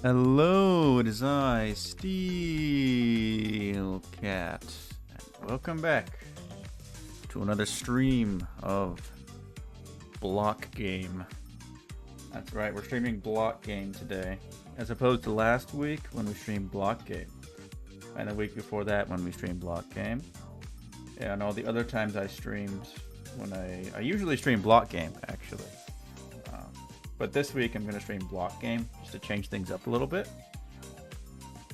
Hello, it is I, Steel Cat, and welcome back to another stream of Block Game. That's right, we're streaming Block Game today, as opposed to last week when we streamed Block Game, and the week before that when we streamed Block Game, and all the other times I streamed when I usually stream Block Game actually. But this week I'm going to stream Block Game just to change things up a little bit.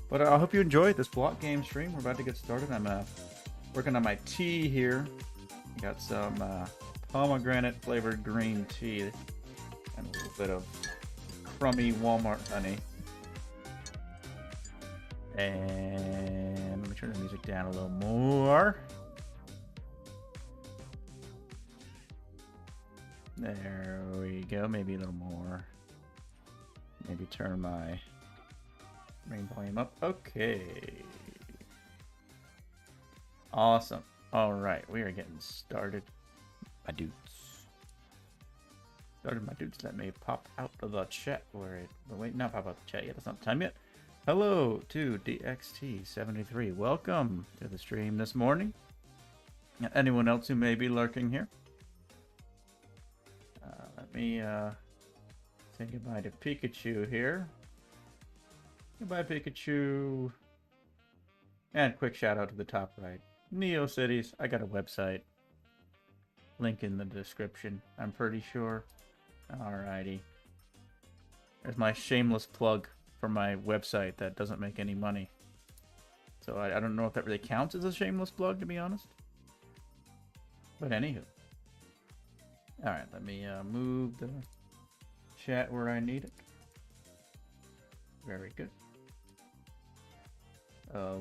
But I hope you enjoyed this Block Game stream. We're about to get started. I'm working on my tea here. Got some pomegranate flavored green tea and a little bit of crummy Walmart honey. And let me turn the music down a little more. There we go, maybe a little more. Maybe turn my main volume up. Okay. Awesome. Alright, we are getting started. My dudes. Let me pop out of the chat where it... Wait, not pop out the chat yet. That's not the time yet. Hello to DXT73. Welcome to the stream this morning. Anyone else who may be lurking here? Let me say goodbye to Pikachu here. Goodbye, Pikachu. And quick shout out to the top right. Neo Cities. I got a website. Link in the description, I'm pretty sure. Alrighty. There's my shameless plug for my website that doesn't make any money. So I don't know if that really counts as a shameless plug, to be honest. But anywho. Alright, let me move the chat where I need it. Very good.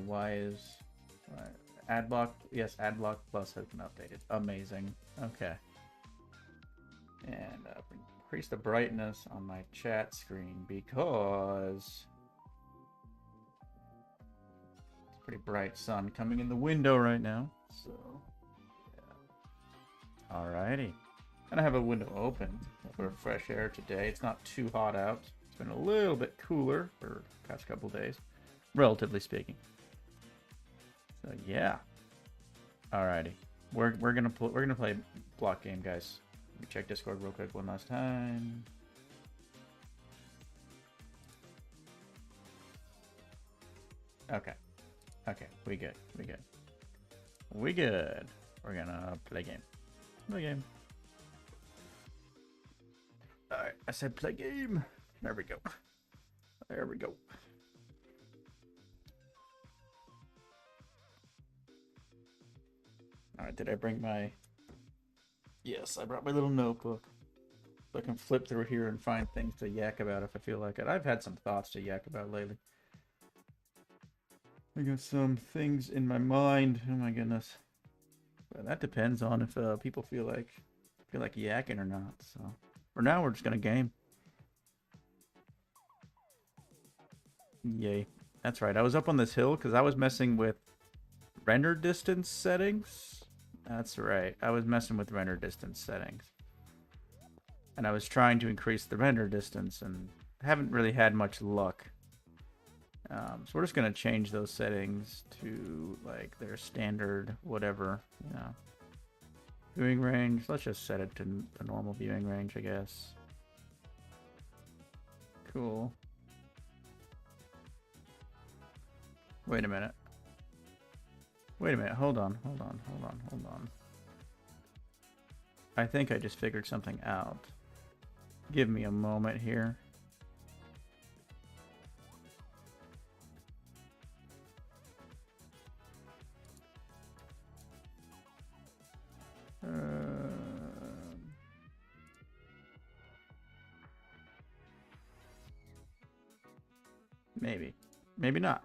Why is Adblock? Yes, Adblock Plus has been updated. Amazing. Okay. And increase the brightness on my chat screen because it's pretty bright sun coming in the window right now. So, yeah. Alrighty. And I have a window open for fresh air today. It's not too hot out. It's been a little bit cooler for the past couple days, relatively speaking. So yeah. Alrighty, we're gonna play Block Game, guys. Let me check Discord real quick one last time. Okay, we good. We're gonna play game. Alright, I said play game. There we go. Alright, did I bring my... Yes, I brought my little notebook. So I can flip through here and find things to yak about if I feel like it. I've had some thoughts to yak about lately. I got some things in my mind. Oh my goodness. But that depends on if people feel like yakking or not, so... For now, we're just gonna game. Yay. That's right. I was up on this hill because I was messing with render distance settings. That's right. I was messing with render distance settings. And I was trying to increase the render distance and haven't really had much luck. So we're just gonna change those settings to like their standard whatever, you know. Viewing range, let's just set it to the normal viewing range, I guess. Cool. Wait a minute, hold on. I think I just figured something out. Give me a moment here. Maybe. Maybe not.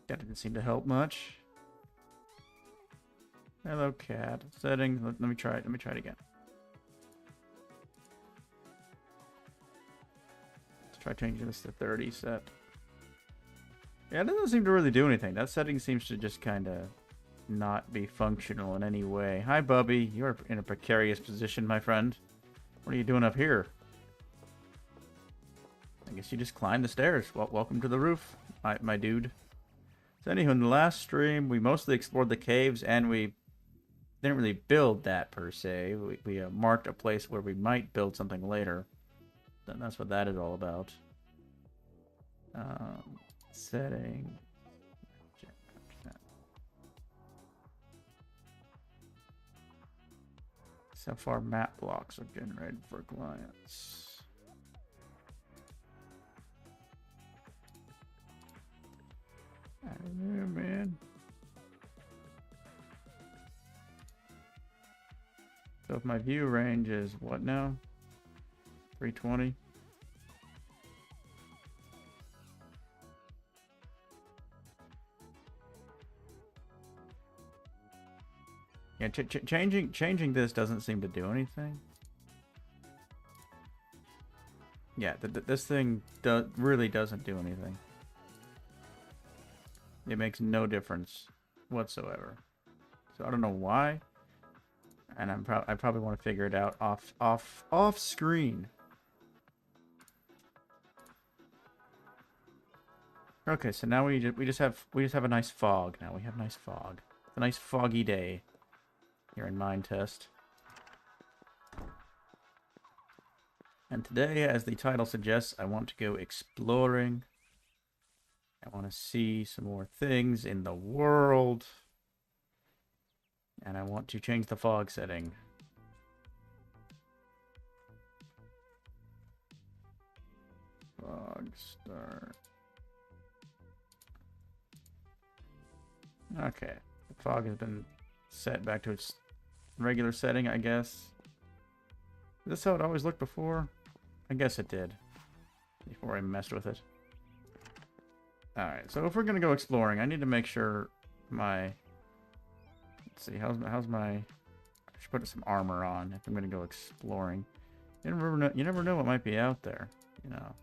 That didn't seem to help much. Hello, cat. Setting. Let me try it. Let me try it again. Let's try changing this to 30 set. Yeah, it doesn't seem to really do anything. That setting seems to just kind of not be functional in any way. Hi, Bubby. You're in a precarious position, my friend. What are you doing up here? I guess you just climbed the stairs. Well, welcome to the roof, my dude. So anywho, in the last stream, we mostly explored the caves, and we didn't really build that, per se. We marked a place where we might build something later. And that's what that is all about. Setting. So far, map blocks are generated for clients. I don't know, man. So if my view range is what now? 320? Yeah, changing this doesn't seem to do anything. Yeah, this thing really doesn't do anything. It makes no difference whatsoever. So I don't know why, and I probably want to figure it out off screen. Okay, so now we just have a nice fog. Now we have nice fog. It's a nice foggy day here in Minetest. And today, as the title suggests, I want to go exploring. I want to see some more things in the world. And I want to change the fog setting. Fog start. Okay. The fog has been set back to its regular setting, I guess. Is this how it always looked before? I guess it did. Before I messed with it. Alright, so if we're gonna go exploring, I need to make sure my... Let's see, how's my... I should put some armor on if I'm gonna go exploring. You never know what might be out there, you know.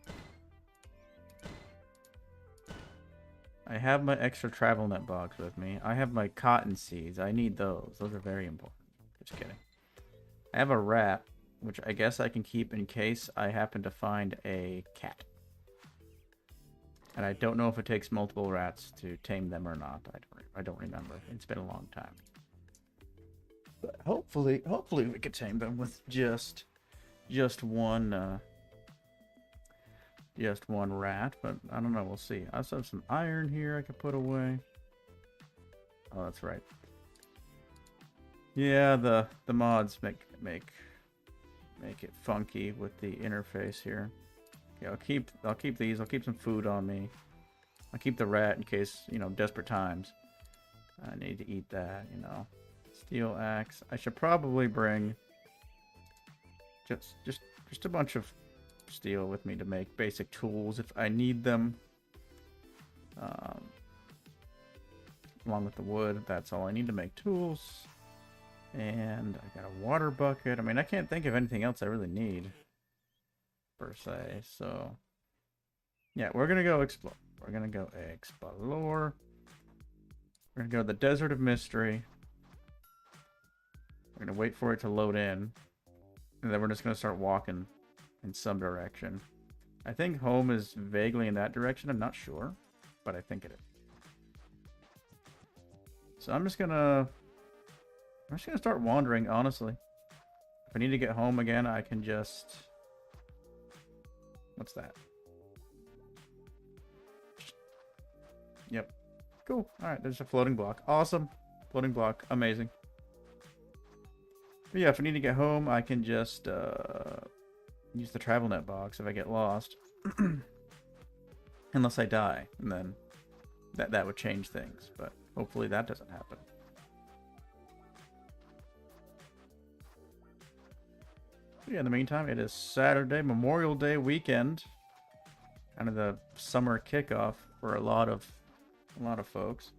I have my extra travel net box with me. I have my cotton seeds. I need those. Those are very important. Just kidding. I have a rat, which I guess I can keep in case I happen to find a cat. And I don't know if it takes multiple rats to tame them or not. I don't remember. It's been a long time. But hopefully we could tame them with just one rat. But I don't know. We'll see. I also have some iron here I could put away. Oh, that's right. Yeah, the mods make it funky with the interface here. Okay, I'll keep these. I'll keep some food on me. I'll keep the rat in case, you know, desperate times. I need to eat that, you know. Steel axe. I should probably bring just a bunch of steel with me to make basic tools if I need them. Along with the wood, that's all I need to make tools. And I got a water bucket. I mean, I can't think of anything else I really need, per se. So, yeah, we're going to go explore. We're going to go explore. We're going to go to the Desert of Mystery. We're going to wait for it to load in. And then we're just going to start walking in some direction. I think home is vaguely in that direction. I'm not sure, but I think it is. So I'm just going to start wandering, honestly. If I need to get home again, I can just... What's that? Yep. Cool. Alright, there's a floating block. Awesome. Floating block. Amazing. But yeah, if I need to get home, I can just use the travel net box if I get lost. Unless I die, and then that would change things. But hopefully that doesn't happen. Yeah, in the meantime, it is Saturday, Memorial Day weekend. kind of the summer kickoff for a lot of folks.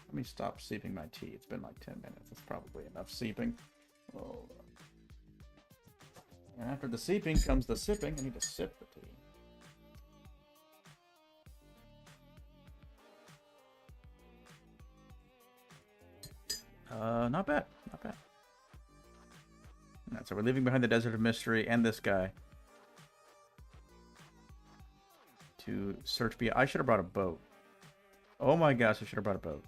Let me stop sipping my tea. It's been like 10 minutes. That's probably enough sipping. Oh. And after the sipping comes the sipping. I need to sip the tea. Not bad. Not bad. Alright, so we're leaving behind the Desert of Mystery and this guy to search beyond. I should have brought a boat. Oh my gosh, I should have brought a boat.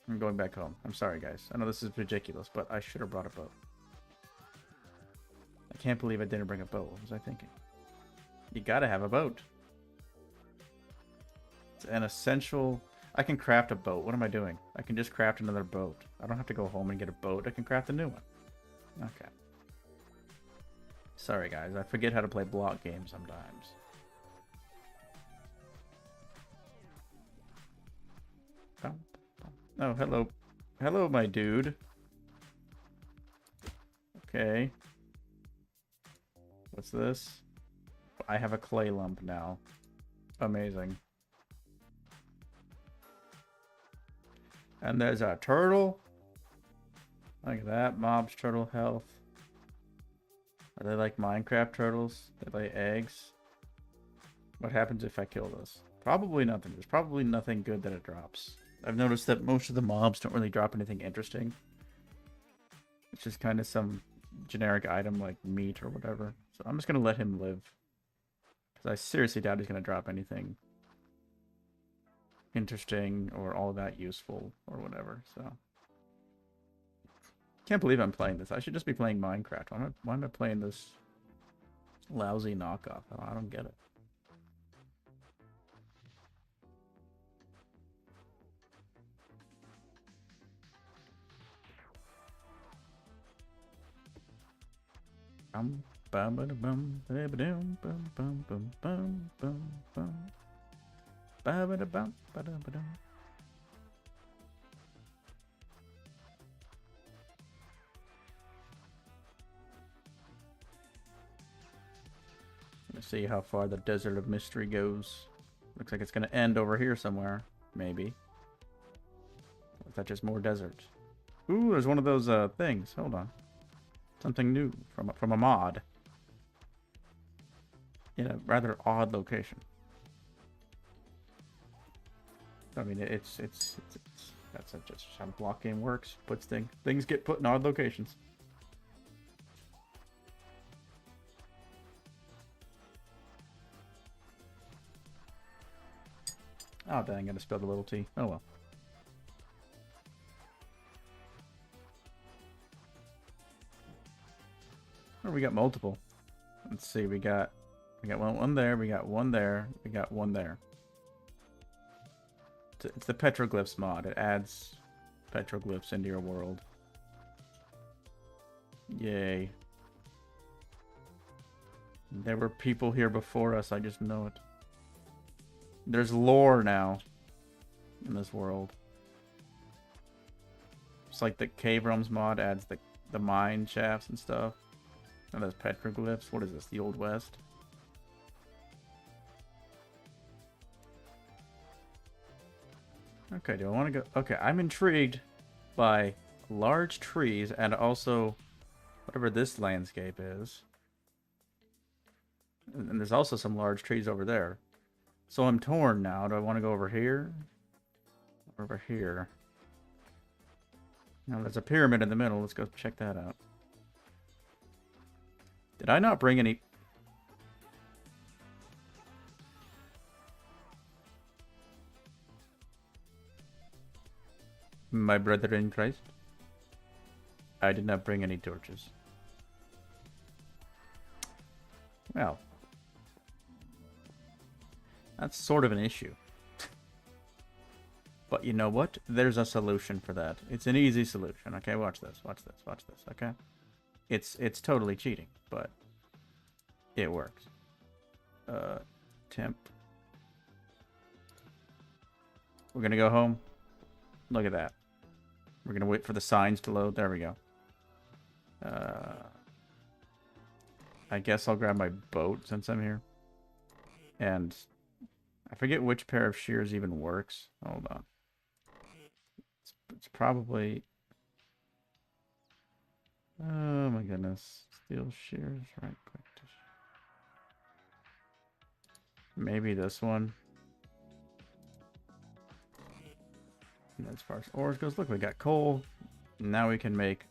I'm going back home. I'm sorry, guys. I know this is ridiculous, but I should have brought a boat. I can't believe I didn't bring a boat. What was I thinking? You gotta have a boat. It's an essential... I can craft a boat. What am I doing? I can just craft another boat. I don't have to go home and get a boat. I can craft a new one. Okay. Sorry, guys. I forget how to play block games sometimes. Oh, hello. Hello, my dude. Okay. What's this? I have a clay lump now. Amazing. And there's a turtle. Look at that. Mobs, turtle health. Are they like Minecraft turtles? They lay eggs. What happens if I kill this? Probably nothing. There's probably nothing good that it drops. I've noticed that most of the mobs don't really drop anything interesting. It's just kind of some generic item like meat or whatever. So I'm just going to let him live. Because I seriously doubt he's going to drop anything interesting or all that useful or whatever. So can't believe I'm playing this. I should just be playing Minecraft. Why am I playing this lousy knockoff? I don't get it. Bum ba bum ba dum bum bum bum bum bum bum ba ba bum ba dum ba dum. Let's see how far the Desert of Mystery goes. Looks like it's going to end over here somewhere. Maybe. Or is that just more desert? Ooh, there's one of those things. Hold on. Something new from a mod. In a rather odd location. I mean, it's that's just how the block game works. Puts things get put in odd locations. Oh dang! I spilled a little tea. Oh well. Oh, we got multiple. Let's see. We got one there. We got one there. We got one there. It's the petroglyphs mod. It adds petroglyphs into your world. Yay. There were people here before us. I just know it. There's lore now in this world. It's like the cave realms mod adds the mine shafts and stuff. And those petroglyphs. What is this? The Old West? Okay, do I want to go? Okay, I'm intrigued by large trees and also whatever this landscape is. And there's also some large trees over there. So I'm torn now. Do I want to go over here? Over here. Now there's a pyramid in the middle. Let's go check that out. Did I not bring any... My brother in Christ? I did not bring any torches. Well, that's sort of an issue. But you know what? There's a solution for that. It's an easy solution. Okay, watch this. Watch this. Watch this. Okay? It's totally cheating, but it works. Temp. We're gonna go home. Look at that. We're gonna wait for the signs to load. There we go. I guess I'll grab my boat since I'm here. And I forget which pair of shears even works. Hold on. It's probably... Oh my goodness. Steel shears, right click. Maybe this one. And as far as ores goes, look, we got coal. Now we can make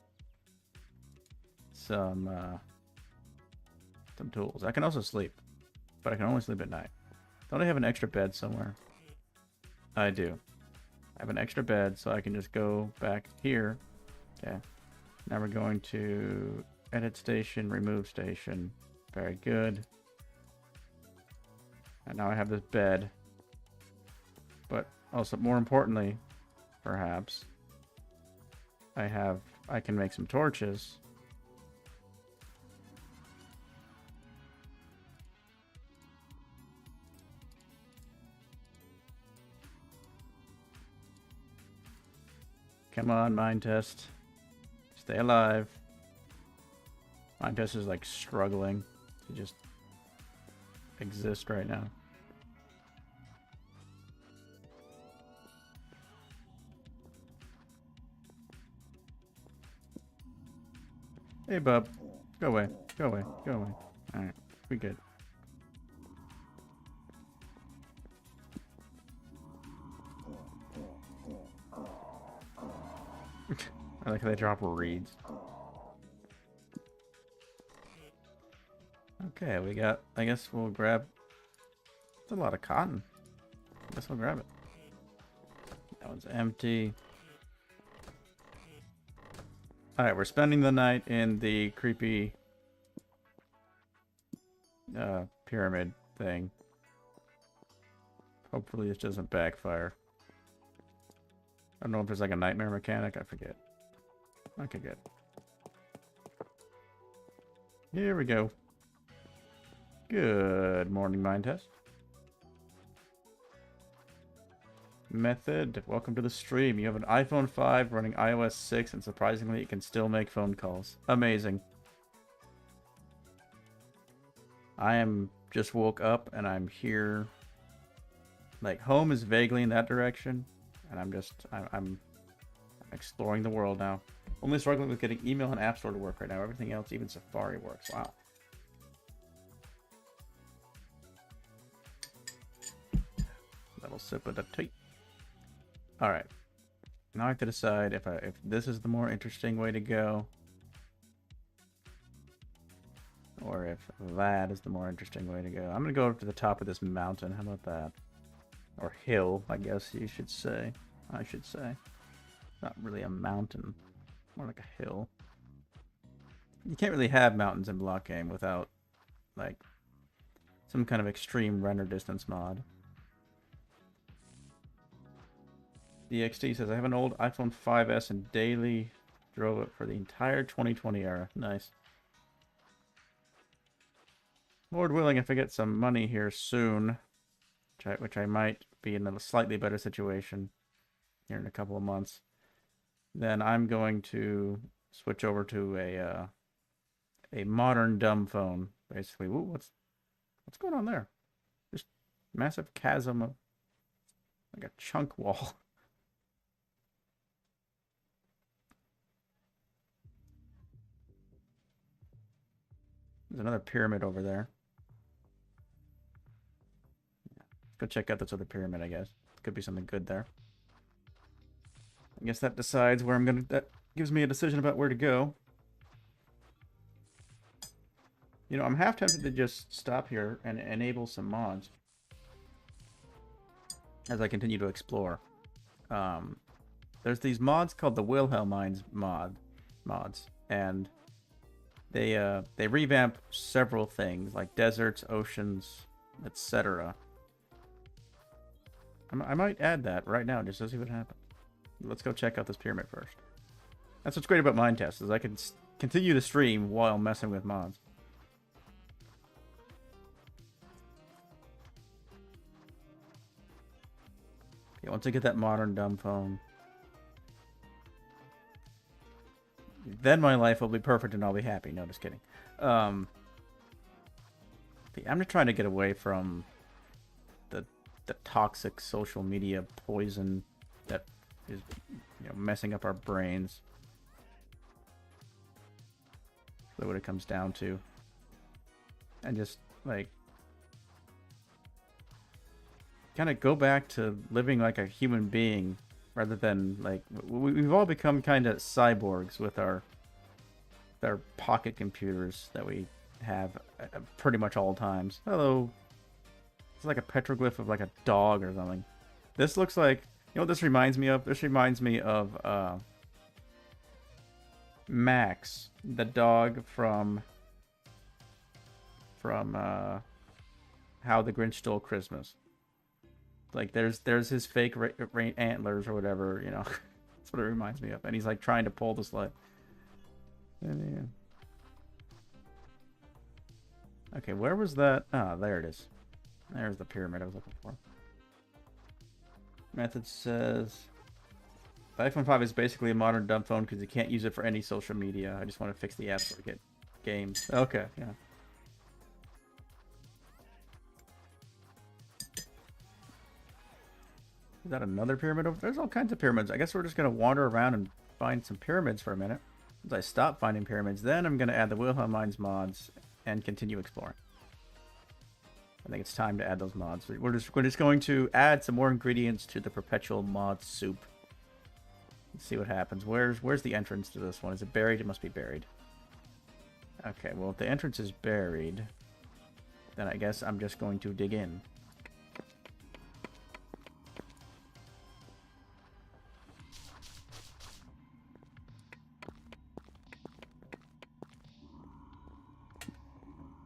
some tools. I can also sleep, but I can only sleep at night. Don't I have an extra bed somewhere? I do. I have an extra bed, so I can just go back here. Okay. Now we're going to edit station, remove station. Very good. And now I have this bed. But also, more importantly, perhaps, I can make some torches. Come on, Minetest. Stay alive. Minetest is like struggling to just exist right now. Hey, bub. Go away. Go away. Go away. Alright. We good. I like how they drop reeds. Okay, we got... I guess we'll grab... That's a lot of cotton. I guess we'll grab it. That one's empty. Alright, we're spending the night in the creepy... pyramid thing. Hopefully this doesn't backfire. I don't know if there's like a nightmare mechanic. I forget. Okay, good. Here we go. Good morning, Minetest. Method. Welcome to the stream. You have an iPhone 5 running iOS 6, and surprisingly, it can still make phone calls. Amazing. I am just woke up, and I'm here. Like, home is vaguely in that direction, and I'm exploring the world now. Only struggling with getting email and App Store to work right now. Everything else, even Safari, works. Wow. Little sip of the tea. All right. Now I have to decide if this is the more interesting way to go, or if that is the more interesting way to go. I'm gonna go up to the top of this mountain. How about that? Or hill, I guess you should say. I should say. Not really a mountain. More like a hill. You can't really have mountains in block game without, like, some kind of extreme render distance mod. DXT says, I have an old iPhone 5S and daily drove it for the entire 2020 era. Nice. Lord willing, if I get some money here soon, which I might be in a slightly better situation here in a couple of months, then I'm going to switch over to a modern dumb phone, basically. Ooh, what's going on there? Just massive chasm of, like a chunk wall. There's another pyramid over there. Let's go check out this other pyramid, I guess. Could be something good there. I guess that decides where I'm gonna... That gives me a decision about where to go. You know, I'm half tempted to just stop here and enable some mods as I continue to explore. There's these mods called the Wilhelmines mods, and they revamp several things like deserts, oceans, etc. I might add that right now just to see what happens. Let's go check out this pyramid first. That's what's great about Minetest, is I can continue to stream while messing with mods. Okay, once I get that modern dumb phone, then my life will be perfect and I'll be happy. No, just kidding. I'm just trying to get away from the toxic social media poison that is, you know, messing up our brains. That's what it comes down to. And just like kind of go back to living like a human being rather than like we've all become kind of cyborgs with our pocket computers that we have pretty much all times. Hello. It's like a petroglyph of like a dog or something. This looks like, you know what this reminds me of? This reminds me of Max, the dog from How the Grinch Stole Christmas. Like there's his fake antlers or whatever, you know. That's what it reminds me of. And he's like trying to pull the sled. And, yeah. Okay, where was that? Ah, there it is. There's the pyramid I was looking for. Method says the iPhone 5 is basically a modern dumb phone because you can't use it for any social media. I just want to fix the apps to get games. Okay, yeah. Is that another pyramid over? There's all kinds of pyramids. I guess we're just going to wander around and find some pyramids for a minute. Once I stop finding pyramids, then I'm going to add the Wilhelm Mines mods and continue exploring. I think it's time to add those mods. We're just going to add some more ingredients to the perpetual mod soup. Let's see what happens. Where's the entrance to this one? Is it buried? It must be buried. Okay, well if the entrance is buried, then I guess I'm just going to dig in.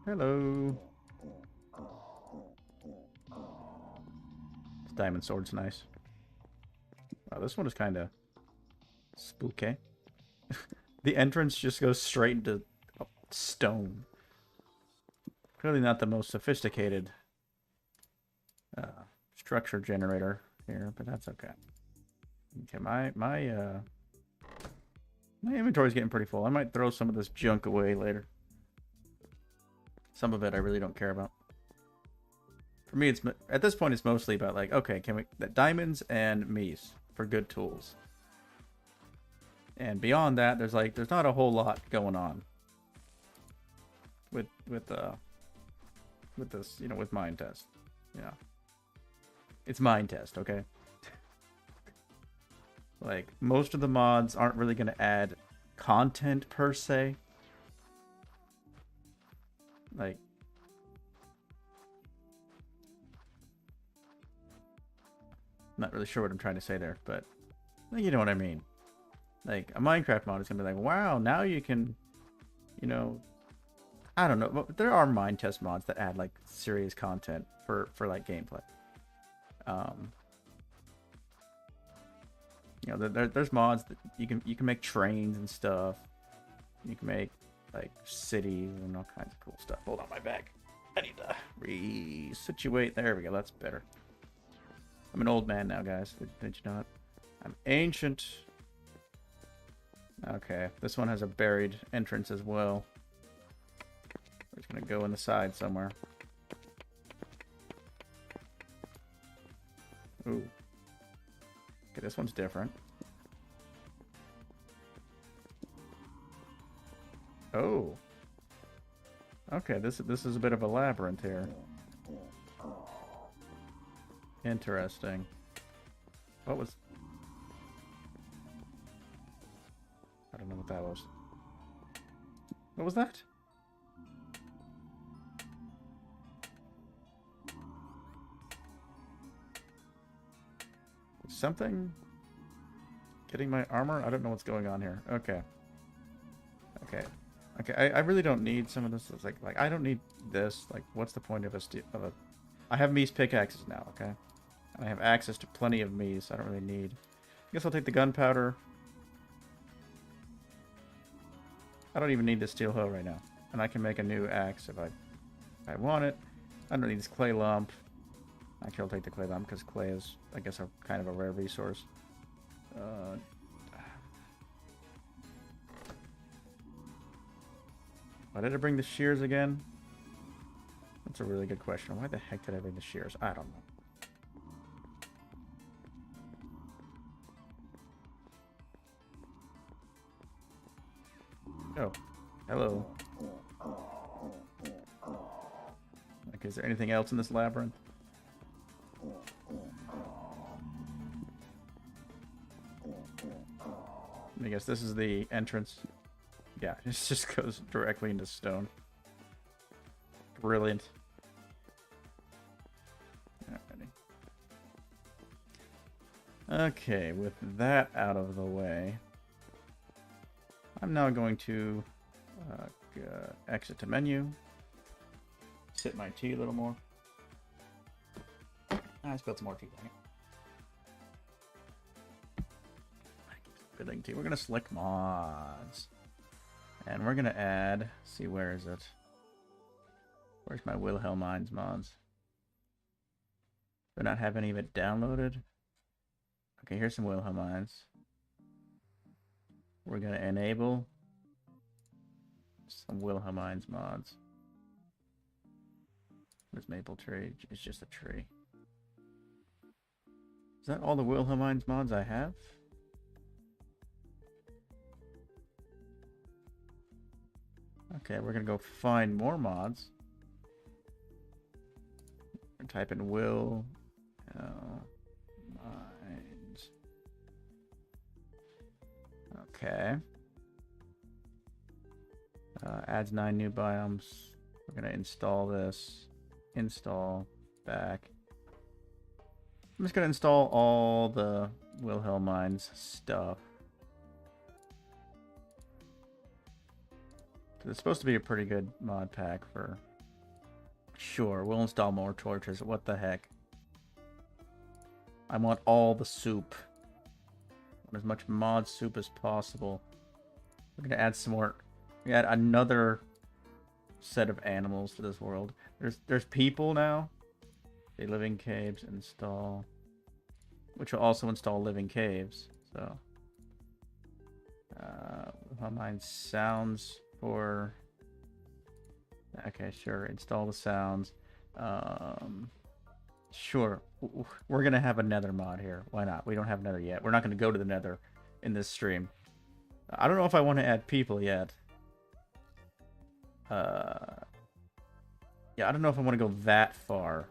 Hello. This diamond sword's nice. Wow, this one is kind of spooky. The entrance just goes straight into stone. Clearly not the most sophisticated structure generator here, but that's okay. Okay, my inventory's getting pretty full. I might throw some of this junk away later. Some of it I really don't care about. For me, it's at this point it's mostly about like, okay, can we diamonds and meat for good tools. And beyond that, there's not a whole lot going on with this, you know, with Minetest. Yeah. It's Minetest, okay? Like most of the mods aren't really going to add content per se. Like not really sure what I'm trying to say there, but I think you know what I mean. Like a Minecraft mod is gonna be like, wow, now you can, you know, I don't know, but there are Minetest mods that add like serious content for like gameplay. You know, there's mods that you can make trains and stuff. You can make like cities and all kinds of cool stuff. Hold on, my back. I need to resituate. There we go. That's better. I'm an old man now, guys. Did you know it? I'm ancient. Okay, this one has a buried entrance as well. We're just gonna go in the side somewhere. Ooh. Okay, this one's different. Oh. Okay, this is a bit of a labyrinth here. Interesting. What was... I don't know what that was. What was that? Something? Getting my armor? I don't know what's going on here. Okay. Okay. Okay, I really don't need some of this. It's like I don't need this. Like, what's the point of a I have Mies pickaxes now, okay? And I have access to plenty of Mies. I don't really need... I guess I'll take the gunpowder. I don't even need the steel hoe right now. And I can make a new axe if I want it. I don't need this clay lump. Actually, I'll take the clay lump because clay is, I guess, a kind of a rare resource. Why did I bring the shears again? That's a really good question. Why the heck did I bring the shears? I don't know. Oh, hello. Like, is there anything else in this labyrinth? I guess this is the entrance. Yeah, it just goes directly into stone. Brilliant. Alrighty. Okay, with that out of the way, I'm now going to exit to menu, sip my tea a little more. I spilled some more tea. Good tea. We're gonna select mods, and we're gonna add. See, where is it? Where's my Wilhelmines mods? Do I not have any of it downloaded? Okay, here's some Wilhelmines. We're gonna enable some Wilhelmines mods. This maple tree is just a tree. Is that all the Wilhelmines mods I have? Okay, we're gonna go find more mods. And type in Wilhelmines. Okay. Adds 9 new biomes. We're gonna install this. Install. Back. I'm just gonna install all the Wilhelmines stuff. It's supposed to be a pretty good mod pack for sure. We'll install more torches. What the heck? I want all the soup. I want as much mod soup as possible. We're gonna add some more. We add another set of animals to this world. There's people now. They live in caves. Install, which will also install living caves. So, mine sounds. For okay, sure, install the sounds. Sure, we're gonna have a nether mod here. Why not? We don't have nether yet. We're not gonna go to the nether in this stream. I don't know if I want to add people yet. Yeah, I don't know if I want to go that far.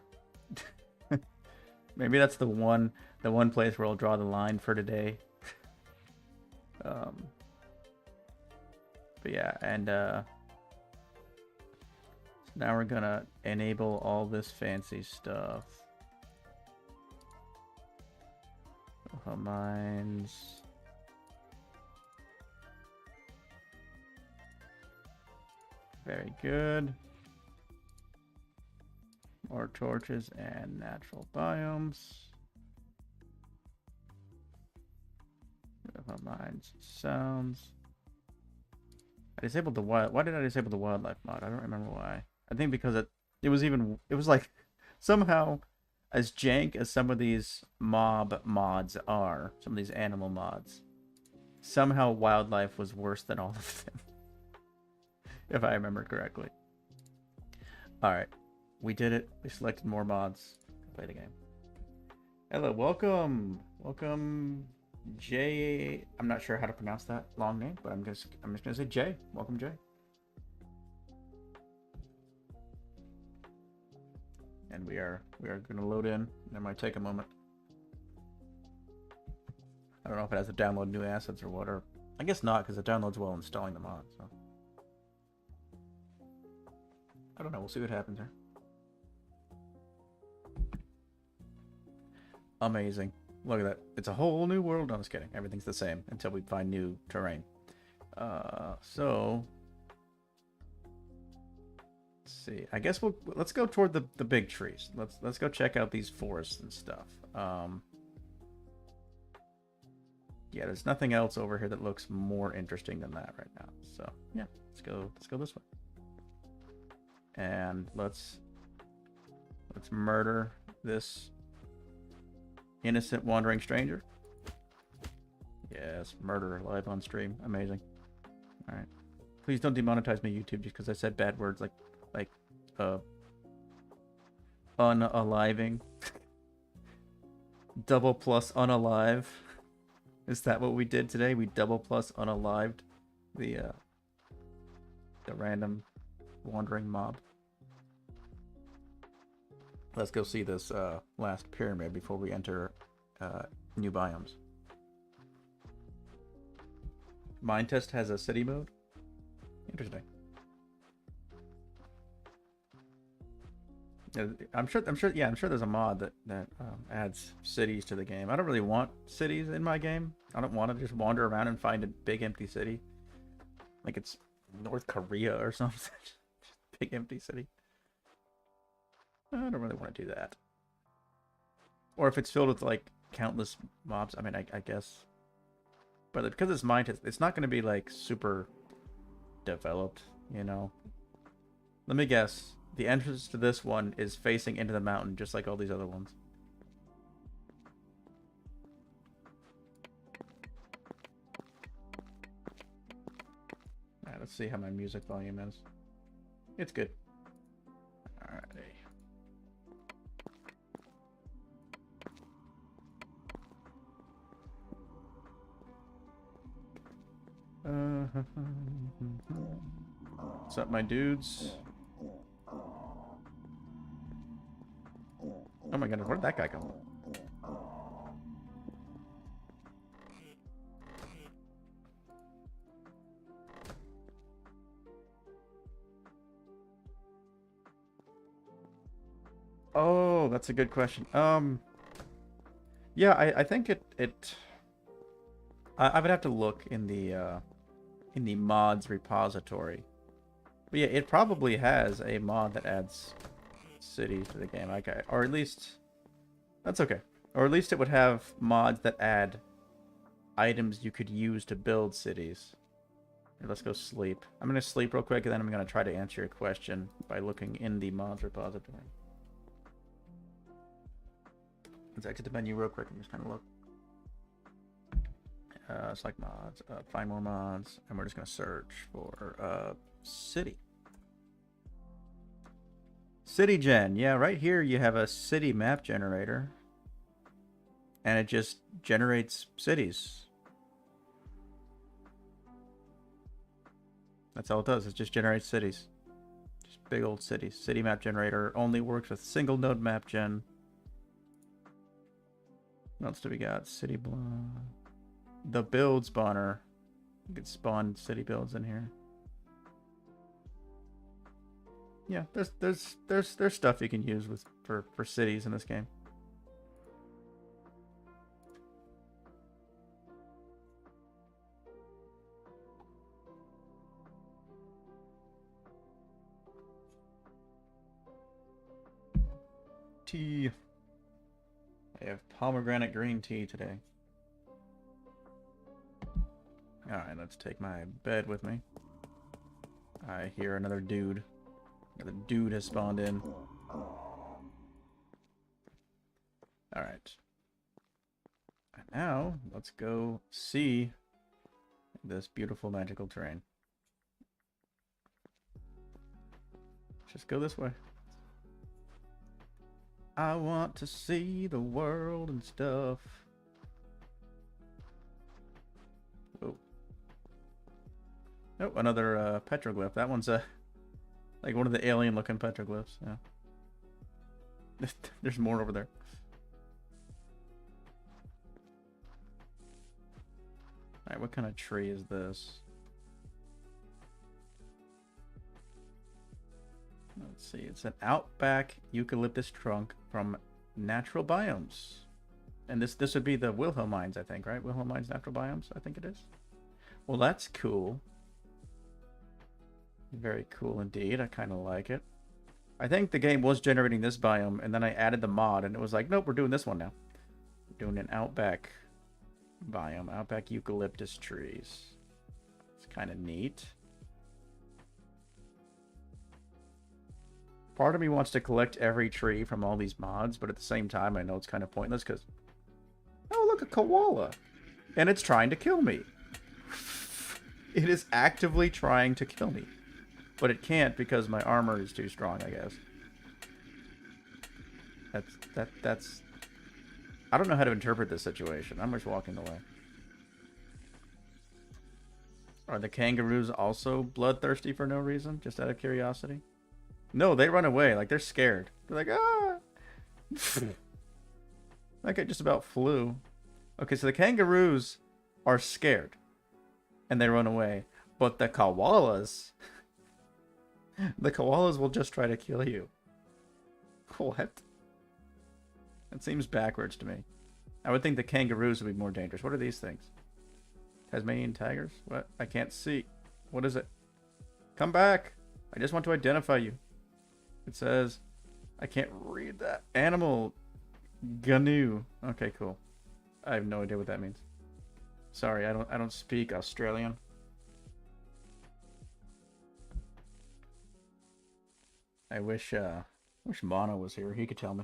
Maybe that's the one place where I'll draw the line for today. But yeah, and so now we're gonna enable all this fancy stuff. Mines. Very good. More torches and natural biomes. Mines sounds. I disabled the wild. Why did I disable the wildlife mod? I don't remember why. I think because it was like somehow as jank as some of these mob mods are, some of these animal mods. Somehow wildlife was worse than all of them. If I remember correctly. Alright. We did it. We selected more mods. Play the game. Hello, welcome. Welcome. Jay, I'm not sure how to pronounce that long name, but I'm just gonna say Jay. Welcome, Jay. And we are gonna load in. It might take a moment. I don't know if it has to download new assets or what, or I guess not, because it downloads while installing the mod. So I don't know. We'll see what happens here. Amazing. Look at that. It's a whole new world. No, I'm just kidding. Everything's the same until we find new terrain. So let's see. I guess let's go toward the big trees. Let's go check out these forests and stuff. Yeah, there's nothing else over here that looks more interesting than that right now. So yeah, let's go this way. And let's murder this innocent wandering stranger. Yes, murder live on stream. Amazing. All right. Please don't demonetize me, YouTube, just because I said bad words like unaliving. Double plus unalive. Is that what we did today? We double plus unalived the The random wandering mob. Let's go see this last pyramid before we enter new biomes. Minetest has a city mode? Interesting. I'm sure there's a mod that adds cities to the game. I don't really want cities in my game. I don't want to just wander around and find a big empty city. Like it's North Korea or something. Just big empty city. I don't really want to do that. Or if it's filled with like countless mobs, I mean, I guess. But because it's Minetest, it's not going to be like super developed, you know. Let me guess. The entrance to this one is facing into the mountain, just like all these other ones. Alright, let's see how my music volume is. It's good. Alrighty. What's up, my dudes? Oh my goodness, where did that guy come? Oh, that's a good question. Yeah, I think I would have to look in the mods repository. But yeah, it probably has a mod that adds cities to the game. Okay, or at least that's okay. Or at least it would have mods that add items you could use to build cities. Here, let's go sleep. I'm gonna sleep real quick, and then I'm gonna try to answer your question by looking in the mods repository. Let's exit the menu real quick and just kind of look. Select mods, find more mods, and we're just gonna search for city. City gen, yeah, right here you have a city map generator, and it just generates cities. That's all it does. It just generates cities, just big old cities. City map generator only works with single node map gen. What else do we got? City block. The build spawner. You can spawn city builds in here. Yeah, there's stuff you can use for cities in this game. Tea. I have pomegranate green tea today. Alright, let's take my bed with me. I hear another dude. Another dude has spawned in. Alright. And now, let's go see this beautiful magical terrain. Just go this way. I want to see the world and stuff. Oh. Oh, another petroglyph. That one's like one of the alien looking petroglyphs. Yeah. There's more over there. Alright, what kind of tree is this? Let's see, it's an outback eucalyptus trunk from natural biomes. And this would be the Wilhelm mines, I think, right? Wilhelm mines natural biomes, I think it is. Well, that's cool. Very cool indeed. I kind of like it. I think the game was generating this biome, and then I added the mod, and it was like, nope, we're doing this one now. We're doing an outback biome, outback eucalyptus trees. It's kind of neat. Part of me wants to collect every tree from all these mods, but at the same time, I know it's kind of pointless because... Oh, look, a koala! And it's trying to kill me. It is actively trying to kill me. But it can't because my armor is too strong, I guess. That's... I don't know how to interpret this situation. I'm just walking away. Are the kangaroos also bloodthirsty for no reason? Just out of curiosity? No, they run away. Like, they're scared. They're like, ah! That guy just about flew. Okay, so the kangaroos are scared. And they run away. But the koalas... the koalas will just try to kill you. What? That seems backwards to me. I would think the kangaroos would be more dangerous. What are these things? Tasmanian tigers? What? I can't see. What is it? Come back! I just want to identify you. It says... I can't read that. Animal... Gnu. Okay, cool. I have no idea what that means. Sorry, I don't speak Australian. I wish Mono was here. He could tell me.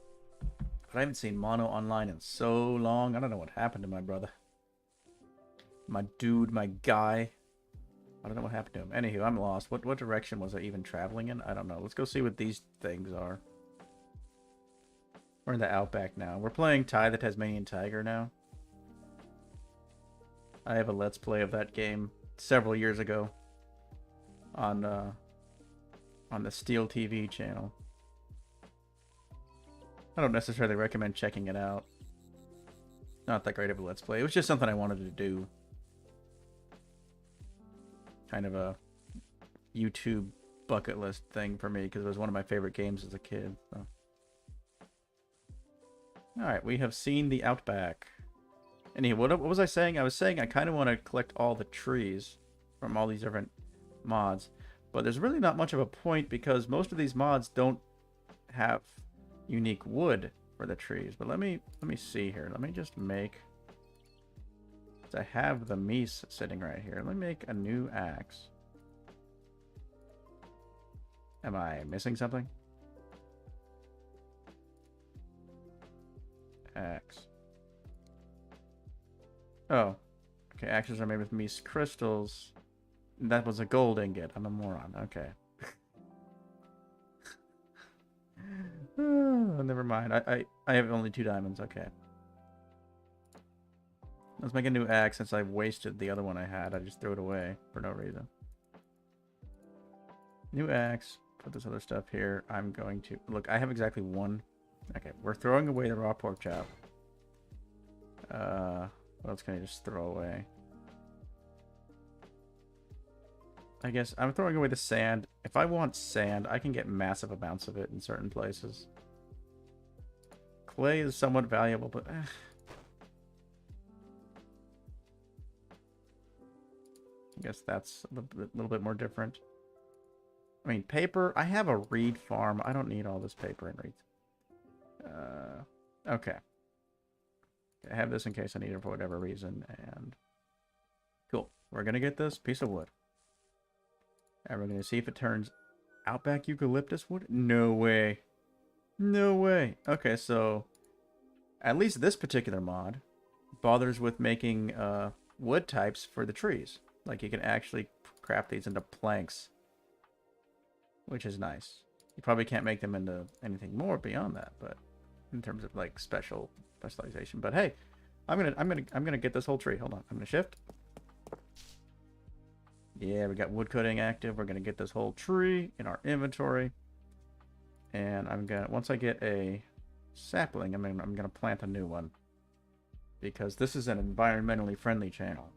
But I haven't seen Mono online in so long. I don't know what happened to my brother. My dude, my guy. I don't know what happened to him. Anywho, I'm lost. What direction was I even traveling in? I don't know. Let's go see what these things are. We're in the Outback now. We're playing Ty the Tasmanian Tiger now. I have a Let's Play of that game several years ago on the Steel TV channel. I don't necessarily recommend checking it out. Not that great of a Let's Play. It was just something I wanted to do. Kind of a YouTube bucket list thing for me because it was one of my favorite games as a kid. So. Alright, we have seen the Outback. Anyway, what was I saying? I was saying I kind of want to collect all the trees from all these different mods. But there's really not much of a point because most of these mods don't have unique wood for the trees. But let me see here. Let me just make... I have the meese sitting right here. Let me make a new axe. Am I missing something? Axe. Oh. Okay, axes are made with meese crystals. That was a gold ingot. I'm a moron. Okay. Oh, never mind. I have only 2 diamonds. Okay. Let's make a new axe since I've wasted the other one I had. I just threw it away for no reason. New axe. Put this other stuff here. I'm going to... Look, I have exactly 1. Okay, we're throwing away the raw pork chop. What else can I just throw away? I guess I'm throwing away the sand. If I want sand, I can get massive amounts of it in certain places. Clay is somewhat valuable, but... I guess that's a little bit more different. I mean, paper. I have a reed farm. I don't need all this paper and reeds. Okay. I have this in case I need it for whatever reason. And cool. We're going to get this piece of wood. And we're going to see if it turns Outback eucalyptus wood. No way. No way. Okay, so at least this particular mod bothers with making wood types for the trees. Like, you can actually craft these into planks, which is nice. You probably can't make them into anything more beyond that, but in terms of like specialization. But hey, I'm gonna get this whole tree. Hold on, I'm gonna shift. Yeah, we got wood cutting active. We're gonna get this whole tree in our inventory, and I'm gonna once I get a sapling, I'm gonna plant a new one because this is an environmentally friendly channel.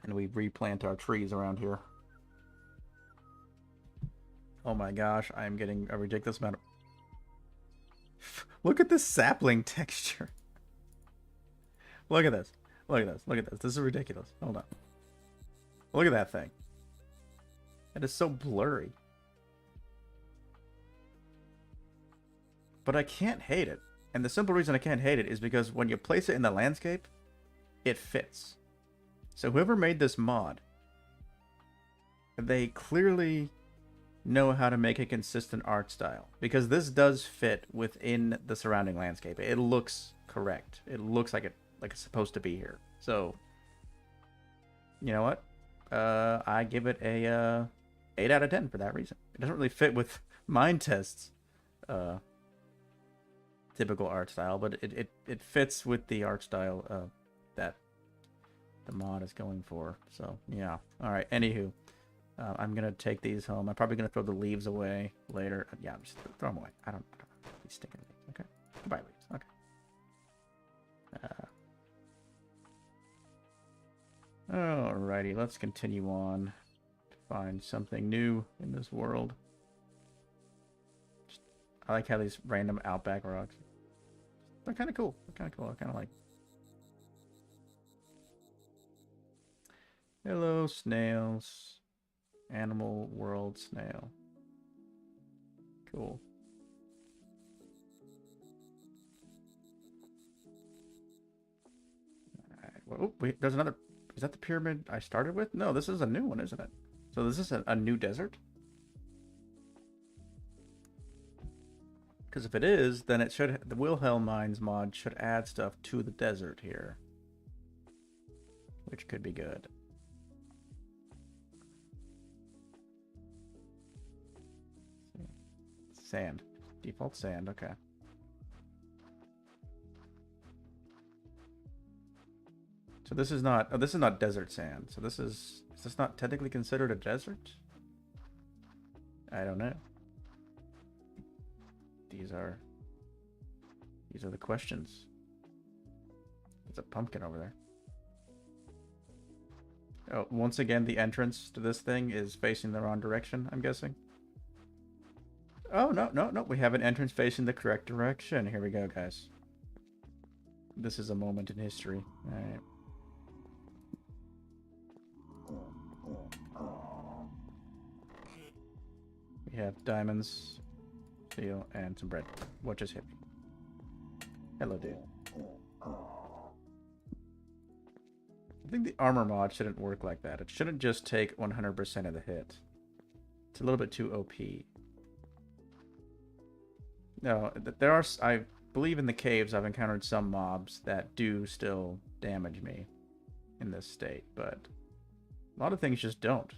And we replant our trees around here. Oh my gosh, I am getting a ridiculous amount of... Look at this sapling texture. Look at this. Look at this. Look at this. This is ridiculous. Hold on. Look at that thing. It is so blurry. But I can't hate it. And the simple reason I can't hate it is because when you place it in the landscape, it fits. So whoever made this mod, they clearly know how to make a consistent art style. Because this does fit within the surrounding landscape. It looks correct. It looks like it's supposed to be here. So, you know what? I give it a 8 out of 10 for that reason. It doesn't really fit with Minetest's typical art style, but it fits with the art style the mod is going for. So, yeah. Alright, anywho. I'm going to take these home. I'm probably going to throw the leaves away later. Yeah, I'm just throw them away. I don't these stinking leaves. Okay. Goodbye, leaves. Okay. Alrighty, let's continue on to find something new in this world. I like how these random outback rocks. They're kind of cool. They're kind of cool. I kind of like. Hello, snails. Animal world snail. Cool. Alright. Oh, wait, there's another. Is that the pyramid I started with? No, this is a new one, isn't it? So this is a new desert? Because if it is, then it should. The Wilhelm Mines mod should add stuff to the desert here, which could be good. Sand. Default sand, okay. So this is not desert sand. So is this not technically considered a desert? I don't know. These are the questions. There's a pumpkin over there. Oh, once again, the entrance to this thing is facing the wrong direction, I'm guessing. Oh, no. We have an entrance facing the correct direction. Here we go, guys. This is a moment in history. All right. We have diamonds, steel, and some bread. What just hit me? Hello, dude. I think the armor mod shouldn't work like that. It shouldn't just take 100% of the hit. It's a little bit too OP. No, there are. I believe in the caves I've encountered some mobs that do still damage me in this state, but a lot of things just don't.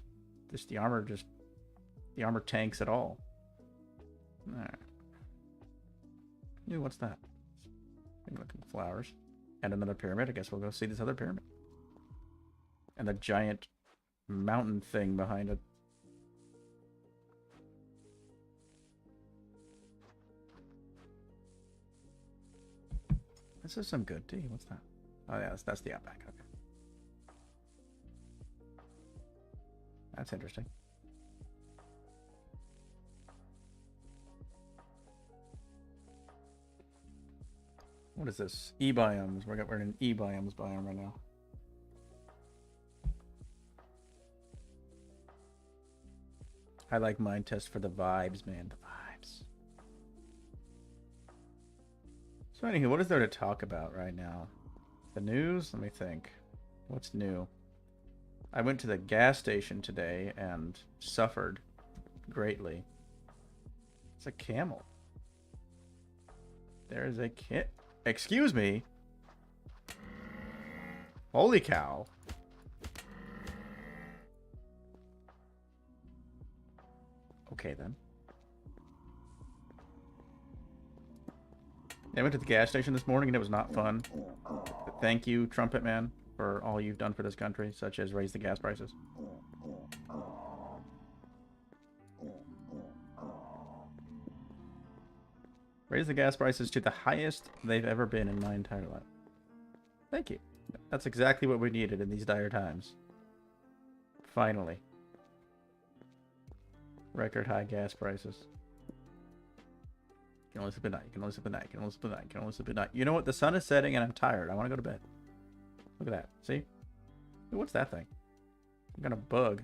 The armor tanks it all. Alright. What's that? Looking flowers. And another pyramid. I guess we'll go see this other pyramid. And the giant mountain thing behind it. This is some good tea. What's that? Oh yeah, that's the outback. Okay. That's interesting. What is this? E-biomes. We're in an E-biomes biome right now. I like Minetest for the vibes, man. The vibes. So anywho, what is there to talk about right now? The news? Let me think. What's new? I went to the gas station today and suffered greatly. It's a camel. There is a kit. Excuse me. Holy cow. Okay then. I went to the gas station this morning and it was not fun. But thank you, Trumpet Man, for all you've done for this country, such as raise the gas prices. Raise the gas prices to the highest they've ever been in my entire life. Thank you. That's exactly what we needed in these dire times. Finally. Record high gas prices. You can only sleep at night. You can only sleep at night. You can only sleep at night. You can only sleep at night. You know what? The sun is setting and I'm tired. I want to go to bed. Look at that. See? Ooh, what's that thing? I'm gonna bug.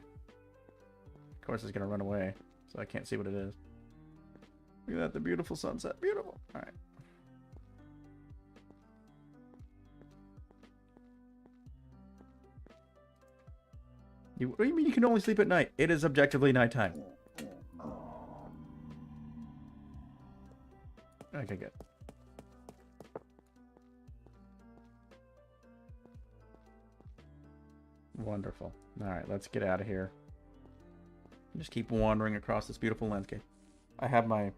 Of course, it's gonna run away, so I can't see what it is. Look at that. The beautiful sunset. Beautiful. All right. What do you mean you can only sleep at night? It is objectively nighttime. Okay, good. Wonderful. Alright, let's get out of here. Just keep wandering across this beautiful landscape. I have my...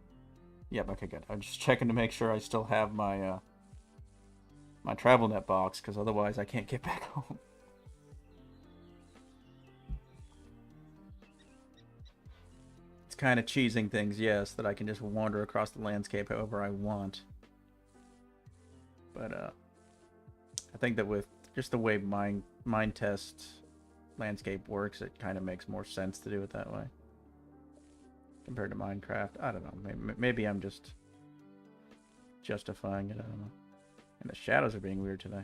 Yep, okay, good. I'm just checking to make sure I still have my my travel net box, because otherwise I can't get back home. kind of cheesing things, yes, that I can just wander across the landscape however I want. But I think that with just the way Minetest landscape works, it kind of makes more sense to do it that way compared to Minecraft. I don't know. Maybe I'm just justifying it. I don't know. And the shadows are being weird today.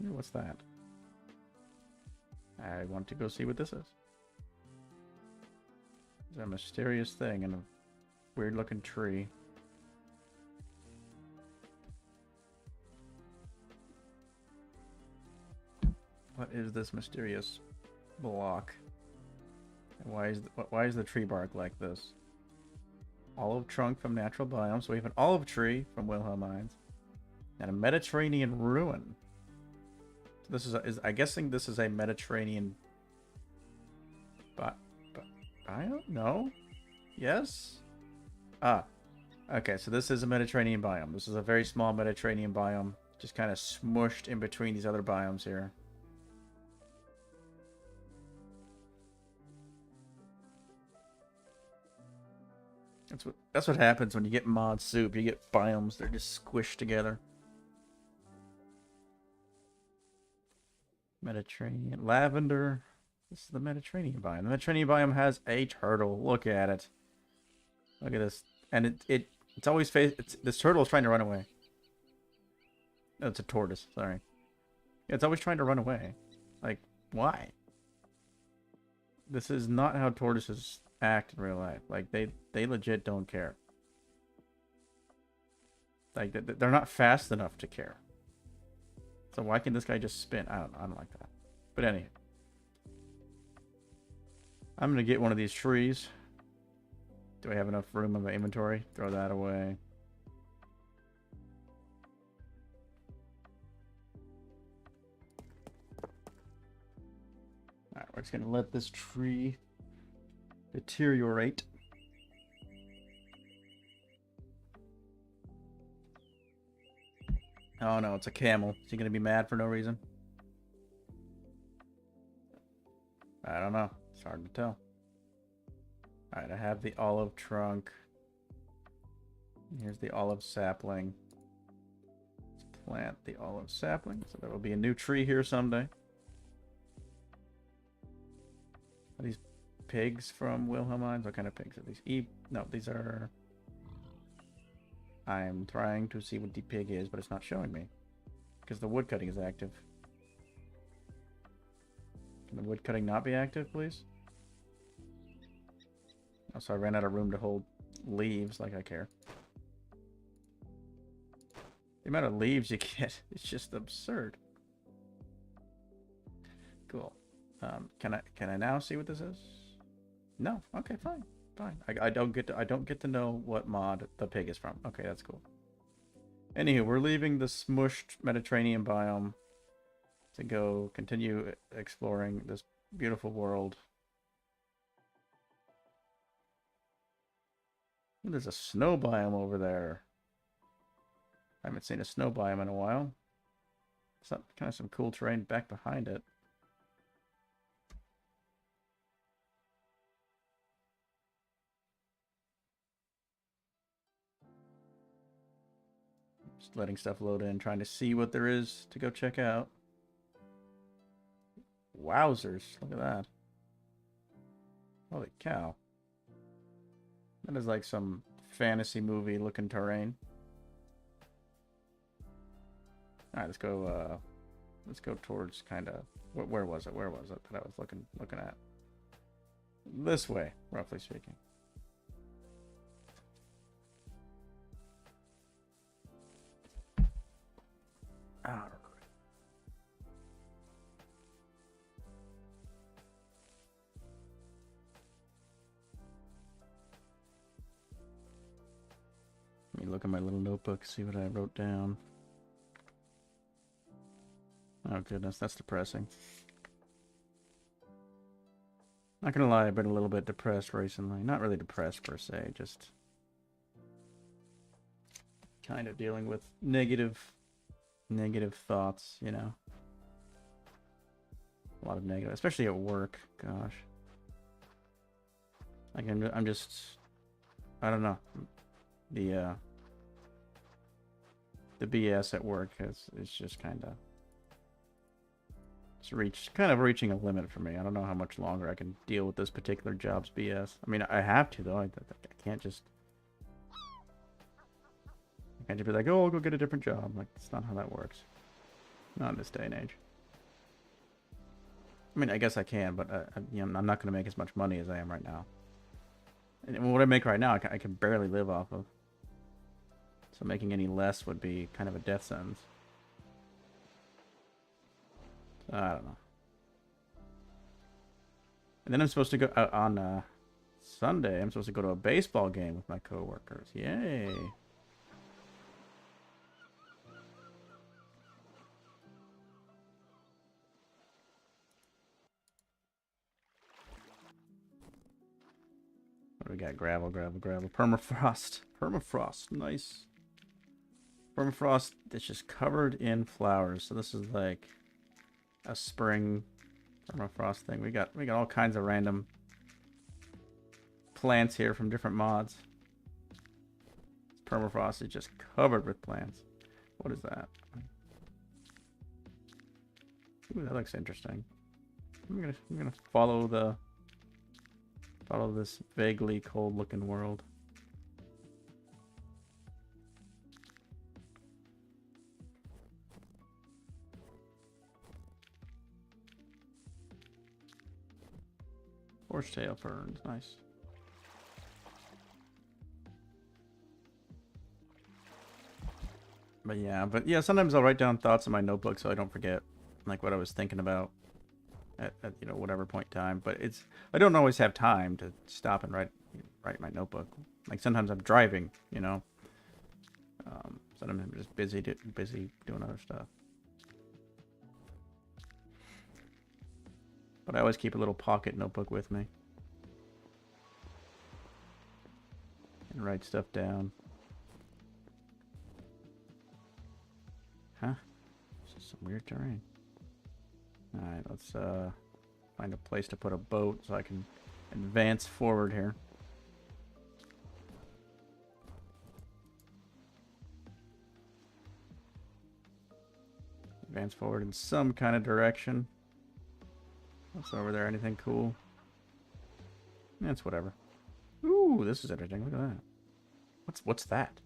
Ooh, what's that? I want to go see what this is. There's a mysterious thing in a weird looking tree. What is this mysterious block? And why is the tree bark like this? Olive trunk from natural biome. So we have an olive tree from Wilhelm Mines. And a Mediterranean ruin. So this is I'm guessing this is a Mediterranean biome? No? Yes? Ah. Okay, so this is a Mediterranean biome. This is a very small Mediterranean biome. Just kind of smushed in between these other biomes here. That's what happens when you get mod soup. You get biomes, they're just squished together. Mediterranean lavender. This is the Mediterranean biome. The Mediterranean biome has a turtle. Look at it. Look at this. And it's always this turtle is trying to run away. No, it's a tortoise, sorry. Yeah, it's always trying to run away. Like, why? This is not how tortoises act in real life. Like, they legit don't care. Like, they're not fast enough to care. So why can this guy just spin? I don't like that. But anyway. I'm gonna get one of these trees. Do I have enough room in my inventory? Throw that away. Alright, we're just gonna let this tree deteriorate. Oh no, it's a camel. Is he gonna be mad for no reason? I don't know. It's hard to tell. Alright, I have the olive trunk. Here's the olive sapling. Let's plant the olive sapling. So there will be a new tree here someday. Are these pigs from Wilhelm Mines? What kind of pigs are these? No, these are... I'm trying to see what the pig is, but it's not showing me. Because the wood cutting is active. Can the wood cutting not be active, please? Oh, so I ran out of room to hold leaves, like I care. The amount of leaves you get is just absurd. Cool. Can I now see what this is? No. Okay, fine. Fine. I don't get to know what mod the pig is from. Okay, that's cool. Anywho, we're leaving the smushed Mediterranean biome to go continue exploring this beautiful world. Ooh, there's a snow biome over there. I haven't seen a snow biome in a while. It's kind of some cool terrain back behind it. Just letting stuff load in, trying to see what there is to go check out. Wowzers, look at that. Holy cow. That is like some fantasy movie looking terrain. Alright, let's go towards kind of where was it that I was looking at? This way, roughly speaking. Alright. Let me look at my little notebook, see what I wrote down. Oh goodness, that's depressing. Not gonna lie, I've been a little bit depressed recently. Not really depressed per se, just kind of dealing with negative thoughts, you know. A lot of negative, especially at work, gosh. Like I'm just, I don't know. The BS at work is just kind of reaching a limit for me. I don't know how much longer I can deal with this particular job's BS. I mean, I have to though. I can't just be like, oh, I'll go get a different job. Like, that's not how that works. Not in this day and age. I mean, I guess I can, but you know, I'm not going to make as much money as I am right now. And what I make right now, I can barely live off of. So making any less would be kind of a death sentence. So, I don't know. And then I'm supposed to go on Sunday. I'm supposed to go to a baseball game with my coworkers. Yay! What do we got? Gravel, gravel, gravel. Permafrost. Permafrost. Nice. Permafrost that's just covered in flowers. So this is like a spring permafrost thing. We got all kinds of random plants here from different mods. Permafrost is just covered with plants. What is that? Ooh, that looks interesting. I'm gonna follow this vaguely cold looking world. Horsetail ferns, nice. But yeah, sometimes I'll write down thoughts in my notebook so I don't forget, like, what I was thinking about at you know, whatever point in time. But I don't always have time to stop and write my notebook. Like, sometimes I'm driving, you know. Sometimes I'm just busy doing other stuff. But I always keep a little pocket notebook with me and write stuff down. Huh? This is some weird terrain. Alright, let's find a place to put a boat so I can advance forward here. Advance forward in some kind of direction. What's over there? Anything cool? It's whatever. Ooh, this is interesting. Look at that. What's that?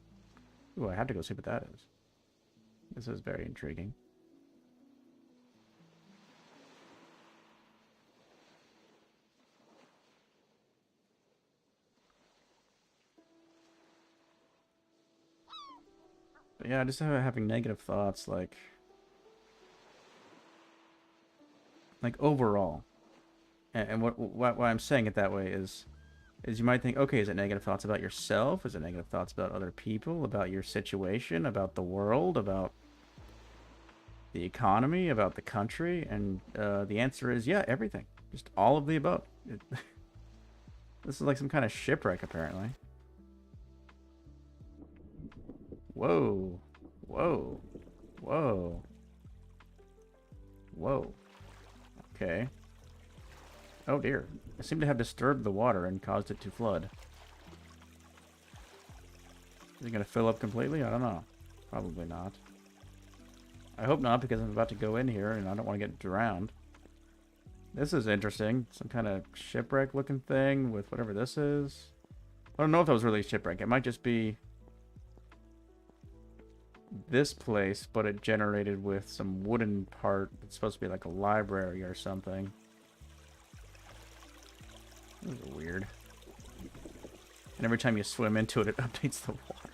Ooh, I have to go see what that is. This is very intriguing. But yeah, I just having negative thoughts, like overall. And why I'm saying it that way is you might think, okay, is it negative thoughts about yourself? Is it negative thoughts about other people, about your situation, about the world, about the economy, about the country? And the answer is, yeah, everything. Just all of the above. This is like some kind of shipwreck, apparently. Whoa. Whoa. Whoa. Whoa. Okay. Oh dear. I seem to have disturbed the water and caused it to flood. Is it going to fill up completely? I don't know. Probably not. I hope not, because I'm about to go in here and I don't want to get drowned. This is interesting. Some kind of shipwreck looking thing with whatever this is. I don't know if that was really a shipwreck. It might just be this place, but it generated with some wooden part. It's supposed to be like a library or something. This is weird. And every time you swim into it, it updates the water.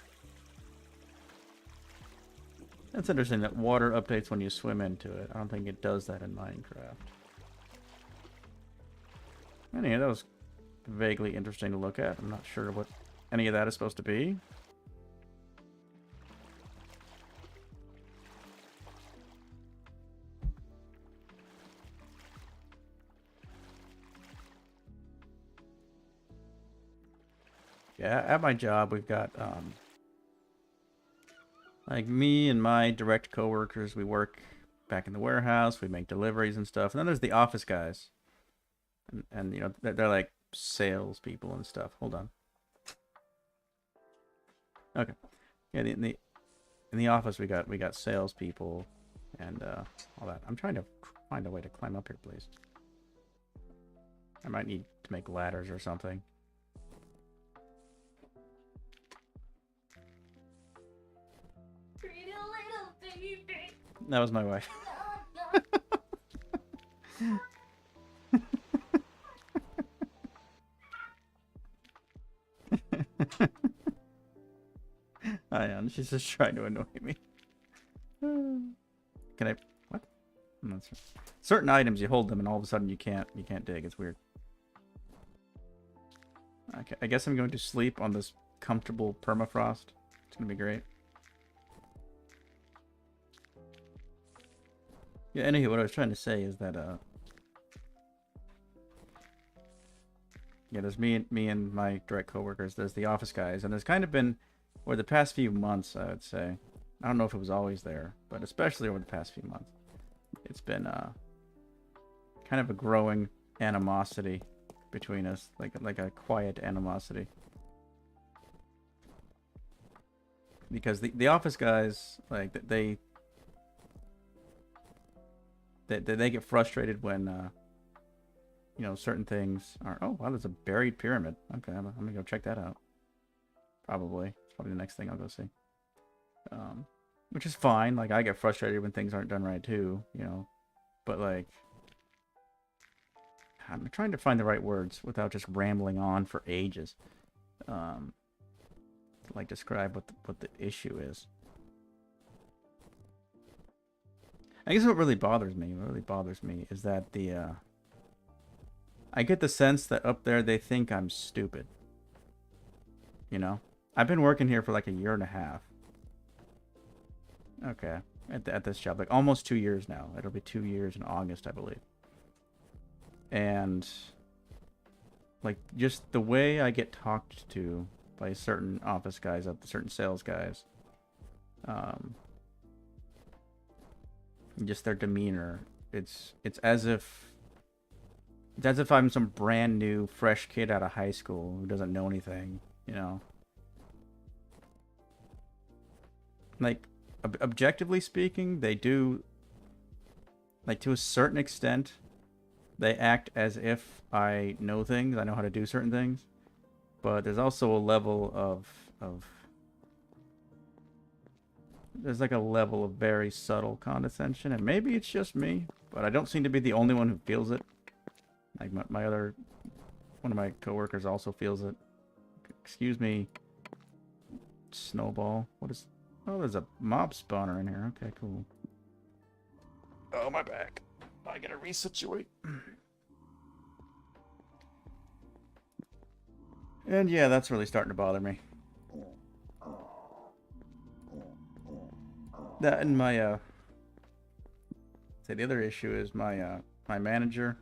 That's interesting that water updates when you swim into it. I don't think it does that in Minecraft. Anyway, that was vaguely interesting to look at. I'm not sure what any of that is supposed to be. Yeah, at my job, we've got, like, me and my direct coworkers, we work back in the warehouse, we make deliveries and stuff. And then there's the office guys. And you know, they're like sales people and stuff. Hold on. Okay. Yeah, in the office we got sales people and all that. I'm trying to find a way to climb up here, please. I might need to make ladders or something. Pretty little baby. That was my wife. I am. She's just trying to annoy me. Can I? What? Certain items you hold them and all of a sudden you can't dig. It's weird. Okay, I guess I'm going to sleep on this comfortable permafrost. It's gonna be great. Yeah. Anywho, what I was trying to say is that yeah, there's me and my direct coworkers. There's the office guys, and there's kind of been, over the past few months, I would say. I don't know if it was always there, but especially over the past few months, it's been kind of a growing animosity between us, like a quiet animosity. Because the office guys, like they get frustrated when you know, certain things are... Oh, wow, there's a buried pyramid. Okay, I'm gonna go check that out. Probably. It's probably the next thing I'll go see. Which is fine. Like, I get frustrated when things aren't done right, too, you know. But, like... I'm trying to find the right words without just rambling on for ages. To, like, describe what the issue is. I guess what really bothers me is that the... I get the sense that up there they think I'm stupid. You know? I've been working here for like a year and a half. Okay. At this job. Like almost 2 years now. It'll be 2 years in August, I believe. And... like, just the way I get talked to by certain office guys, certain sales guys. Just their demeanor. It's as if... It's as if I'm some brand new, fresh kid out of high school who doesn't know anything, you know? Like, objectively speaking, they do... Like, to a certain extent, they act as if I know things, I know how to do certain things. But there's also a level of... There's like a level of very subtle condescension, and maybe it's just me, but I don't seem to be the only one who feels it. Like one of my coworkers also feels it. Excuse me, Snowball. What is... Oh, there's a mob spawner in here. Okay, cool. Oh, my back. I gotta resituate. And yeah, that's really starting to bother me. That and my, say the other issue is my manager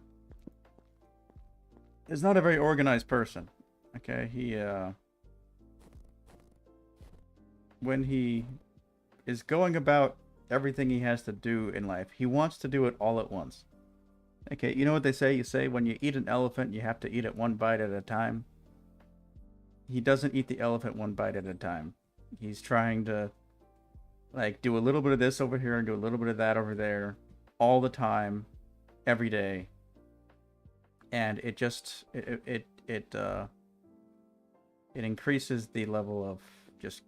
is not a very organized person. Okay, he, when he is going about everything he has to do in life, he wants to do it all at once. Okay, you know what they say? You say when you eat an elephant, you have to eat it one bite at a time. He doesn't eat the elephant one bite at a time. He's trying to, like, do a little bit of this over here and do a little bit of that over there all the time, every day. And it just, it increases the level of just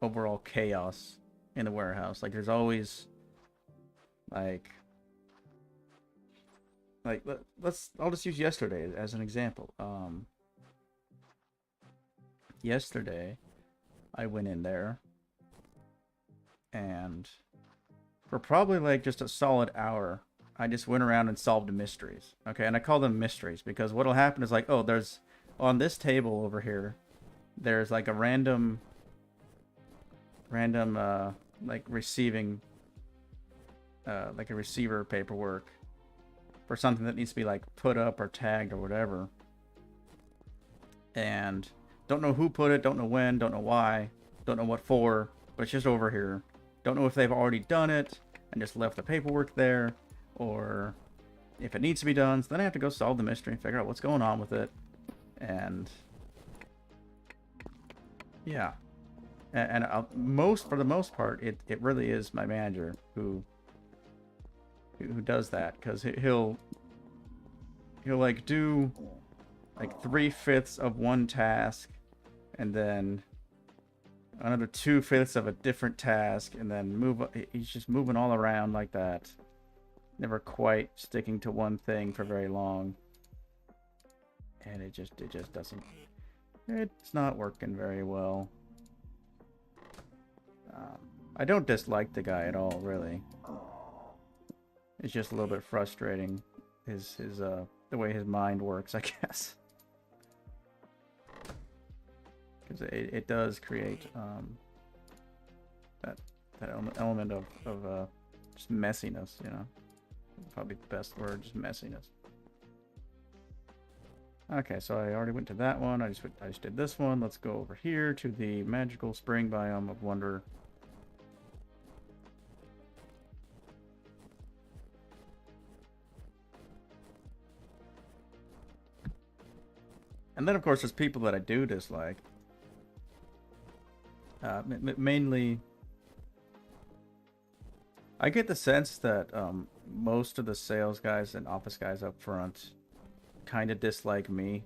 overall chaos in the warehouse. Like, there's always, I'll just use yesterday as an example. Yesterday, I went in there, and for probably like just a solid hour, I just went around and solved mysteries. Okay, and I call them mysteries because what'll happen is like, oh, there's on this table over here, there's like a random like receiving, like a receiver paperwork for something that needs to be like put up or tagged or whatever, and don't know who put it, don't know when, don't know why, don't know what for, but it's just over here. Don't know if they've already done it and just left the paperwork there, or if it needs to be done. So then I have to go solve the mystery and figure out what's going on with it. And yeah, and for the most part, it really is my manager who does that, because he'll like do like 3/5 of one task, and then another 2/5 of a different task, and then he's just moving all around like that, never quite sticking to one thing for very long, and it just doesn't, it's not working very well. I don't dislike the guy at all, really. It's just a little bit frustrating, the way his mind works, I guess. Because it does create that element of just messiness, you know. Probably the best word, just messiness. Okay, so I already went to that one. I just did this one. Let's go over here to the magical spring biome of wonder. And then, of course, there's people that I do dislike. Mainly, I get the sense that most of the sales guys and office guys up front kind of dislike me.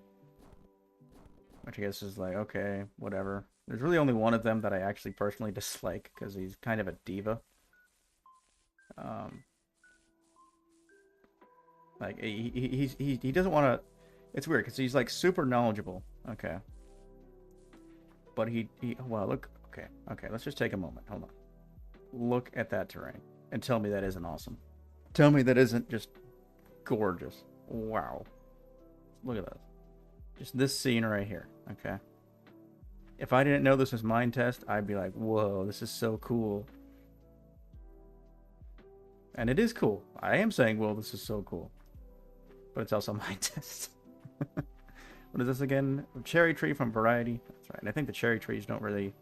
Which I guess is like, okay, whatever. There's really only one of them that I actually personally dislike, because he's kind of a diva. Like, he doesn't want to... It's weird, because he's like super knowledgeable. Okay. But well, look, okay, let's just take a moment. Hold on. Look at that terrain and tell me that isn't awesome. Tell me that isn't just gorgeous. Wow. Look at that. Just this scene right here, okay? If I didn't know this was Minetest, I'd be like, whoa, this is so cool. And it is cool. I am saying, well, this is so cool. But it's also Minetest. What is this again? Cherry tree from Variety. That's right. And I think the cherry trees don't really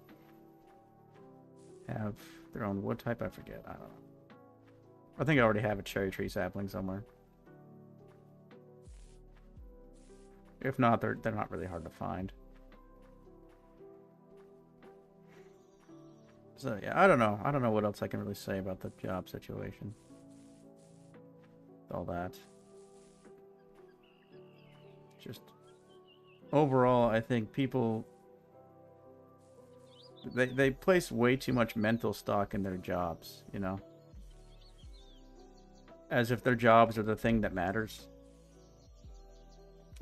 have their own wood type. I forget. I don't know. I think I already have a cherry tree sapling somewhere. If not, they're not really hard to find. So yeah, I don't know. I don't know what else I can really say about the job situation. All that. Just overall, I think people they place way too much mental stock in their jobs, you know? As if their jobs are the thing that matters.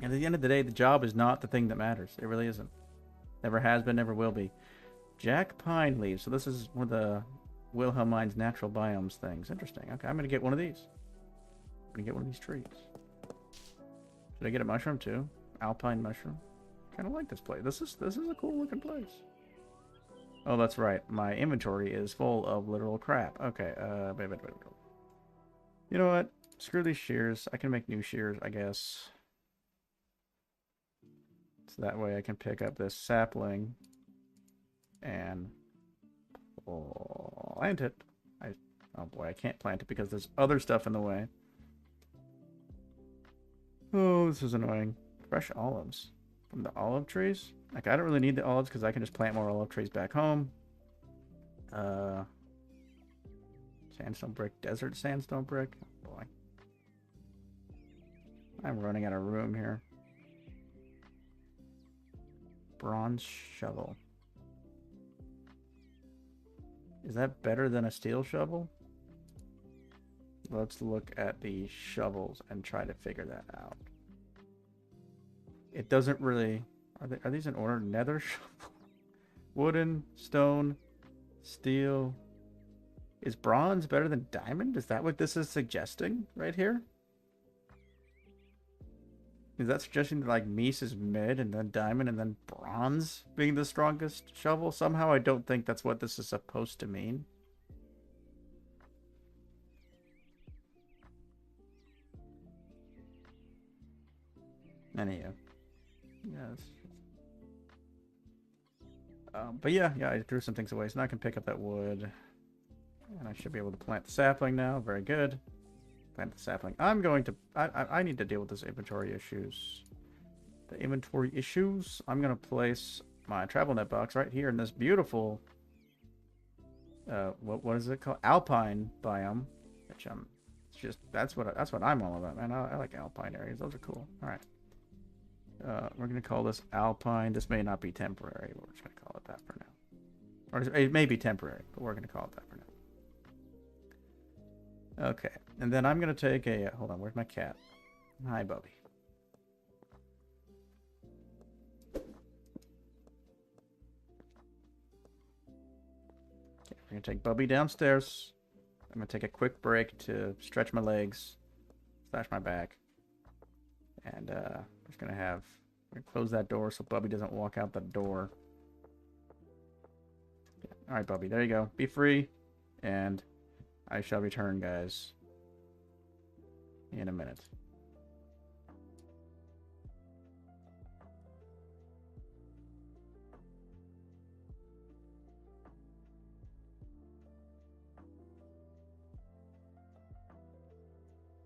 And at the end of the day, the job is not the thing that matters. It really isn't. Never has been, never will be. Jack Pine leaves. So this is one of the Wilhelmine's natural biomes things. Interesting. Okay, I'm going to get one of these. I'm going to get one of these trees. Should I get a mushroom too? Alpine mushroom. Kind of like this place. This is a cool looking place. Oh, that's right. My inventory is full of literal crap. Okay, wait. You know what? Screw these shears. I can make new shears, I guess. So that way I can pick up this sapling and plant it. Oh boy, I can't plant it because there's other stuff in the way. Oh, this is annoying. Fresh olives from the olive trees. Like, I don't really need the olives because I can just plant more olive trees back home. Sandstone brick, desert sandstone brick. Oh boy, I'm running out of room here. Bronze shovel. Is that better than a steel shovel? Let's look at the shovels and try to figure that out. It doesn't really... Are these in order? Nether shovel? Wooden, stone, steel. Is bronze better than diamond? Is that what this is suggesting right here? Is that suggesting that, like, Mies is mid and then diamond and then bronze being the strongest shovel? Somehow I don't think that's what this is supposed to mean. Anyhow. Yes. But yeah, I threw some things away, so now I can pick up that wood. And I should be able to plant the sapling now. Very good. Plant the sapling. I'm going to... I need to deal with this inventory issues. the inventory issues, I'm gonna place my travel net box right here in this beautiful what is it called? Alpine biome, which it's just that's what I'm all about, man. I like alpine areas; those are cool. All right, we're gonna call this Alpine. This may not be temporary, but we're just gonna call it that for now. Or it may be temporary, but we're gonna call it that for now. Okay, and then I'm gonna take a hold on. Where's my cat? Hi, Bubby. We're going to take Bubby downstairs. I'm going to take a quick break to stretch my legs, slash my back. And we're just going to close that door so Bubby doesn't walk out the door. Yeah. All right, Bubby, there you go. Be free. And I shall return, guys, in a minute.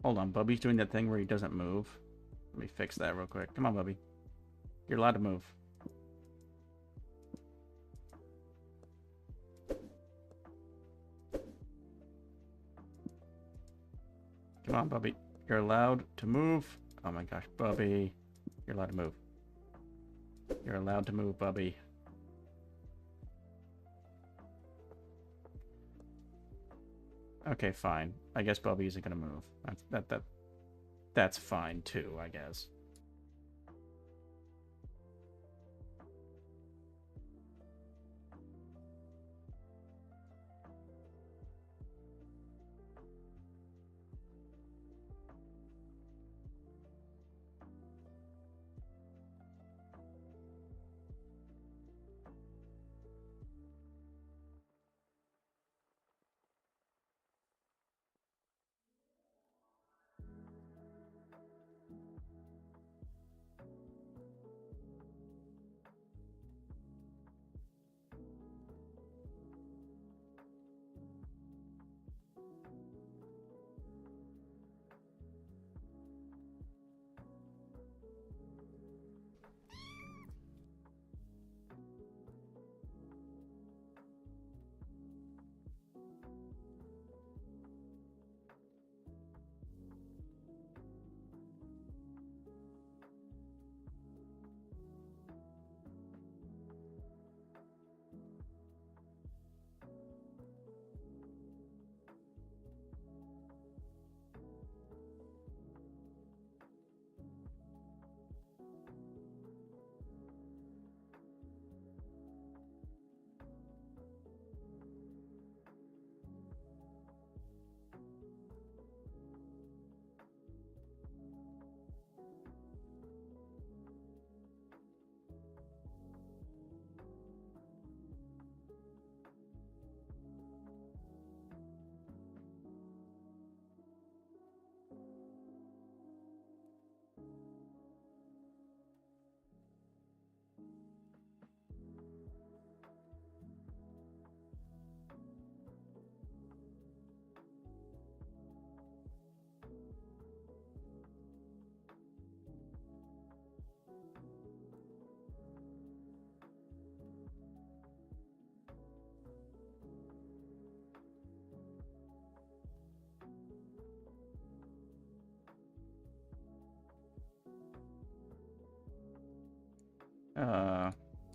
Hold on, Bubby's doing that thing where he doesn't move. Let me fix that real quick. Come on, Bubby. You're allowed to move. Come on, Bubby. You're allowed to move. Oh my gosh, Bubby. You're allowed to move. You're allowed to move, Bubby. Okay, fine. I guess Bubby isn't gonna move. That's fine too, I guess.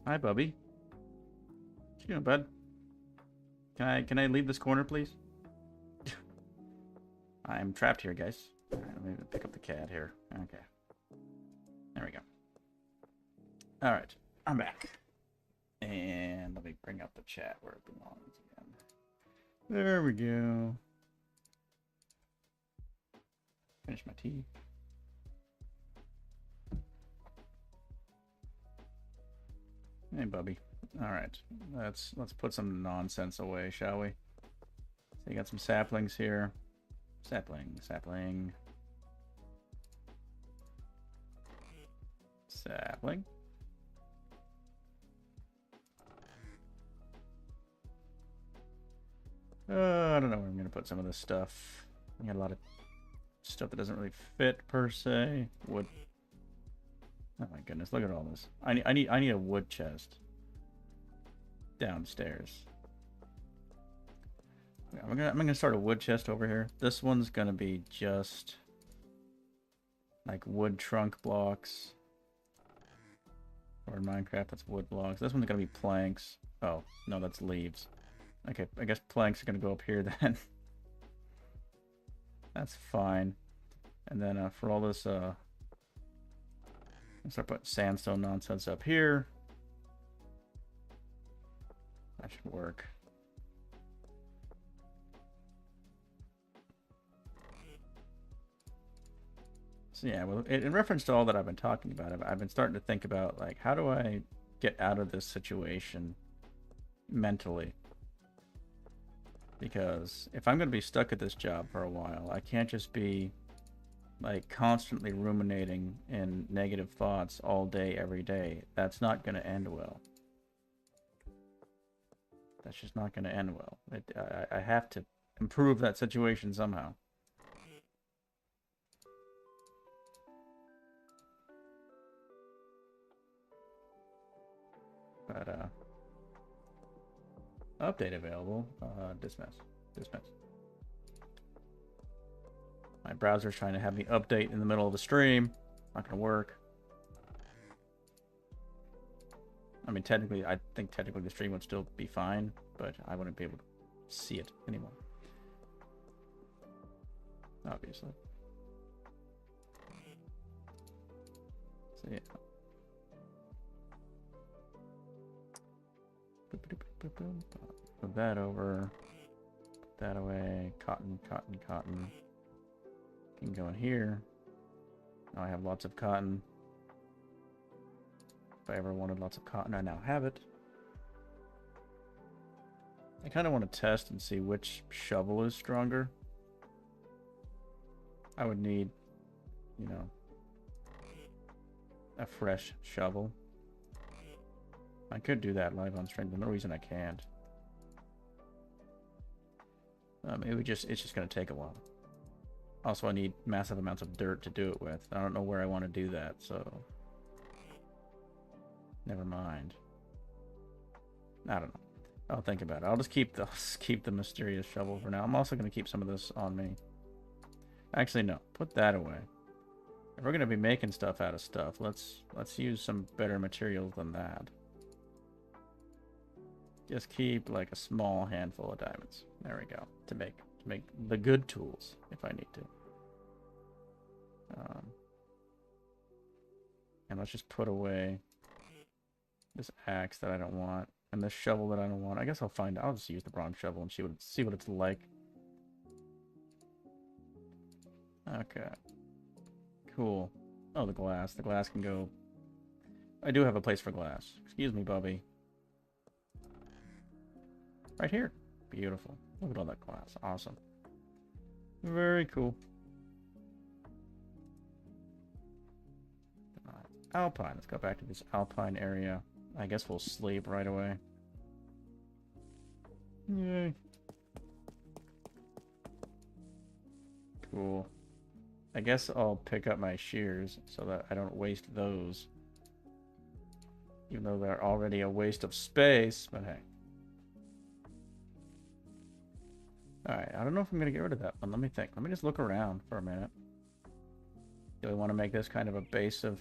Hi, Bubby. What you doing, bud? Can I leave this corner, please? I'm trapped here, guys. All right, let me pick up the cat here. Okay. There we go. All right, I'm back. And let me bring up the chat where it belongs again. There we go. Finish my tea. Hey, Bubby. All right, let's put some nonsense away, shall we? So you got some saplings here. Sapling. Sapling. I don't know where I'm gonna put some of this stuff. I got a lot of stuff that doesn't really fit per se. Wood. Oh my goodness, look at all this. I need a wood chest downstairs. Okay, I'm gonna start a wood chest over here. This one's gonna be just like wood trunk blocks. Or in Minecraft, that's wood blocks. This one's gonna be planks. Oh, no, that's leaves. Okay, I guess planks are gonna go up here then. That's fine. And then for all this, I'll start putting sandstone nonsense up here. That should work. So yeah, well, in reference to all that I've been talking about, I've been starting to think about, like, how do I get out of this situation mentally? Because if I'm going to be stuck at this job for a while, I can't just be, like, constantly ruminating in negative thoughts all day, every day. That's not going to end well. That's just not going to end well. I have to improve that situation somehow. But, update available. Dismiss. Dismiss. My browser's trying to have me update in the middle of the stream. Not gonna work. I mean, technically, I think technically the stream would still be fine, but I wouldn't be able to see it anymore. Obviously. So yeah. Put that over. Put that away. Cotton, cotton, cotton. Can go in here. Now I have lots of cotton. If I ever wanted lots of cotton, I now have it. I kind of want to test and see which shovel is stronger. I would need, you know, a fresh shovel. I could do that live on stream. There's no reason I can't. Maybe it's just going to take a while. Also, I need massive amounts of dirt to do it with. I don't know where I want to do that, so never mind. I don't know. I'll think about it. I'll just keep the mysterious shovel for now. I'm also going to keep some of this on me. Actually, no. Put that away. If we're going to be making stuff out of stuff, let's use some better materials than that. Just keep like a small handful of diamonds. There we go. To make the good tools if I need to. And let's just put away this axe that I don't want and this shovel that I don't want. I guess I'll just use the bronze shovel and see what it's like. Okay. Cool. Oh, the glass. The glass can go. I do have a place for glass. Excuse me, Bubby. Right here. Beautiful. Look at all that glass. Awesome. Very cool. Alpine. Let's go back to this alpine area. I guess we'll sleep right away. Yay. Cool. I guess I'll pick up my shears so that I don't waste those. Even though they're already a waste of space, but hey. Alright, I don't know if I'm going to get rid of that one. Let me think. Let me just look around for a minute. Do I want to make this kind of a base of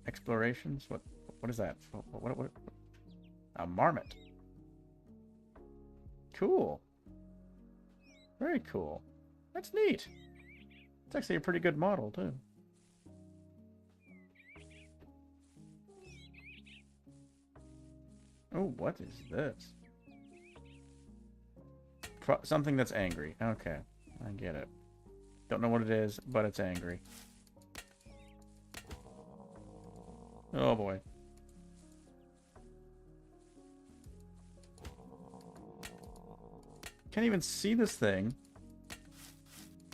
explorations? What is that? What? A marmot. Cool. Very cool. That's neat. It's actually a pretty good model, too. Oh, what is this? Something that's angry. Okay, I get it. Don't know what it is, but it's angry. Oh boy. Can't even see this thing.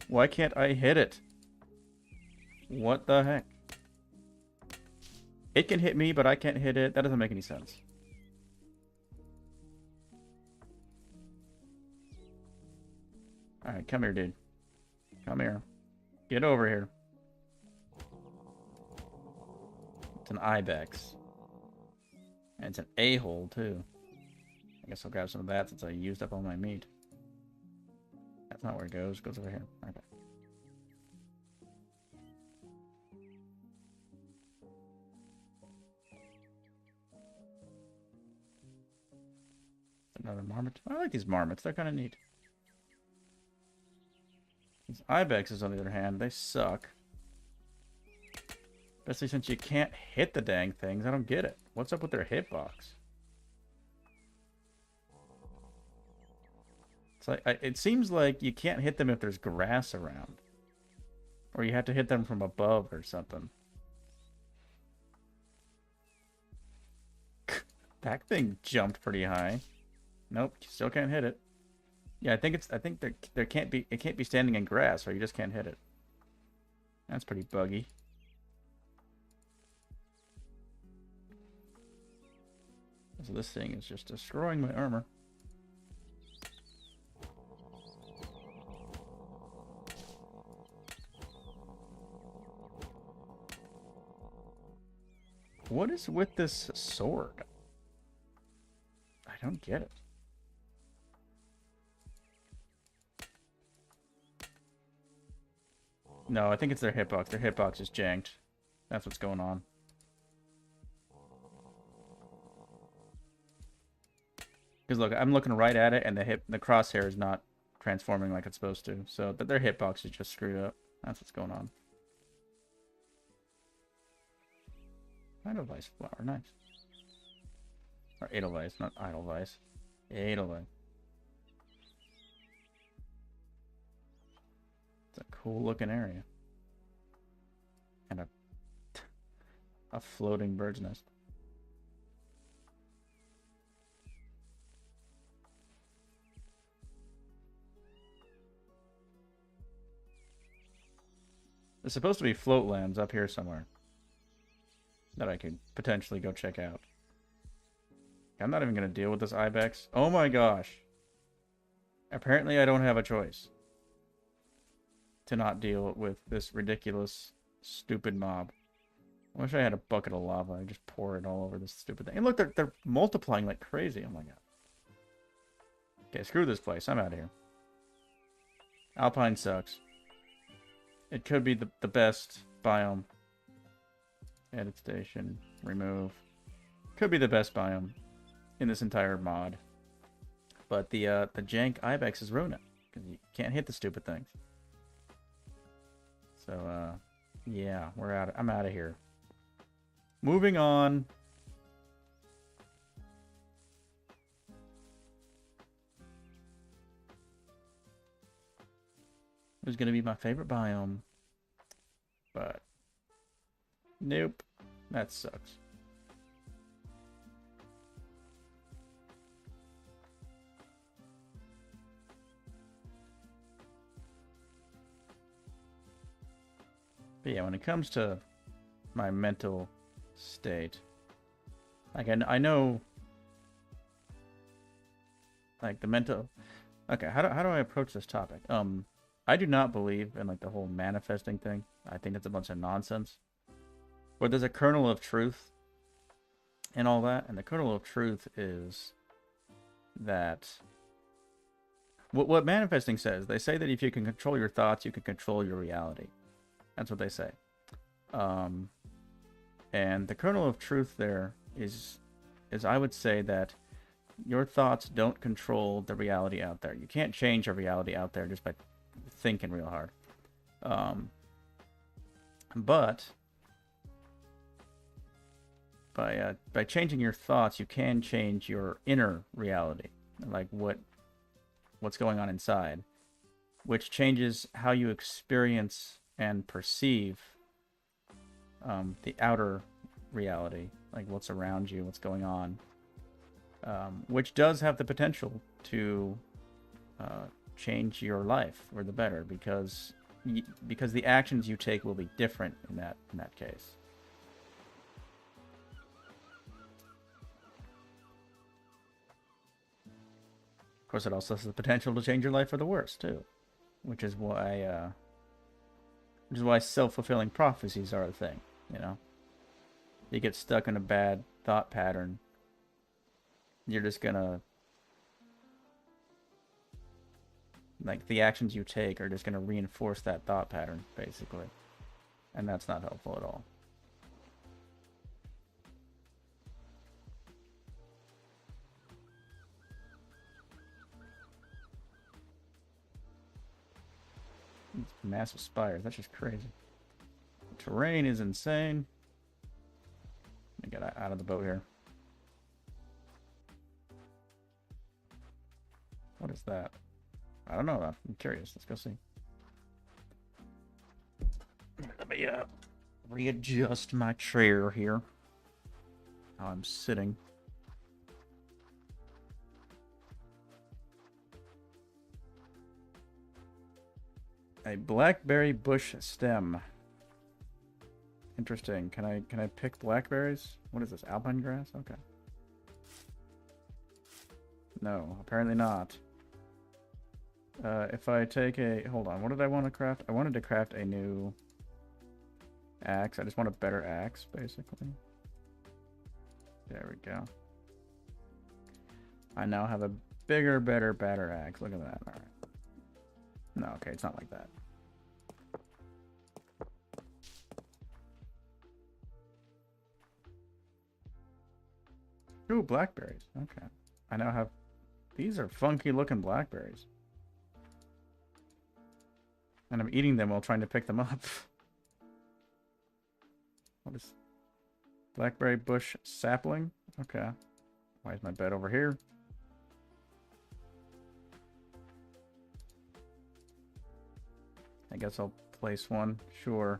Why can't I hit it? What the heck? It can hit me, but I can't hit it. That doesn't make any sense. Alright, come here, dude. Come here. Get over here. It's an ibex. And it's an a-hole, too. I guess I'll grab some of that since I used up all my meat. That's not where it goes. It goes over here. Okay. Another marmot. I like these marmots. They're kind of neat. These ibexes, on the other hand, they suck. Especially since you can't hit the dang things. I don't get it. What's up with their hitbox? It's like it seems like you can't hit them if there's grass around. Or you have to hit them from above or something. That thing jumped pretty high. Nope, you still can't hit it. Yeah, I think it can't be standing in grass, or you just can't hit it. That's pretty buggy. So this thing is just destroying my armor. What is with this sword? I don't get it. No, I think it's their hitbox. Their hitbox is janked. That's what's going on. Because look, I'm looking right at it, and the crosshair is not transforming like it's supposed to. So their hitbox is just screwed up. That's what's going on. Edelweiss flower, nice. Or Edelweiss, not Edelweiss. Edelweiss. It's a cool looking area. And a floating bird's nest. There's supposed to be float lands up here somewhere that I could potentially go check out. I'm not even going to deal with this ibex. Oh my gosh. Apparently I don't have a choice to not deal with this ridiculous, stupid mob. I wish I had a bucket of lava. I'd just pour it all over this stupid thing. And look, they're multiplying like crazy. Oh my god. Okay, screw this place. I'm out of here. Alpine sucks. It could be the best biome. Edit station. Remove. Could be the best biome in this entire mod. But the jank ibex is ruining it. Because you can't hit the stupid things. So, yeah, I'm out of here. Moving on. It was going to be my favorite biome. But, nope. That sucks. But yeah, when it comes to my mental state, like I know, like the mental. Okay, how do I approach this topic? I do not believe in like the whole manifesting thing. I think it's a bunch of nonsense. But there's a kernel of truth in all that, and the kernel of truth is that what manifesting says. They say that if you can control your thoughts, you can control your reality. That's what they say. And the kernel of truth there is I would say that your thoughts don't control the reality out there. You can't change your reality out there just by thinking real hard. But by changing your thoughts, you can change your inner reality, like what's going on inside, which changes how you experience and perceive the outer reality, like what's around you, what's going on, which does have the potential to change your life for the better, because the actions you take will be different in that case. Of course, it also has the potential to change your life for the worse too, which is why self-fulfilling prophecies are a thing. You know, you get stuck in a bad thought pattern, you're just gonna, like, the actions you take are just gonna reinforce that thought pattern, basically. And that's not helpful at all. These massive spires, that's just crazy. The terrain is insane. Let me get out of the boat here. What is that? I don't know. I'm curious. Let's go see. Let me readjust my chair here. How I'm sitting. A blackberry bush stem. Interesting. Can I pick blackberries? What is this? Alpine grass? Okay. No, apparently not. If I take a... Hold on, what did I want to craft? I wanted to craft a new axe. I just want a better axe, basically. There we go. I now have a bigger, better axe. Look at that. All right. No, okay, it's not like that. Ooh, blackberries. Okay. I now have... These are funky looking blackberries. And I'm eating them while trying to pick them up. What is... Blackberry bush sapling? Okay. Why is my bed over here? I guess I'll place one. Sure.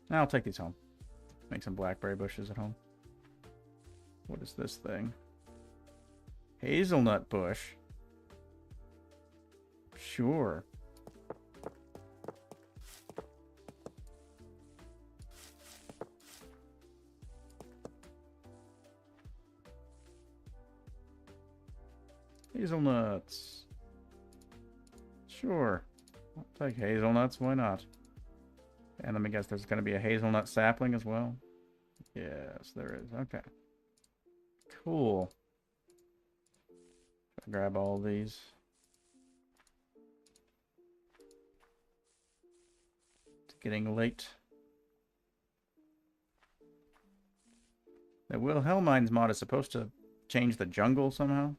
Now I'll take these home. Make some blackberry bushes at home. What is this thing? Hazelnut bush. Sure. Hazelnuts. Sure. I'll take hazelnuts. Why not? And let me guess, there's going to be a hazelnut sapling as well? Yes, there is. Okay. Cool. Grab all these. It's getting late. The Wilhelmines mod is supposed to change the jungle somehow.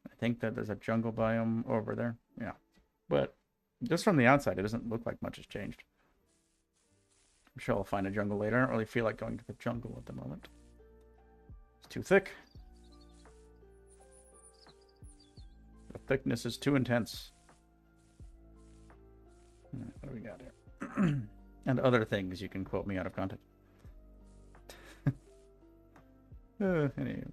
I think that there's a jungle biome over there. Yeah. But just from the outside, it doesn't look like much has changed. I'm sure I'll find a jungle later. I don't really feel like going to the jungle at the moment. It's too thick. The thickness is too intense. What do we got here? And other things you can quote me out of context. Anyway.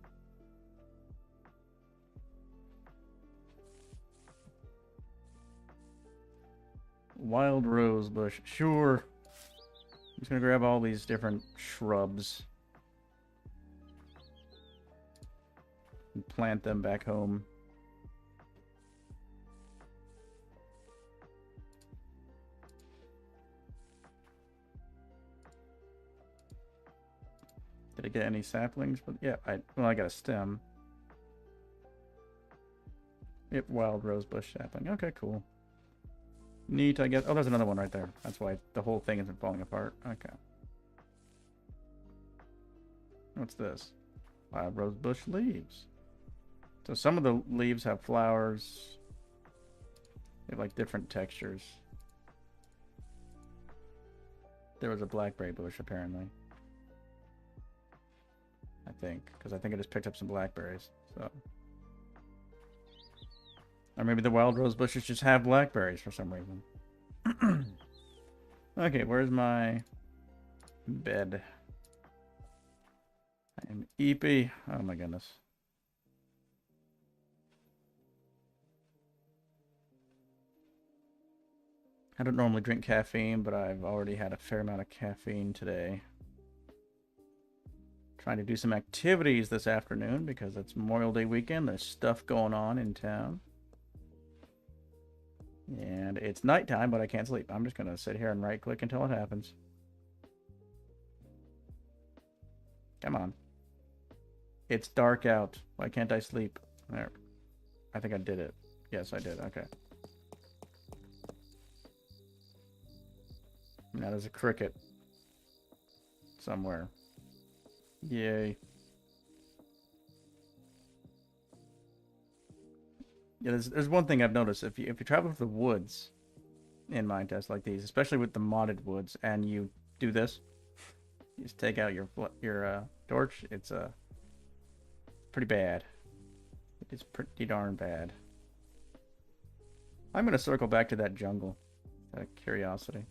Wild rose bush. Sure. I'm just gonna grab all these different shrubs and plant them back home. Did I get any saplings? But yeah, I got a stem. Yep, wild rose bush sapling. Okay, cool. Neat, I guess. Oh, there's another one right there. That's why the whole thing isn't falling apart. Okay. What's this? Wild rose bush leaves. So some of the leaves have flowers. They have like different textures. There was a blackberry bush apparently. I think, because I think I just picked up some blackberries. So, or maybe the wild rose bushes just have blackberries for some reason. Okay, where's my bed? I am eepy. Oh my goodness. I don't normally drink caffeine, but I've already had a fair amount of caffeine today. Trying to do some activities this afternoon because it's Memorial Day weekend. There's stuff going on in town. And it's nighttime, but I can't sleep. I'm just going to sit here and right-click until it happens. Come on. It's dark out. Why can't I sleep? There. I think I did it. Yes, I did. Okay. Now there's a cricket. Somewhere. Yay. Yeah, there's one thing I've noticed. If you travel through the woods in Minetest like these, especially with the modded woods, and you do this, you just take out your torch. It's pretty bad. It's pretty darn bad. I'm gonna circle back to that jungle. Out of curiosity.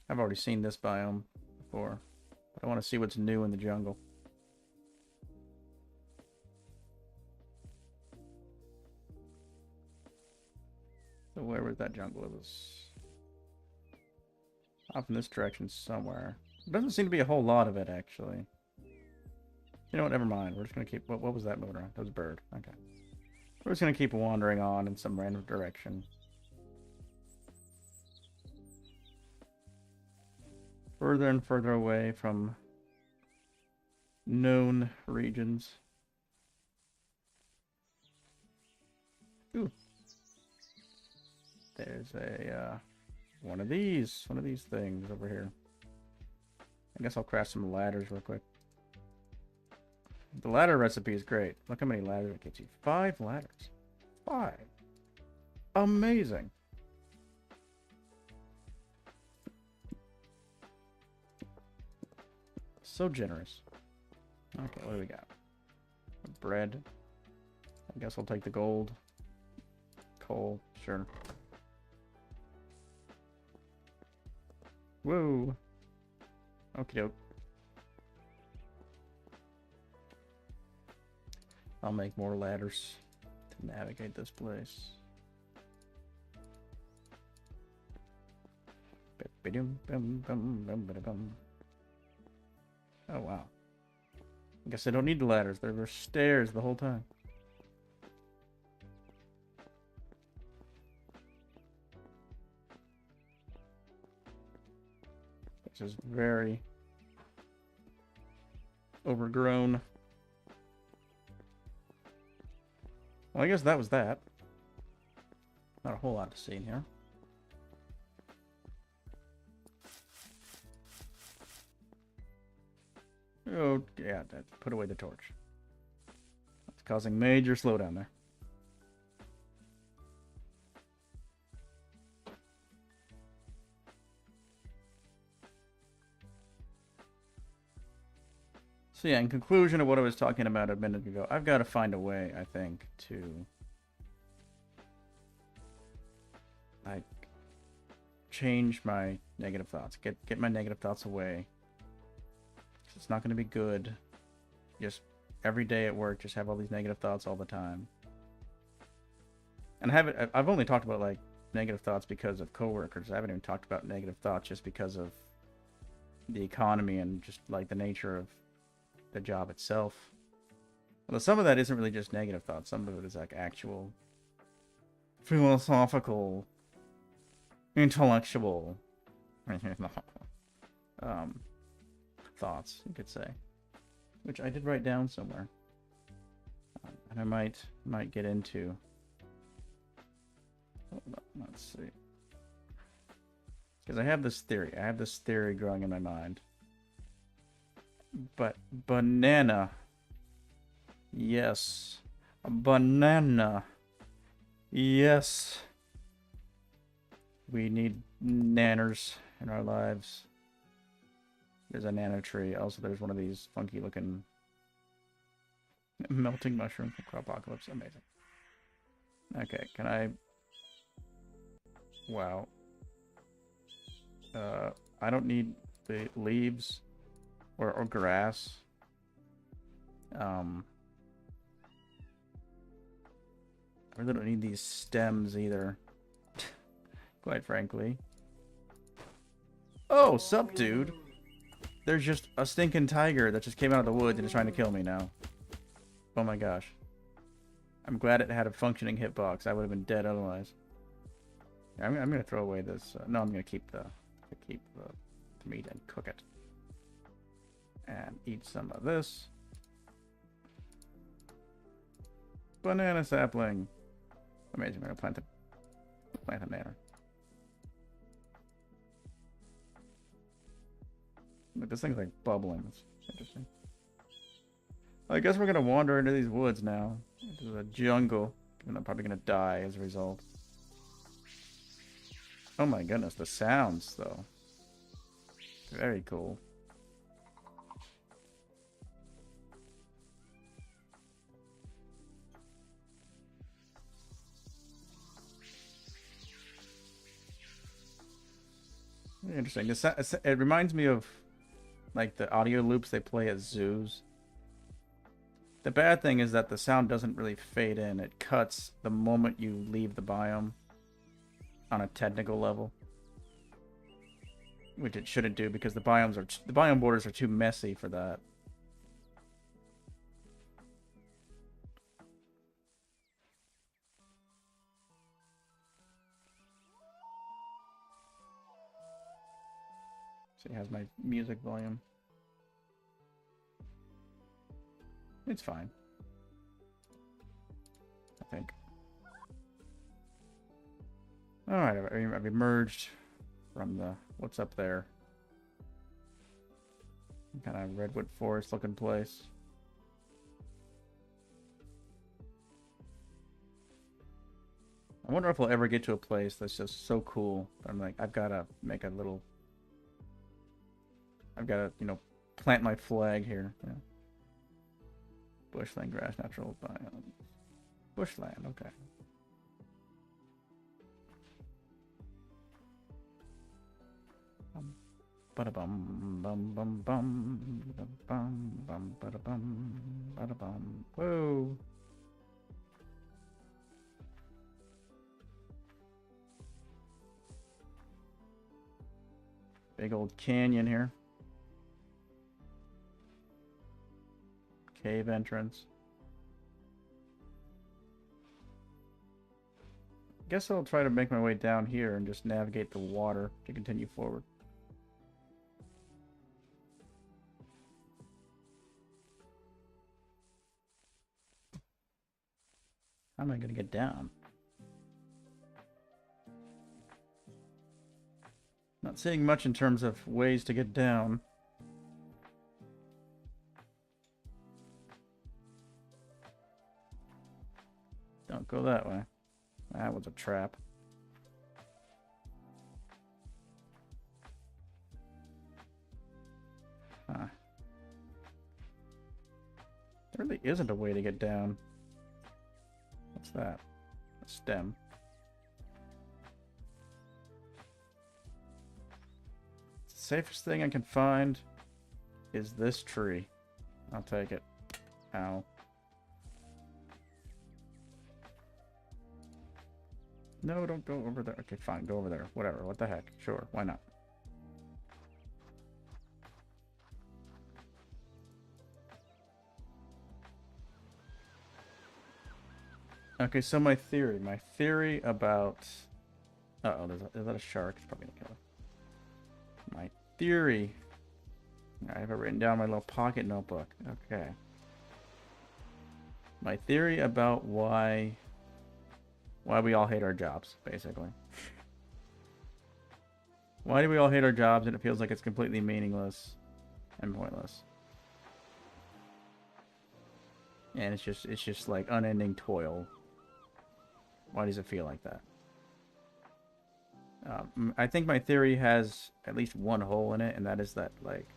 I've already seen this biome before, but I want to see what's new in the jungle. So where was that jungle? It was off in this direction somewhere. There doesn't seem to be a whole lot of it, actually. You know what? Never mind. We're just going to keep... What was that moving around? That was a bird. Okay. We're just going to keep wandering on in some random direction. Further and further away from known regions. Ooh. There's a, one of these things over here. I guess I'll craft some ladders real quick. The ladder recipe is great. Look how many ladders it gets you. 5 ladders. 5. Amazing. So generous. Okay, what do we got? Bread. I guess I'll take the gold. Coal, sure. Whoa. Okie doke. I'll make more ladders to navigate this place. Oh wow. I guess I don't need the ladders. There were stairs the whole time. Which is very overgrown. Well, I guess that was that. Not a whole lot to see in here. Oh, yeah, put away the torch. That's causing major slowdown there. So yeah, in conclusion of what I was talking about a minute ago, I've got to find a way, I think, to like change my negative thoughts. Get my negative thoughts away. It's not going to be good. Just every day at work, just have all these negative thoughts all the time. And I've only talked about like negative thoughts because of coworkers. I haven't even talked about negative thoughts just because of the economy and just like the nature of the job itself. Although some of that isn't really just negative thoughts. Some of it is like actual philosophical, intellectual thoughts, you could say, which I did write down somewhere, and I might get into. Let's see, because I have this theory growing in my mind. But banana, yes, banana, yes. We need nanners in our lives. There's a nano tree. Also, there's one of these funky looking melting mushroom from Cropocalypse. Amazing. Okay, can I... Wow. I don't need the leaves or grass. I really don't need these stems either. Quite frankly. Oh, sup, dude. There's just a stinking tiger that just came out of the woods and is trying to kill me now. Oh my gosh. I'm glad it had a functioning hitbox. I would have been dead otherwise. I'm going to throw away this. No, I'm going to keep the to keep the meat and cook it. And eat some of this. Banana sapling. Amazing, we're gonna plant a banana. Look, this thing's like bubbling. It's interesting. I guess we're gonna wander into these woods now. Into the jungle. And I'm probably gonna die as a result. Oh my goodness, the sounds though. Very cool. Interesting. It reminds me of like the audio loops they play at zoos. The bad thing is that the sound doesn't really fade in. It cuts the moment you leave the biome on a technical level. Which it shouldn't do because the biome borders are too messy for that. See, how's my music volume? It's fine. I think. Alright, I've emerged from the... What's up there? Kind of redwood forest looking place. I wonder if we'll ever get to a place that's just so cool. I'm like, I've got to make a little... I've got to, you know, plant my flag here. Yeah. Bushland, grass, natural biome. Bushland, okay. Ba-da-bum, bum, bum, bum, bum, bum, ba-da-bum, ba-da-bum. Whoa. Big old canyon here. Cave entrance. Guess I'll try to make my way down here and just navigate the water to continue forward. How am I going to get down? Not seeing much in terms of ways to get down. Don't go that way. That was a trap. Huh. There really isn't a way to get down. What's that? A stem. The safest thing I can find is this tree. I'll take it. Ow. No, don't go over there. Okay, fine. Go over there. Whatever. What the heck? Sure. Why not? Okay, so my theory about... Uh-oh, is that a shark? It's probably gonna kill it. My theory... I have it written down in my little pocket notebook. Okay. My theory about why we all hate our jobs, basically. Why do we all hate our jobs and it feels like it's completely meaningless and pointless? And it's just like unending toil. Why does it feel like that? I think my theory has at least one hole in it, and that is that, like,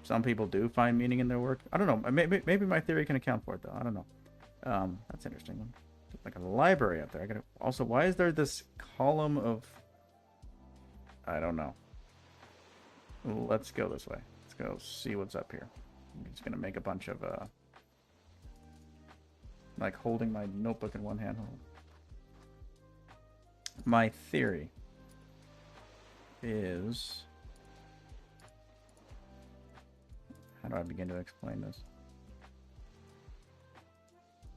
some people do find meaning in their work. I don't know. Maybe my theory can account for it, though. I don't know. That's interesting. Like a library up there. I gotta... Also, why is there this column of... I don't know. Let's go this way. Let's go see what's up here. I'm just gonna make a bunch of, like, holding my notebook in one hand. My theory is... How do I begin to explain this?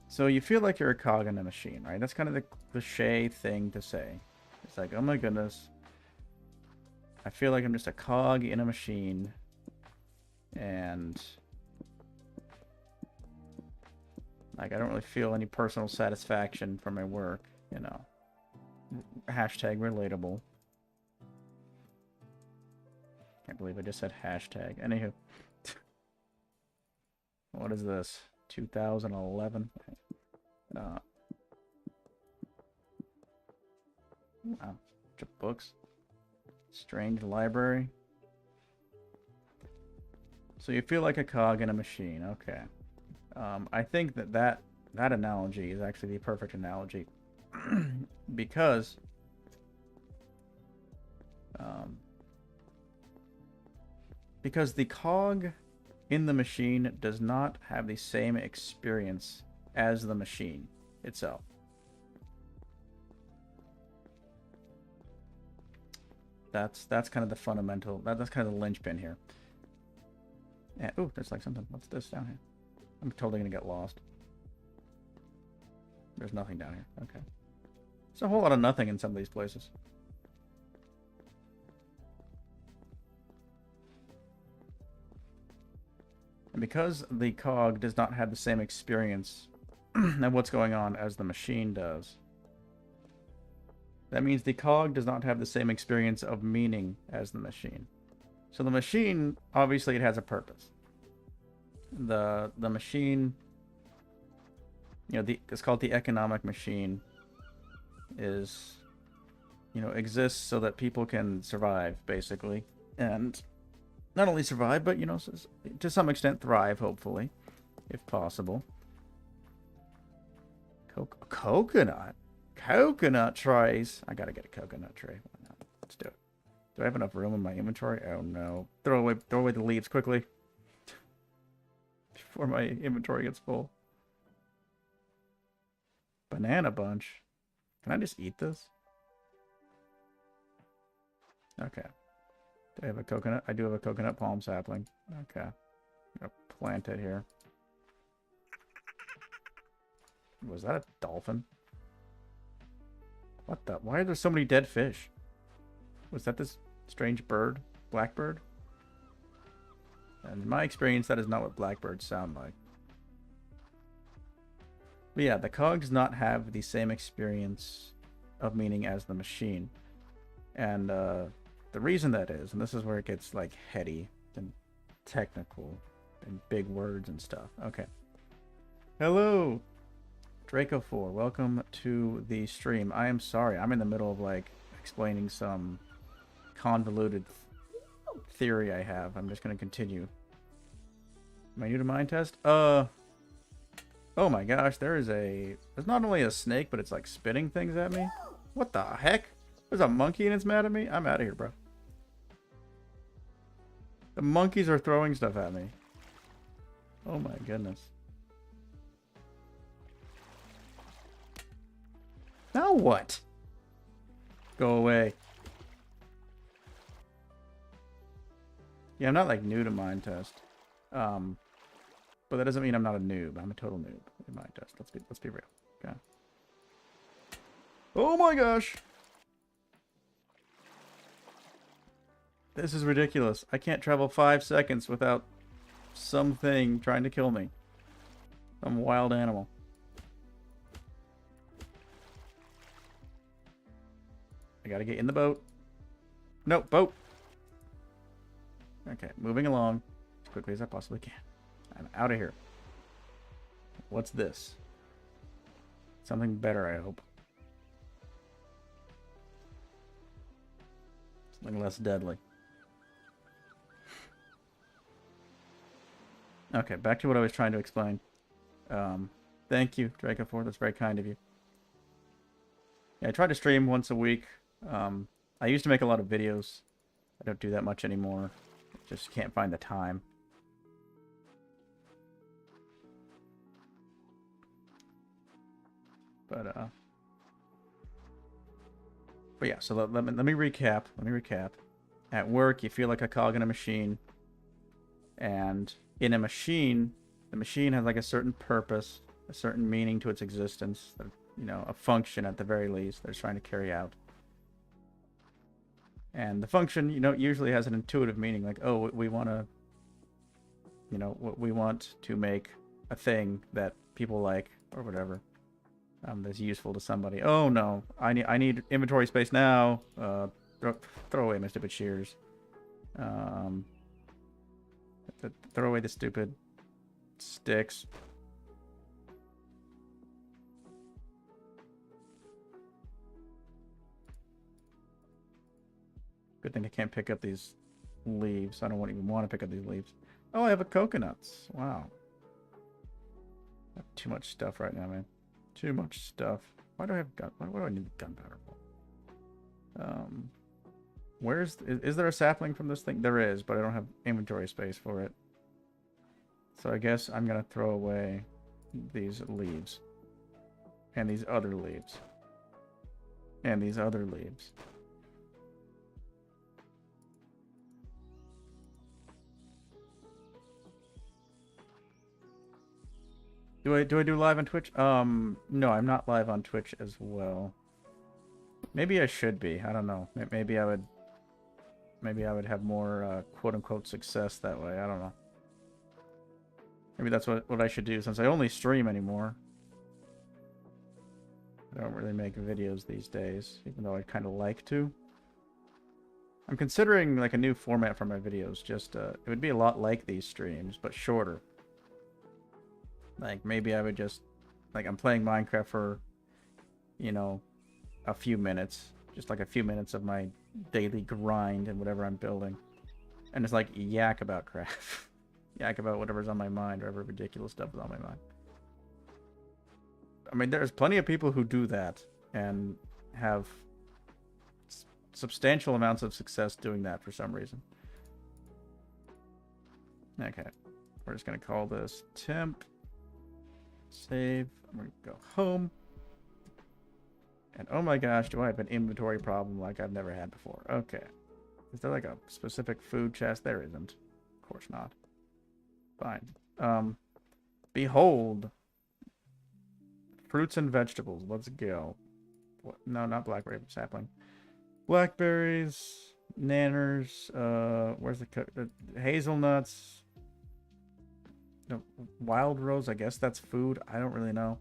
So you feel like you're a cog in a machine, right? That's kind of the cliche thing to say. It's like, oh my goodness, I feel like I'm just a cog in a machine. And like I don't really feel any personal satisfaction from my work, you know. Hashtag relatable. Can't believe I just said hashtag. Anywho. What is this? 2011? Wow. Bunch of books. Strange library. So you feel like a cog in a machine. Okay. I think that analogy is actually the perfect analogy. because the cog in the machine does not have the same experience as the machine itself. That's kind of the fundamental, that's kind of the linchpin here. And, ooh, there's like something. What's this down here? I'm totally gonna get lost. There's nothing down here. Okay. There's a whole lot of nothing in some of these places. And because the cog does not have the same experience of what's going on as the machine does, that means the cog does not have the same experience of meaning as the machine. So the machine, obviously, it has a purpose. The machine, you know, it's called the economic machine, is, you know, exists so that people can survive, basically. And not only survive, but, you know, to some extent thrive, hopefully, if possible. Coconut? Coconut trays? I gotta get a coconut tray. Why not? Let's do it. Do I have enough room in my inventory? Oh no. Throw away the leaves quickly. Before my inventory gets full. Banana bunch. Can I just eat this? Okay. Do I have a coconut? I do have a coconut palm sapling. Okay. I'm gonna plant it here. Was that a dolphin? What the? Why are there so many dead fish? Was that this strange bird? Blackbird? And in my experience, that is not what blackbirds sound like. But yeah, the cog does not have the same experience of meaning as the machine. And the reason that is, and this is where it gets like heady and technical and big words and stuff. Okay. Hello, Draco4. Welcome to the stream. I am sorry. I'm in the middle of like explaining some convoluted theory I have. I'm just going to continue. Am I new to Minetest? Oh my gosh, there's not only a snake, but it's like spitting things at me. What the heck? There's a monkey and it's mad at me? I'm out of here, bro. The monkeys are throwing stuff at me. Oh my goodness. Now what? Go away. Yeah, I'm not like new to Minetest. But that doesn't mean I'm not a noob. I'm a total noob in Minetest. Let's be real. Okay. Oh my gosh. This is ridiculous. I can't travel 5 seconds without something trying to kill me. Some wild animal. I gotta get in the boat. No, boat. Okay, moving along as quickly as I possibly can. I'm out of here. What's this? Something better, I hope. Something less deadly. Okay, back to what I was trying to explain. Thank you, Draco4. That's very kind of you. Yeah, I try to stream once a week. I used to make a lot of videos. I don't do that much anymore. Just can't find the time. But yeah, so let me recap. Let me recap. At work, you feel like a cog in a machine. And in a machine, the machine has like a certain purpose, a certain meaning to its existence. You know, a function at the very least that it's trying to carry out. And the function, you know, usually has an intuitive meaning, like, oh, we want to, you know, we want to make a thing that people like or whatever, that's useful to somebody. Oh no, I need inventory space now. Throw away my stupid shears. Throw away the stupid sticks. Good thing I can't pick up these leaves. I don't even want to pick up these leaves. Oh, I have a coconuts. Wow. I have too much stuff right now, man. Too much stuff. Why do I have gun? Why do I need gunpowder for? Is there a sapling from this thing? There is, but I don't have inventory space for it. So I guess I'm gonna throw away these leaves. And these other leaves. And these other leaves. Do I do live on Twitch? No, I'm not live on Twitch as well. Maybe I should be. I don't know. Maybe I would have more quote unquote success that way. I don't know. Maybe that's what I should do since I only stream anymore. I don't really make videos these days, even though I'd kind of like to. I'm considering like a new format for my videos. Just it would be a lot like these streams, but shorter. Like, maybe I would just, like, I'm playing Minecraft for, you know, a few minutes. Just like a few minutes of my daily grind and whatever I'm building. And it's like, yak about crap. Yak about whatever's on my mind, whatever ridiculous stuff is on my mind. I mean, there's plenty of people who do that and have substantial amounts of success doing that for some reason. Okay. We're just going to call this temp. Save. I'm going to go home. And oh my gosh, do I have an inventory problem like I've never had before. Okay. Is there like a specific food chest? There isn't. Of course not. Fine. Behold. Fruits and vegetables. Let's go. What? No, not blackberry sapling. Blackberries. Nanners. Where's the hazelnuts? No, wild rose, I guess that's food. I don't really know.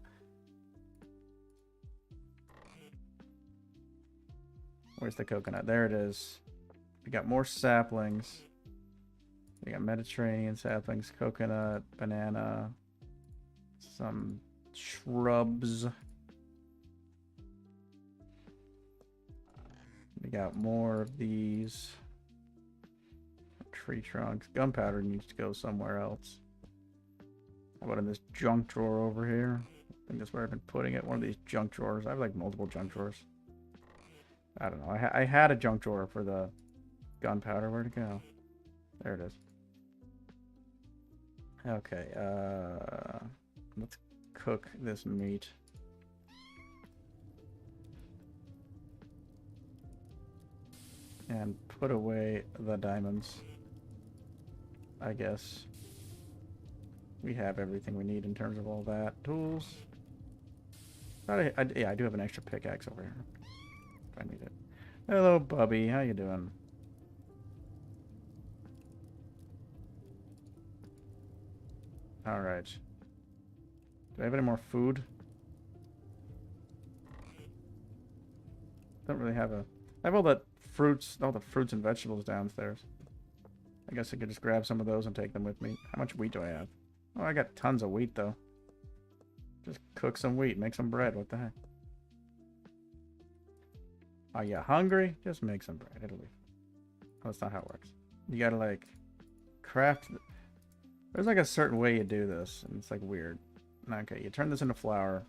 Where's the coconut? There it is. We got more saplings. We got Mediterranean saplings, coconut, banana, some shrubs. We got more of these. Tree trunks. Gunpowder needs to go somewhere else. How about in this junk drawer over here? I think that's where I've been putting it. One of these junk drawers. I have like multiple junk drawers. I don't know. I had a junk drawer for the gunpowder. Where'd it go? There it is. Okay. Let's cook this meat. And put away the diamonds. I guess. We have everything we need in terms of all that. Tools. Yeah, I do have an extra pickaxe over here. If I need it. Hello, Bubby. How you doing? Alright. Do I have any more food? Don't really have a... I have all the fruits and vegetables downstairs. I guess I could just grab some of those and take them with me. How much wheat do I have? Oh, I got tons of wheat, though. Just cook some wheat. Make some bread. What the heck? Are you hungry? Just make some bread. It'll be... Oh, that's not how it works. You gotta, like, craft... There's, like, a certain way you do this, and it's, like, weird. Okay, you turn this into flour.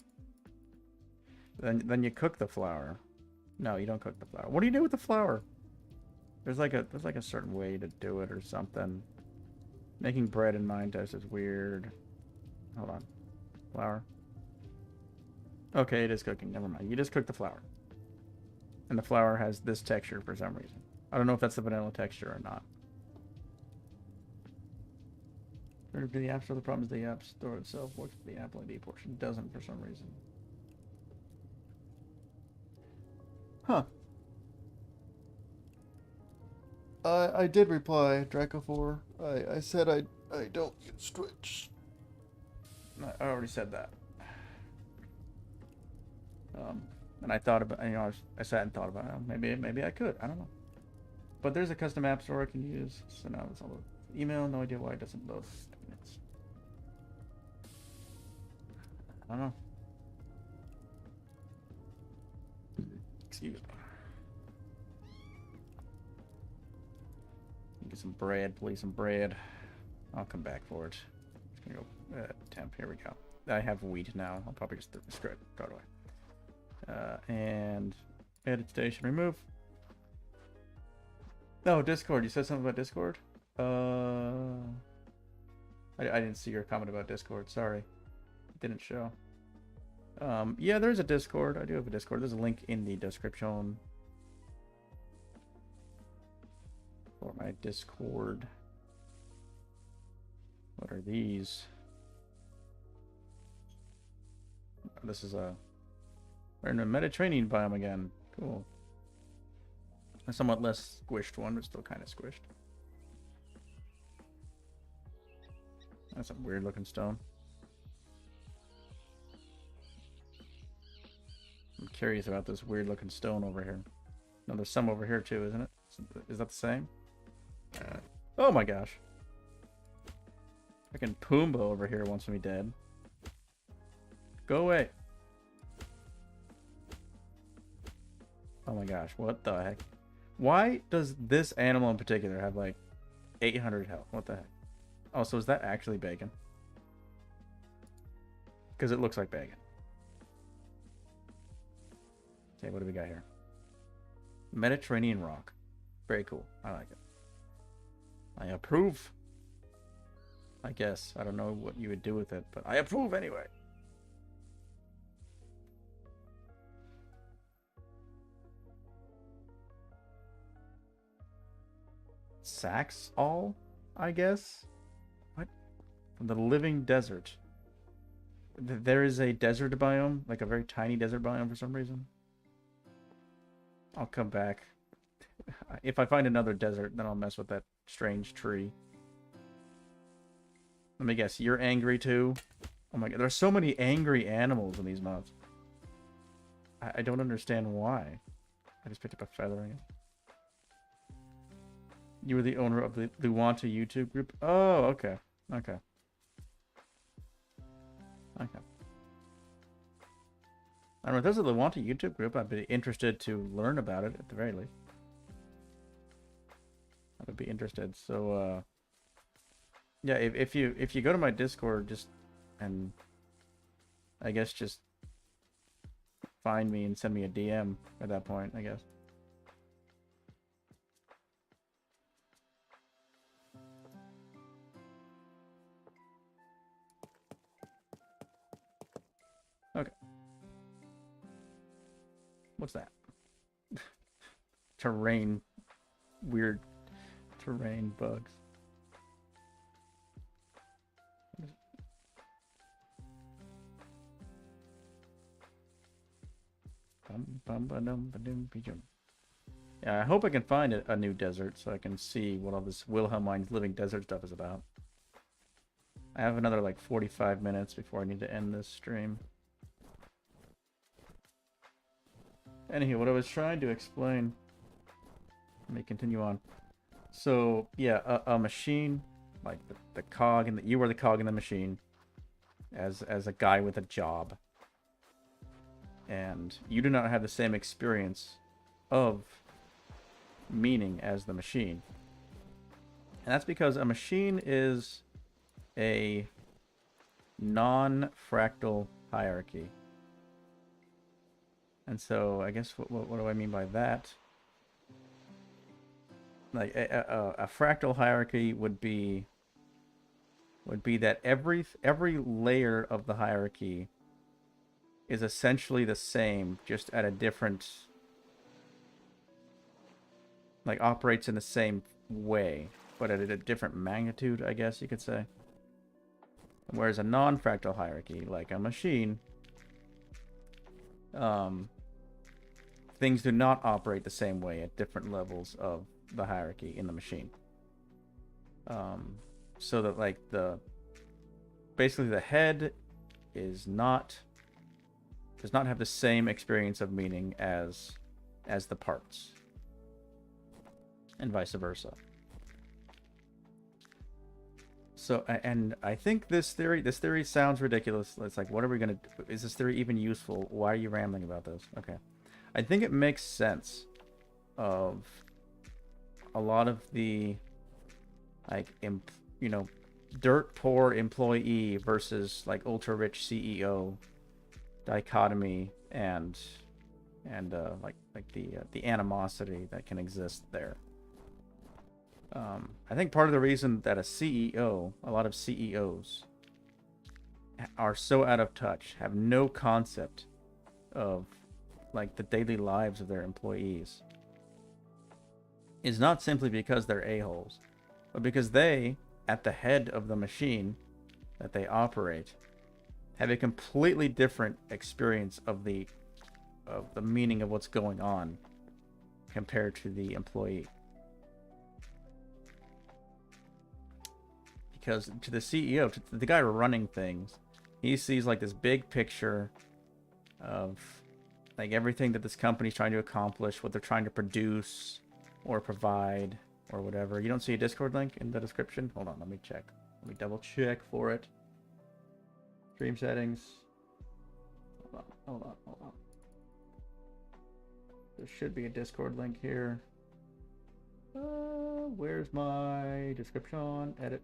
Then you cook the flour. No, you don't cook the flour. What do you do with the flour? There's like a certain way to do it or something. Making bread in Minetest is weird. Hold on. Flour. Okay, it is cooking. Never mind. You just cook the flour. And the flour has this texture for some reason. I don't know if that's the vanilla texture or not. The App Store, the problem is the App Store itself works for the Apple ID portion. Doesn't for some reason. Huh. I did reply, Draco 4. I said I don't use Twitch. I already said that. And I thought about, I sat and thought about it. Maybe I could. I don't know. But there's a custom app store I can use. So now it's all over. Email. No idea why it doesn't load. I don't know. Excuse me. Get some bread, please. Some bread. I'll come back for it. Just gonna go temp. Here we go. I have wheat now. I'll probably just throw it away. And edit station. Remove. No, Discord. You said something about Discord? I didn't see your comment about Discord. Sorry. It didn't show. Yeah, there's a Discord. I do have a Discord. There's a link in the description for my Discord. What are these? This is we're in a Mediterranean biome again. Cool. A somewhat less squished one, but still kind of squished. That's a weird looking stone. I'm curious about this weird looking stone over here. No, there's some over here too, isn't it? Is that the same? Oh my gosh. Freaking Pumbaa over here wants me dead. Go away. Oh my gosh, what the heck? Why does this animal in particular have like 800 health? What the heck? Oh, so is that actually bacon? Because it looks like bacon. Okay, what do we got here? Mediterranean rock. Very cool. I like it. I approve. I guess. I don't know what you would do with it, but I approve anyway. Sax all, I guess? What? From the living desert. There is a desert biome, like a very tiny desert biome for some reason. I'll come back. If I find another desert, then I'll mess with that strange tree. Let me guess, you're angry too? Oh my god, there's so many angry animals in these mods. I don't understand why. I just picked up a feather, I guess. You were the owner of the Luanta YouTube group? Oh, okay. Okay. Okay. I don't know, if there's a Luanta YouTube group, I'd be interested to learn about it at the very least. I would be interested. So, yeah, if you go to my Discord, just, and I guess just find me and send me a DM at that point, I guess. Okay. What's that? Terrain. Weird terrain bugs. Yeah, I hope I can find a new desert so I can see what all this Wilhelmine's living desert stuff is about. I have another like 45 minutes before I need to end this stream. Anywho, what I was trying to explain. Let me continue on. So yeah, a machine, like the cog, and you were the cog in the machine, as a guy with a job, and you do not have the same experience of meaning as the machine, and that's because a machine is a non-fractal hierarchy. And so I guess what do I mean by that? Like a fractal hierarchy would be that every layer of the hierarchy is essentially the same, just at a different, like, operates in the same way, but at a different magnitude, I guess you could say. Whereas a non-fractal hierarchy, like a machine, things do not operate the same way at different levels of the hierarchy in the machine. So that like basically the head does not have the same experience of meaning as the parts, and vice versa. So, and I think this theory sounds ridiculous. It's like, what are we gonna do? Is this theory even useful? Why are you rambling about this? Okay, I think it makes sense of a lot of the like dirt poor employee versus like ultra rich CEO dichotomy, and the animosity that can exist there. I think part of the reason that a lot of CEOs are so out of touch, have no concept of like the daily lives of their employees, is not simply because they're a-holes, but because they, at the head of the machine that they operate, have a completely different experience of the meaning of what's going on compared to the employee. Because to the CEO, to the guy running things, he sees like this big picture of like everything that this company's trying to accomplish, what they're trying to produce or provide or whatever. You don't see a Discord link in the description? Hold on, let me check. Let me double check for it. Stream settings. Hold on. There should be a Discord link here. Where's my description? Edit.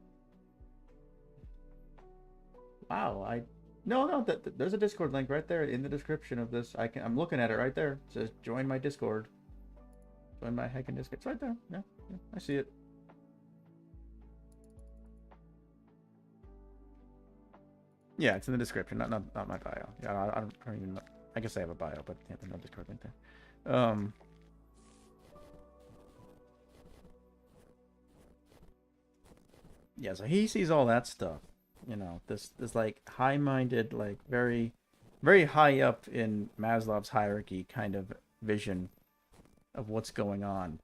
Wow, no, there's a Discord link right there in the description of this. I'm looking at it right there. It says join my Discord. Join my heckin' Discord. It's right there. Yeah, I see it. Yeah, it's in the description, not my bio. Yeah, I don't even know. I guess I have a bio, but yeah, there's no Discord link there. Yeah, so he sees all that stuff. This like high-minded, like very, very high up in Maslow's hierarchy kind of vision of what's going on.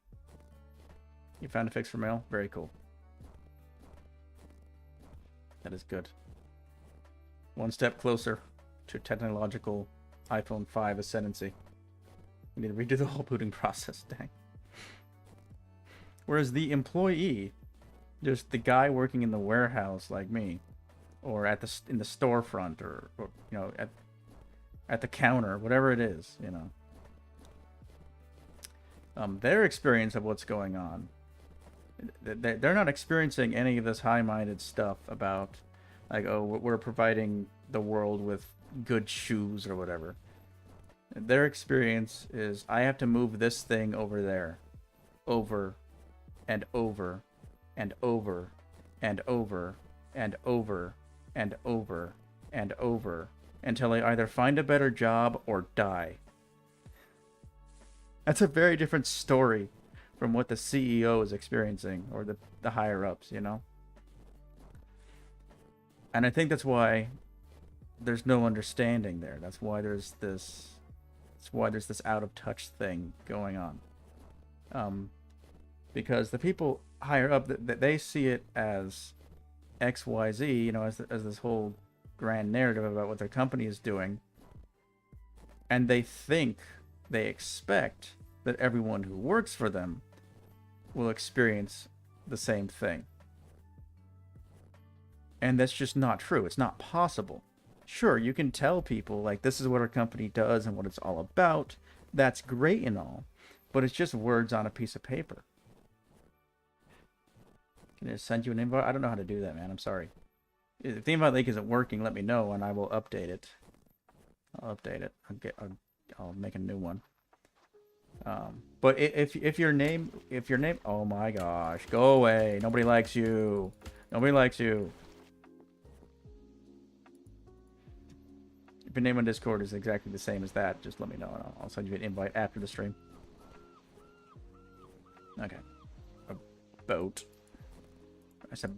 You found a fix for mail? Very cool. That is good. One step closer to technological iPhone 5 ascendancy. We need to redo the whole booting process. Dang. Whereas the employee, just the guy working in the warehouse like me, or in the storefront, or at the counter, whatever it is, their experience of what's going on, they're not experiencing any of this high-minded stuff about like, oh, we're providing the world with good shoes or whatever. Their experience is, I have to move this thing over there, over and over and over and over and over and over and over until I either find a better job or die. That's a very different story from what the CEO is experiencing, or the higher ups, And I think that's why there's no understanding there. That's why there's this out of touch thing going on. Because the people higher up, they see it as XYZ, as this whole grand narrative about what their company is doing, and they expect that everyone who works for them will experience the same thing. And that's just not true. It's not possible. Sure, you can tell people, like, this is what our company does and what it's all about. That's great and all, but it's just words on a piece of paper. Can I just send you an invite? I don't know how to do that, man. I'm sorry. If the invite link isn't working, let me know and I will update it. I'll update it. I'll make a new one. But if your name, oh my gosh, go away. Nobody likes you. Nobody likes you. If your name on Discord is exactly the same as that, just let me know and I'll send you an invite after the stream. Okay. A boat. I said,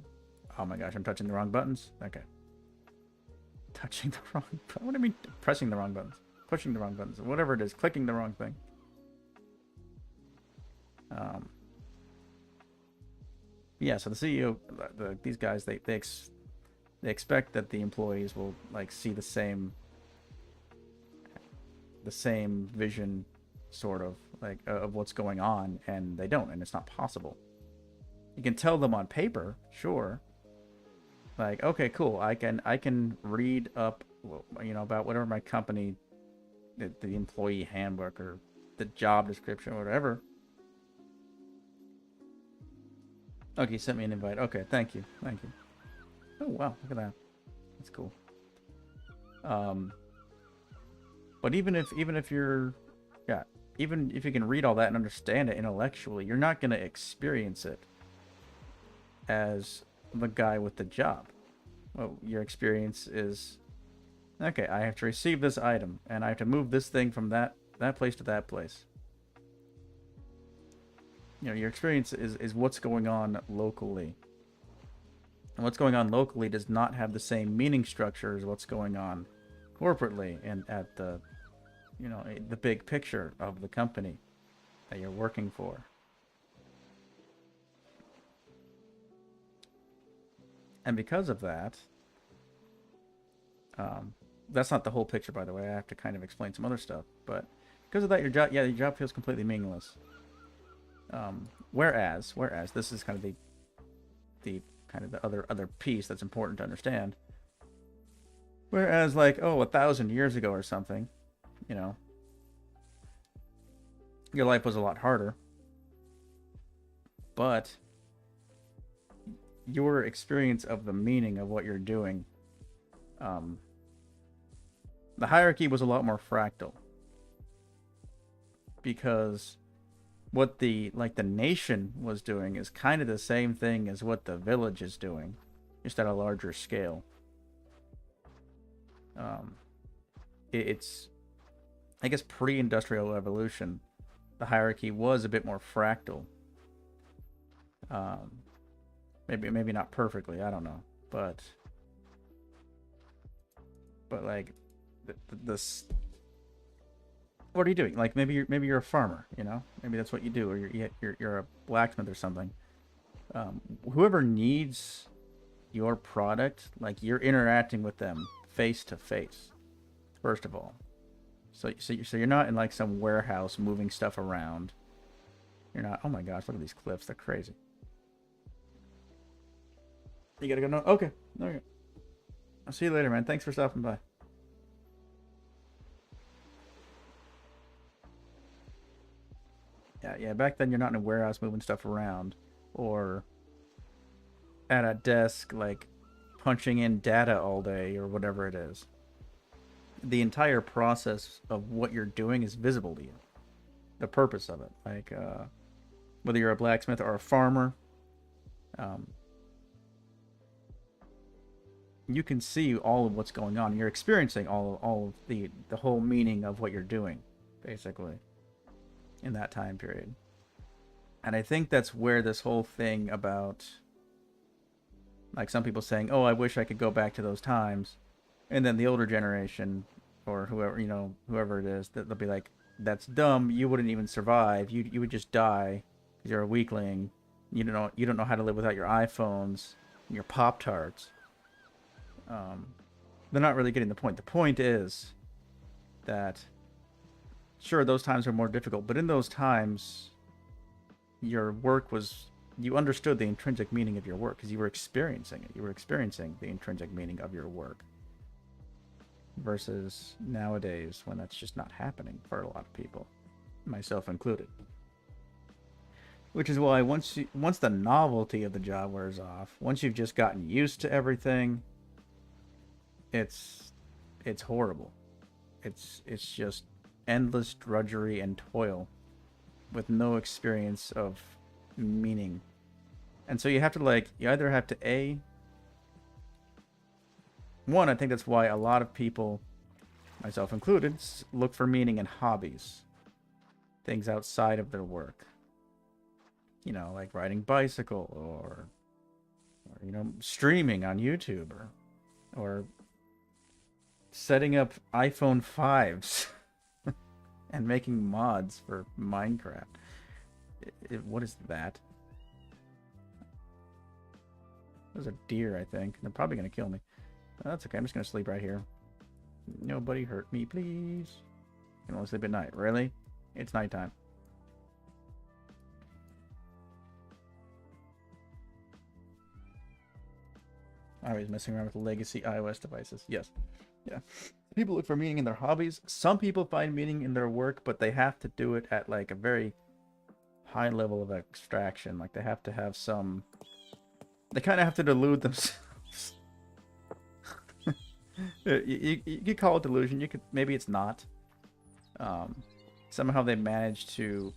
oh my gosh, I'm touching the wrong buttons? Okay. Touching the wrong button? What do you mean pressing the wrong buttons? Pushing the wrong buttons. Whatever it is, clicking the wrong thing. Yeah, so the CEO, these guys, they expect that the employees will like see the same vision, sort of like of what's going on, and they don't, and it's not possible. You can tell them on paper, sure. Like, okay, cool. I can read up, you know, about whatever my company, the employee handbook or the job description or whatever. Okay, you sent me an invite. Okay, thank you, thank you. Oh wow, look at that. That's cool. But even if you're, yeah, even if you can read all that and understand it intellectually, you're not gonna experience it as the guy with the job. Well, your experience is, okay, I have to receive this item, and I have to move this thing from that place to that place. You know, your experience is what's going on locally. And what's going on locally does not have the same meaning structure as what's going on corporately and at the, you know, the big picture of the company that you're working for. And because of that, that's not the whole picture, by the way. I have to kind of explain some other stuff. But because of that, your job feels completely meaningless. Whereas this is kind of the other piece that's important to understand. Whereas, like, 1,000 years ago or something, you know, your life was a lot harder, but your experience of the meaning of what you're doing, the hierarchy was a lot more fractal, because what the nation was doing is kind of the same thing as what the village is doing, just at a larger scale. It's, I guess, pre-industrial evolution, the hierarchy was a bit more fractal. Maybe not perfectly, I don't know, but like this. What are you doing? Like, maybe you're a farmer, you know? Maybe that's what you do, or you're a blacksmith or something. Whoever needs your product, like, you're interacting with them face to face, first of all. So you're not in like some warehouse moving stuff around. You're not. Oh my gosh, look at these cliffs. They're crazy. You gotta go. No. Okay. Okay. I'll see you later, man. Thanks for stopping by. Yeah. Back then, you're not in a warehouse moving stuff around, or at a desk, like, punching in data all day or whatever it is. The entire process of what you're doing is visible to you. The purpose of it, like, whether you're a blacksmith or a farmer, you can see all of what's going on. You're experiencing all of the whole meaning of what you're doing, basically, in that time period. And I think that's where this whole thing about, like, some people saying, "Oh, I wish I could go back to those times," and then the older generation, or whoever, you know, whoever it is, they'll be like, "That's dumb. You wouldn't even survive. You would just die because you're a weakling. You don't know how to live without your iPhones and your Pop-Tarts." They're not really getting the point. The point is that, sure, those times are more difficult, but in those times, your work was, you understood the intrinsic meaning of your work because you were experiencing it. You were experiencing the intrinsic meaning of your work. Versus nowadays, when that's just not happening for a lot of people, myself included. Which is why once the novelty of the job wears off, once you've just gotten used to everything, it's horrible. It's just endless drudgery and toil with no experience of meaning. And so you have to, like, you either have to one, I think that's why a lot of people, myself included, look for meaning in hobbies. Things outside of their work. You know, like riding bicycle, or you know, streaming on YouTube, or setting up iPhone 5s and making mods for Minecraft. What is that? There's a deer, I think. They're probably going to kill me. That's okay. I'm just going to sleep right here. Nobody hurt me, please. I can only sleep at night. Really? It's nighttime. Always messing around with legacy iOS devices. Yes. Yeah. People look for meaning in their hobbies. Some people find meaning in their work, but they have to do it at like a very high level of abstraction. Like they have to have some... They kind of have to delude themselves. You could call it delusion. You could... Maybe it's not. Somehow they manage to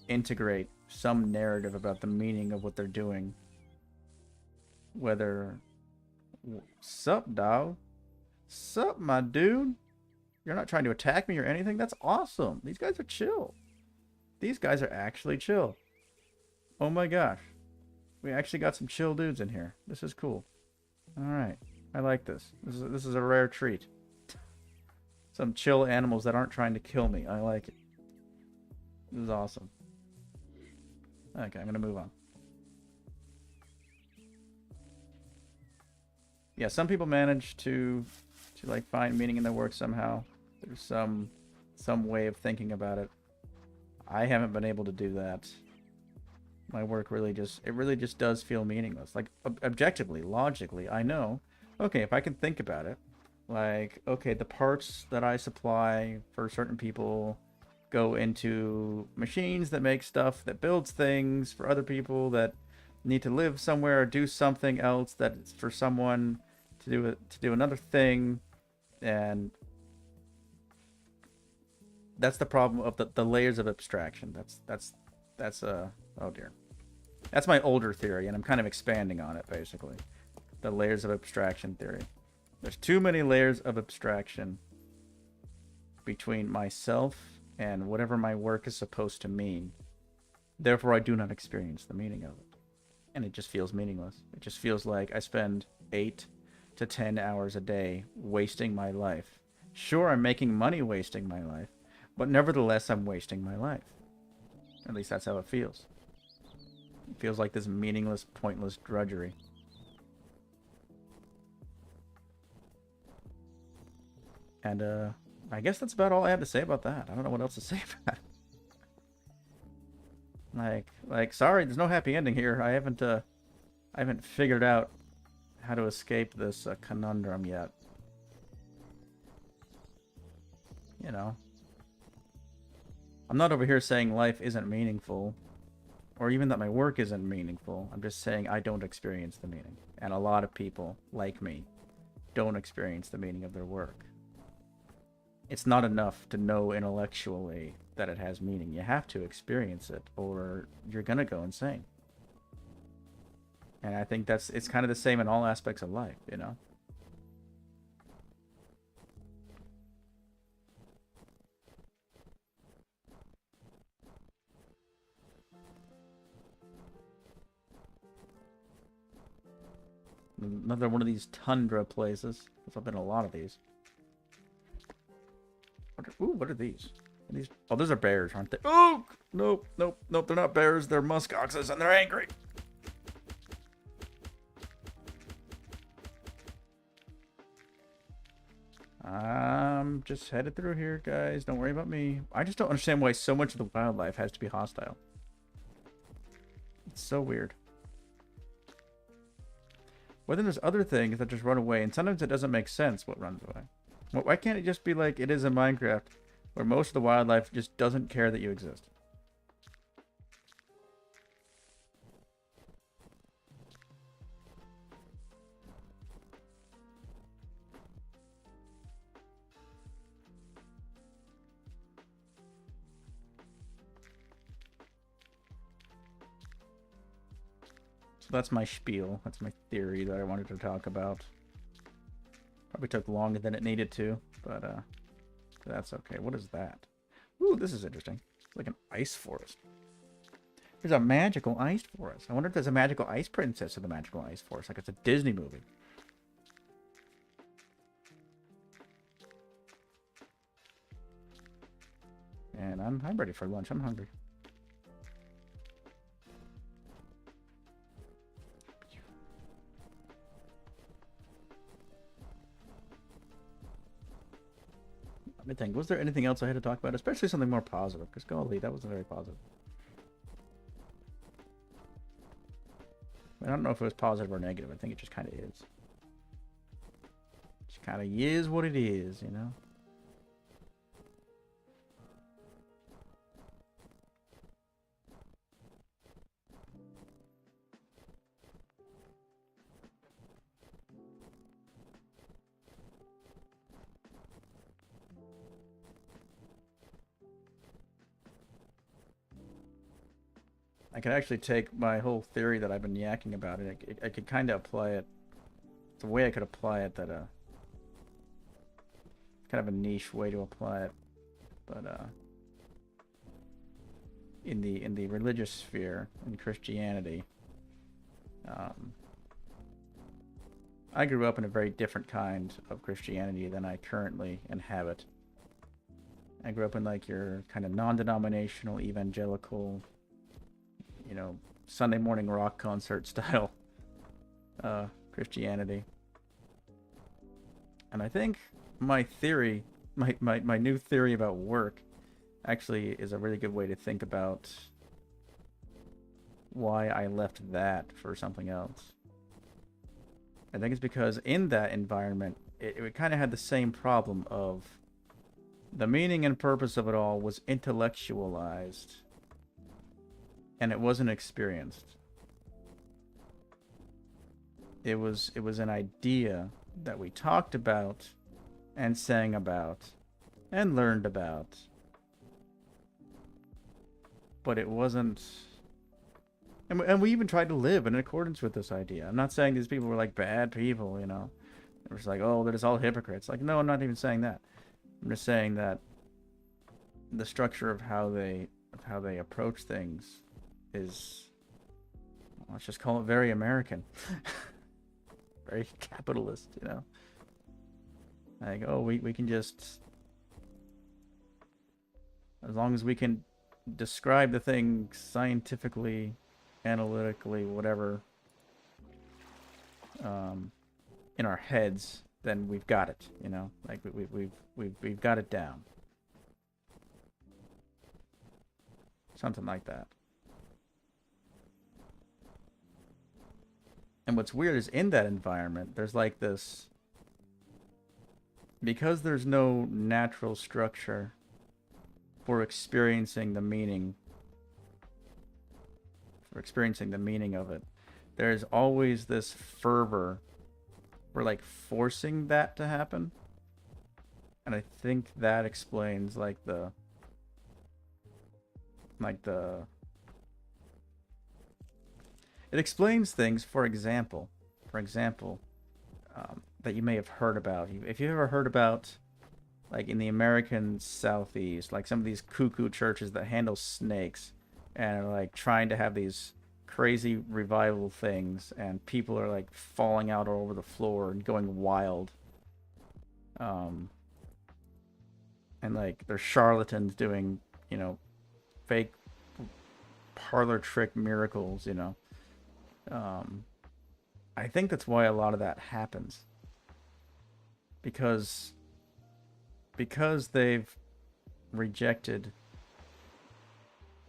integrate some narrative about the meaning of what they're doing. Whether... Sup, dog? Sup, my dude? You're not trying to attack me or anything? That's awesome. These guys are chill. These guys are actually chill. Oh my gosh. We actually got some chill dudes in here. This is cool. Alright. I like this. This is a rare treat. Some chill animals that aren't trying to kill me. I like it. This is awesome. Okay, I'm gonna move on. Yeah, some people manage to like find meaning in their work somehow. There's some way of thinking about it. I haven't been able to do that. My work really just does feel meaningless. Like objectively, logically, I know, okay, if I can think about it, like, okay, the parts that I supply for certain people go into machines that make stuff that builds things for other people that need to live somewhere or do something else that's for someone to do another thing. And that's the problem of the layers of abstraction. That's oh dear. That's my older theory, and I'm kind of expanding on it, basically. The layers of abstraction theory. There's too many layers of abstraction between myself and whatever my work is supposed to mean. Therefore, I do not experience the meaning of it. And it just feels meaningless. It just feels like I spend 8 to 10 hours a day wasting my life. Sure, I'm making money wasting my life, but nevertheless, I'm wasting my life. At least that's how it feels. It feels like this meaningless, pointless drudgery. And, I guess that's about all I have to say about that. I don't know what else to say about it. Like, sorry, there's no happy ending here. I haven't figured out how to escape this conundrum yet. You know. I'm not over here saying life isn't meaningful, or even that my work isn't meaningful. I'm just saying I don't experience the meaning. And a lot of people, like me, don't experience the meaning of their work. It's not enough to know intellectually that it has meaning. You have to experience it, or you're gonna go insane. And I think it's kind of the same in all aspects of life, you know? Another one of these tundra places. There's been a lot of these. What are these? Oh, those are bears, aren't they? Oh! Nope, nope, nope. They're not bears. They're musk oxes, and they're angry. I'm just headed through here, guys. Don't worry about me. I just don't understand why so much of the wildlife has to be hostile. It's so weird. Well, then there's other things that just run away, and sometimes it doesn't make sense what runs away. Well, why can't it just be like it is in Minecraft, where most of the wildlife just doesn't care that you exist? So that's my spiel. That's my theory that I wanted to talk about. Probably took longer than it needed to, but that's okay. What is that? Ooh, this is interesting. It's like an ice forest. There's a magical ice forest. I wonder if there's a magical ice princess in the magical ice forest, like it's a Disney movie. And I'm ready for lunch. I'm hungry. Let me think. Was there anything else I had to talk about? Especially something more positive, because golly, that wasn't very positive. I don't know if it was positive or negative. I think it just kind of is. Just kind of is what it is, you know? I could actually take my whole theory that I've been yakking about it. I could kind of apply it. It's a way I could apply it that kind of a niche way to apply it, but in the religious sphere in Christianity, I grew up in a very different kind of Christianity than I currently inhabit. I grew up in like your kind of non-denominational evangelical, you know, Sunday morning rock concert style Christianity. And I think my theory, my new theory about work actually is a really good way to think about why I left that for something else. I think it's because in that environment, it kind of had the same problem of the meaning and purpose of it all was intellectualized, and it wasn't experienced. It was an idea that we talked about and sang about and learned about, but it wasn't. And we even tried to live in accordance with this idea. I'm not saying these people were like bad people, you know. It was like, oh, they're just all hypocrites. Like, no, I'm not even saying that. I'm just saying that the structure of how they approach things is, let's just call it very American. Very capitalist, you know. Like, oh, we can just, as long as we can describe the thing scientifically, analytically, whatever, in our heads, then we've got it, you know. Like we've got it down. Something like that. And what's weird is in that environment, there's like this, because there's no natural structure for experiencing the meaning, of it, there's always this fervor for like forcing that to happen. And I think that explains like the it explains things, for example, that you may have heard about. If you ever heard about, like in the American Southeast, like some of these cuckoo churches that handle snakes and are like trying to have these crazy revival things, and people are like falling out all over the floor and going wild. And like they're charlatans doing, you know, fake parlor trick miracles, you know. I think that's why a lot of that happens. Because they've rejected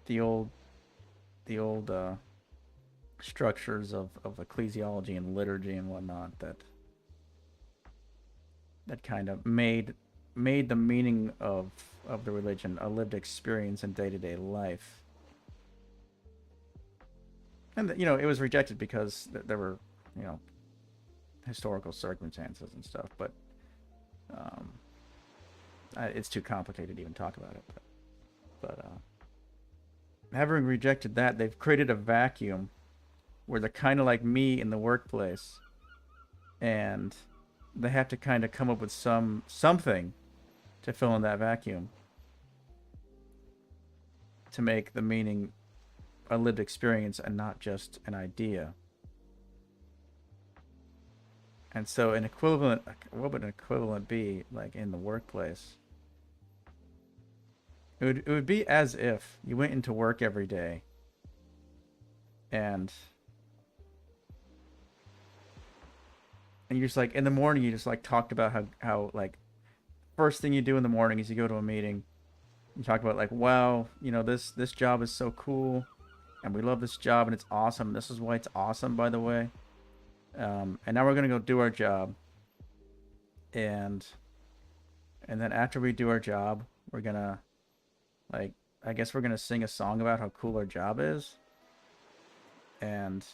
the old structures of ecclesiology and liturgy and whatnot that kind of made the meaning of the religion a lived experience in day-to-day life. And, you know, it was rejected because there were, you know, historical circumstances and stuff, but it's too complicated to even talk about it. But having rejected that, they've created a vacuum where they're kind of like me in the workplace, and they have to kind of come up with something to fill in that vacuum to make the meaning a lived experience and not just an idea. And so an equivalent, what would an equivalent be like in the workplace? It would be as if you went into work every day and you just like in the morning you just like talked about how like first thing you do in the morning is you go to a meeting. You talk about like, wow, you know, this job is so cool, and we love this job, and it's awesome. This is why it's awesome, by the way. And now we're gonna go do our job, and then after we do our job, we're gonna like, I guess we're gonna sing a song about how cool our job is, and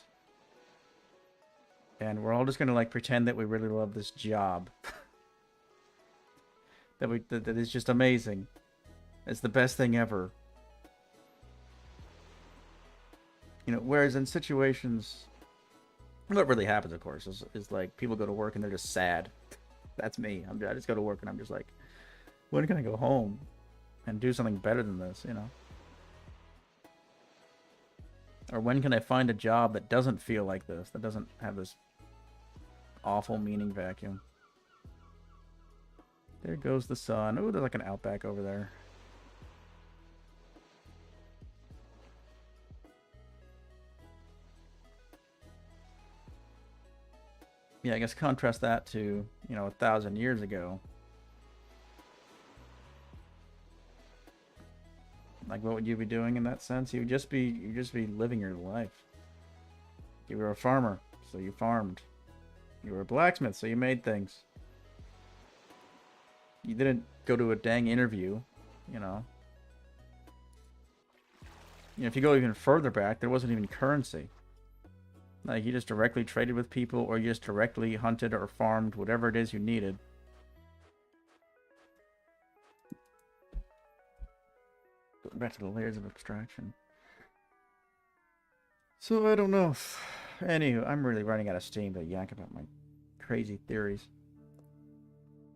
we're all just gonna like pretend that we really love this job. that is just amazing. It's the best thing ever. You know, whereas in situations, what really happens, of course, is like people go to work and they're just sad. That's me. I just go to work and I'm just like, when can I go home and do something better than this, you know? Or when can I find a job that doesn't feel like this, that doesn't have this awful meaning vacuum? There goes the sun. Oh, there's like an outback over there. Yeah, I guess contrast that to, you know, 1,000 years ago. Like, what would you be doing in that sense? You'd just be living your life. You were a farmer, so you farmed. You were a blacksmith, so you made things. You didn't go to a dang interview, you know. You know, if you go even further back, there wasn't even currency. Like, you just directly traded with people, or you just directly hunted or farmed whatever it is you needed. Going back to the layers of abstraction. So, I don't know. Anywho, I'm really running out of steam to yak about my crazy theories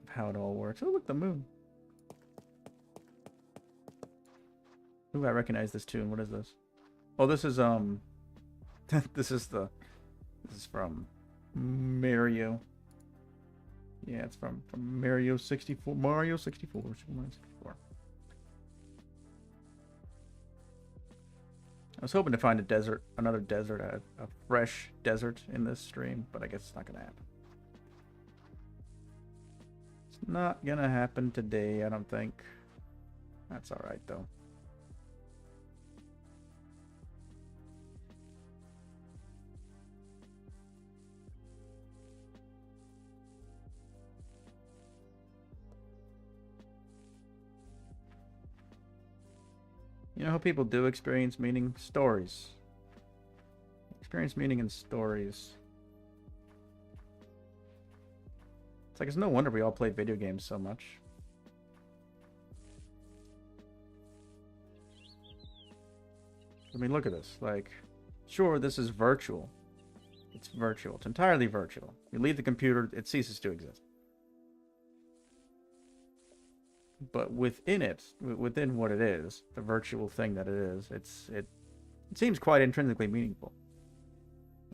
of how it all works. Oh, look, the moon. Ooh, I recognize this tune. What is this? Oh, this is, this is from Mario. Yeah, it's from Mario 64. Mario 64. Mario 64. I was hoping to find another desert, a fresh desert in this stream, but I guess it's not gonna happen. It's not gonna happen today, I don't think. That's alright, though. You know how people do experience meaning? Stories. Experience meaning in stories. It's like, it's no wonder we all play video games so much. I mean, look at this. Like, sure, this is virtual. It's virtual. It's entirely virtual. You leave the computer, it ceases to exist. But within it, within what it is, the virtual thing that it is, it seems quite intrinsically meaningful.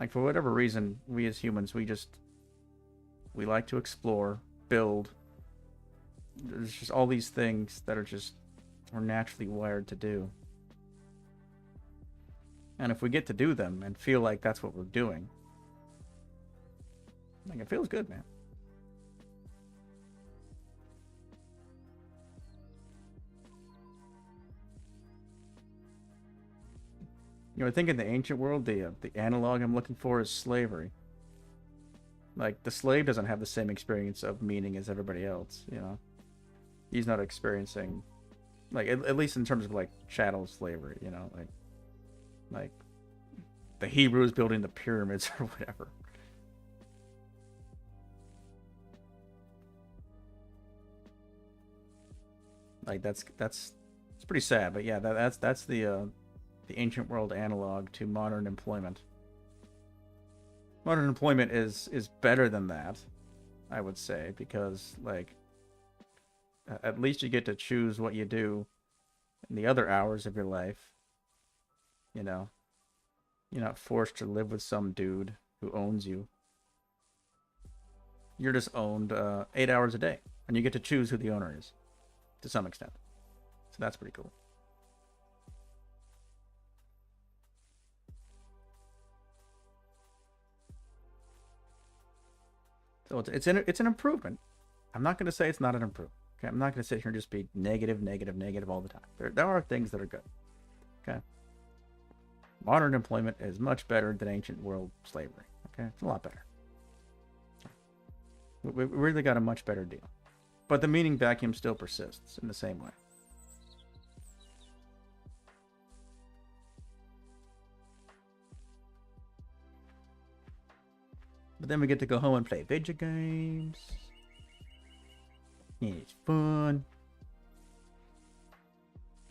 Like, for whatever reason, we as humans, we like to explore, build. There's just all these things that are just, we're naturally wired to do. And if we get to do them and feel like that's what we're doing, like, it feels good, man. You know, I think in the ancient world, the analog I'm looking for is slavery. Like, the slave doesn't have the same experience of meaning as everybody else, you know? He's not experiencing, like, at least in terms of, like, chattel slavery, you know? Like the Hebrews building the pyramids or whatever. Like, that's it's pretty sad, but yeah, that's the ancient world analog to modern employment. Modern employment is better than that, I would say, because, like, at least you get to choose what you do in the other hours of your life. You know, you're not forced to live with some dude who owns you. You're just owned 8 hours a day, and you get to choose who the owner is, to some extent. So that's pretty cool. So it's an improvement. I'm not going to say it's not an improvement, Okay, I'm not going to sit here and just be negative, negative, negative all the time. There are things that are good. Okay. Modern employment is much better than ancient world slavery. Okay, it's a lot better. We really got a much better deal. But the meaning vacuum still persists in the same way. But then we get to go home and play video games. And it's fun.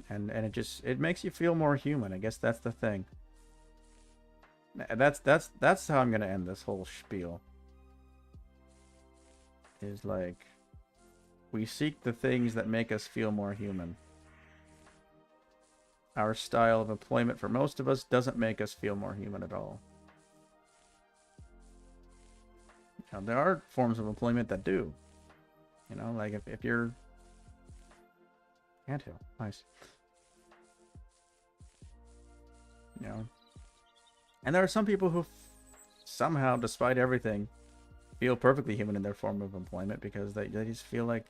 And it makes you feel more human. I guess that's the thing. That's how I'm gonna end this whole spiel. Is like, we seek the things that make us feel more human. Our style of employment for most of us doesn't make us feel more human at all. Now, there are forms of employment that do. You know, like if you're... Anthill, nice. You know, and there are some people who somehow, despite everything, feel perfectly human in their form of employment because they just feel like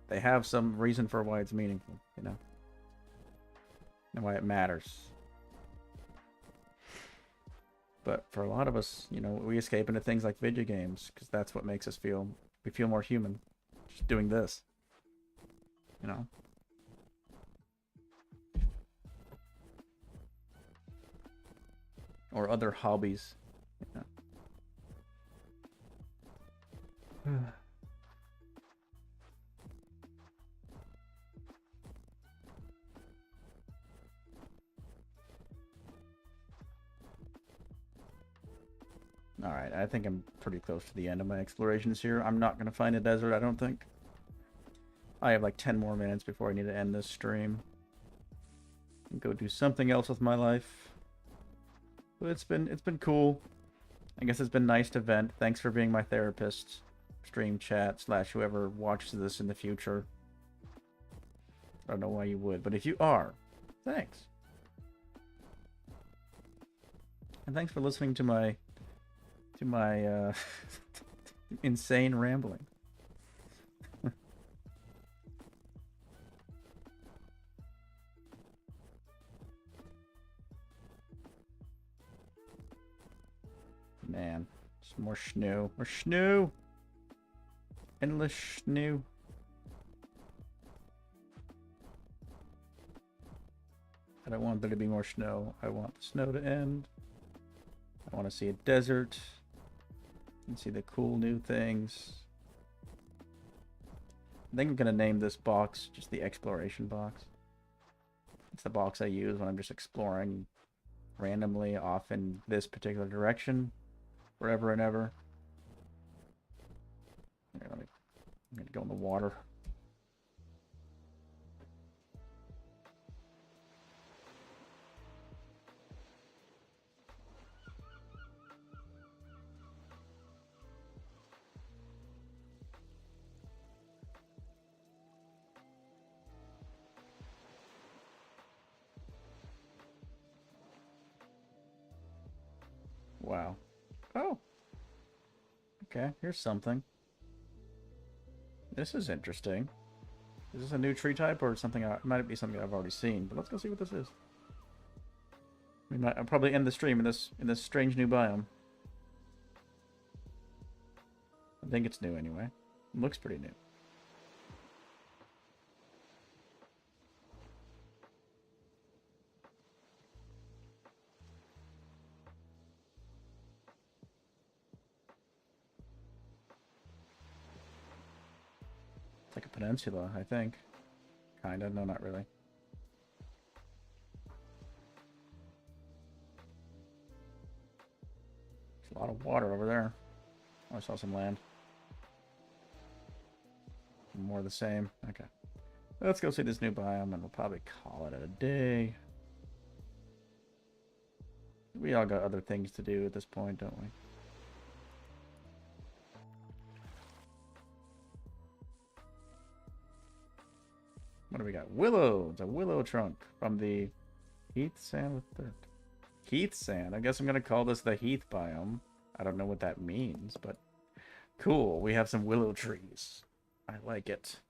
they have some reason for why it's meaningful, you know, and why it matters. But for a lot of us, you know, we escape into things like video games because that's what makes us feel, we feel more human, just doing this, you know. Or other hobbies. Yeah. Alright, I think I'm pretty close to the end of my explorations here. I'm not going to find a desert, I don't think. I have like 10 more minutes before I need to end this stream. And go do something else with my life. But it's been cool. I guess it's been nice to vent. Thanks for being my therapist. Stream chat / whoever watches this in the future. I don't know why you would, but if you are, thanks. And thanks for listening to my insane rambling. Man, just more snow. More snow! Endless snow. I don't want there to be more snow. I want the snow to end. I want to see a desert. And see the cool new things. I think I'm going to name this box just the exploration box. It's the box I use when I'm just exploring randomly off in this particular direction. Forever and ever. Here, I'm going to go in the water. Wow. Oh. Okay, here's something. This is interesting. Is this a new tree type or something? It might be something I've already seen, but let's go see what this is. I'll probably end the stream in this strange new biome. I think it's new anyway. It looks pretty new. It's like a peninsula, I think. Kinda, no, not really. There's a lot of water over there. Oh, I saw some land. More of the same. Okay. Let's go see this new biome and we'll probably call it a day. We all got other things to do at this point, don't we? What do we got? Willow! It's a willow trunk from the Heath Sand with dirt. Heath Sand. I guess I'm going to call this the Heath biome. I don't know what that means, but cool. We have some willow trees. I like it.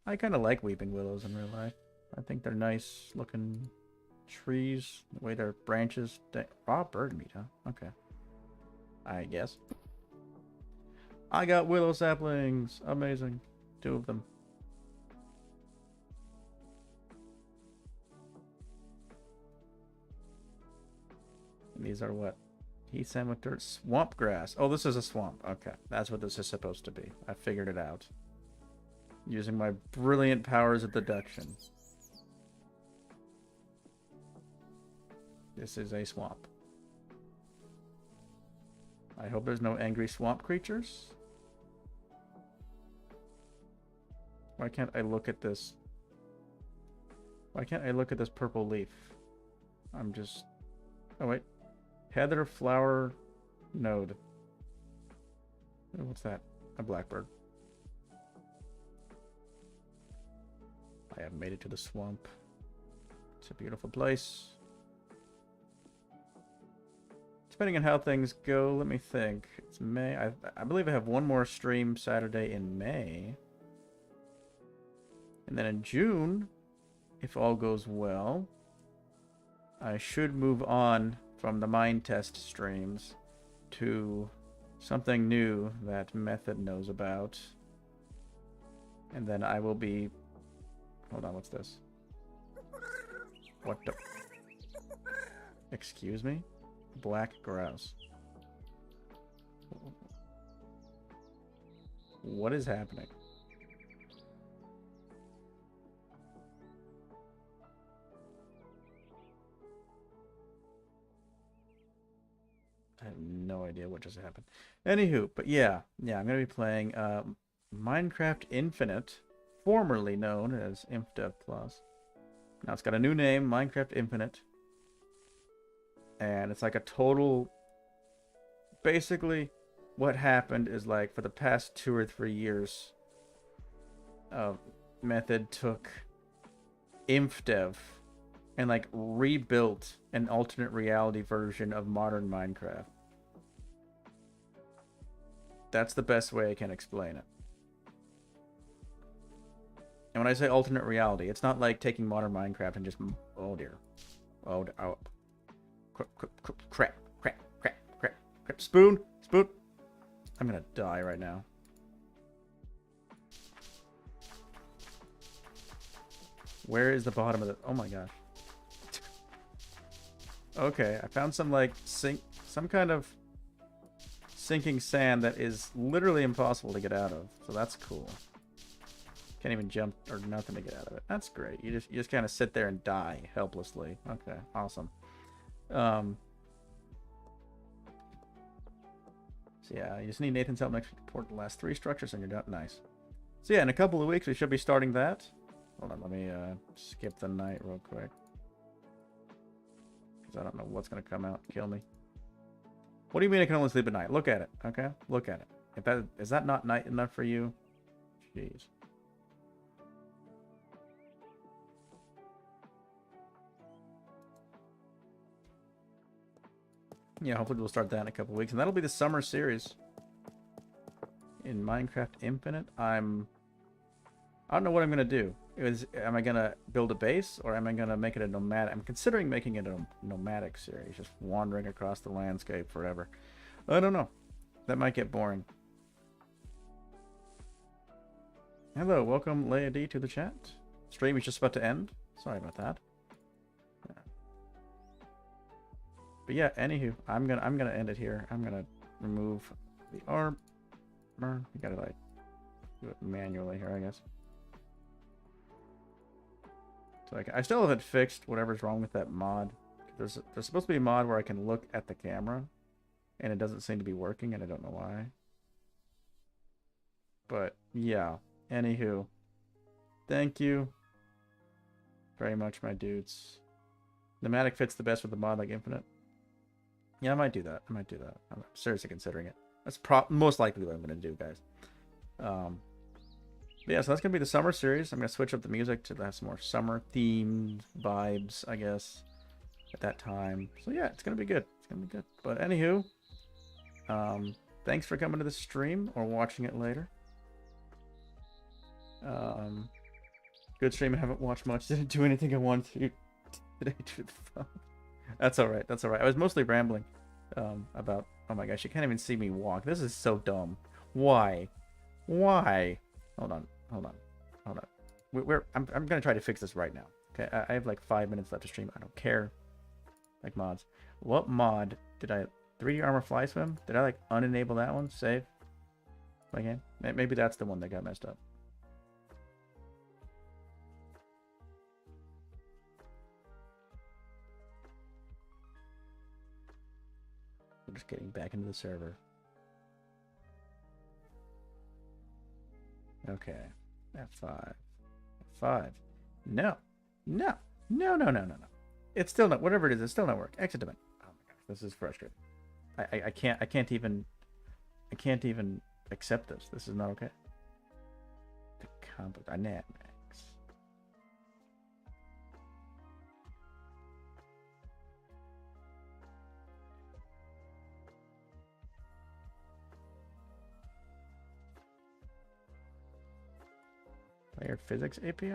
I kind of like weeping willows in real life. I think they're nice looking trees. The way their branches... Raw bird meat, huh? Okay. I guess. I got willow saplings. Amazing. 2 of them. And these are what? Heath sand with dirt. Swamp grass. Oh, this is a swamp. Okay. That's what this is supposed to be. I figured it out. Using my brilliant powers of deduction. This is a swamp. I hope there's no angry swamp creatures. Why can't I look at this? Why can't I look at this purple leaf? I'm just... Oh, wait. Heather flower node. Oh, what's that? A blackbird. I have made it to the swamp. It's a beautiful place. Depending on how things go, let me think. It's May. I believe I have one more stream Saturday in May. And then in June, if all goes well, I should move on from the Minetest streams to something new that Method knows about. And then I will be... Hold on, what's this? What the... Excuse me? Black grouse. What is happening? I have no idea what just happened. Anywho, but yeah, I'm gonna be playing Minecraft Infinite, formerly known as InfDev Plus. Now it's got a new name, Minecraft Infinite. And it's like a total... Basically, what happened is like for the past 2 or 3 years, Method took InfDev and like rebuilt an alternate reality version of modern Minecraft. That's the best way I can explain it. And when I say alternate reality, it's not like taking modern Minecraft and just... Oh dear. Oh, crap. Spoon! I'm gonna die right now. Where is the bottom of the... Oh my gosh. Okay, I found some like some kind of sinking sand that is literally impossible to get out of. So that's cool. Can't even jump or nothing to get out of it. That's great. You just kind of sit there and die helplessly. Okay, awesome. So yeah, you just need Nathan's help next week to port the last 3 structures and you're done. Nice. So yeah, in a couple of weeks we should be starting that. Hold on, let me skip the night real quick. Because I don't know what's going to come out and kill me. What do you mean I can only sleep at night? Look at it, okay? Look at it. If that is that not night enough for you? Jeez. Yeah, hopefully we'll start that in a couple weeks. And that'll be the summer series. In Minecraft Infinite, I don't know what I'm going to do. Am I going to build a base or am I going to make it a nomadic? I'm considering making it a nomadic series. Just wandering across the landscape forever. I don't know. That might get boring. Hello, welcome Leia D to the chat. Stream is just about to end. Sorry about that. But yeah, anywho, I'm gonna end it here. I'm gonna remove the armor. You gotta like do it manually here, I guess. So I still haven't fixed whatever's wrong with that mod. There's supposed to be a mod where I can look at the camera, and it doesn't seem to be working, and I don't know why. But yeah, anywho, thank you very much, my dudes. Nomadic fits the best with the mod like Infinite. Yeah, I might do that. I'm seriously considering it. That's most likely what I'm going to do, guys. But yeah, so that's going to be the summer series. I'm going to switch up the music to have some more summer-themed vibes, I guess, at that time. So yeah, it's going to be good. It's going to be good. But anywho, thanks for coming to the stream or watching it later. Good stream. I haven't watched much. Didn't do anything I wanted to today to the phone. That's all right. That's all right. I was mostly rambling about. Oh my gosh, you can't even see me walk. This is so dumb. Why? Why? Hold on. Hold on. Hold on. I'm gonna try to fix this right now. Okay, I have like 5 minutes left to stream. I don't care. Like mods. What mod did I? 3D armor fly swim? Did I like unenable that one? Save. My game. Maybe that's the one that got messed up. I'm just getting back into the server. Okay. F5. F5. No. No. No, no, no, no, no. It's still not, whatever it is, it's still not working. Exit event. Oh my gosh, this is frustrating. I can't even accept this. This is not okay. The combo dynamics. Player physics API?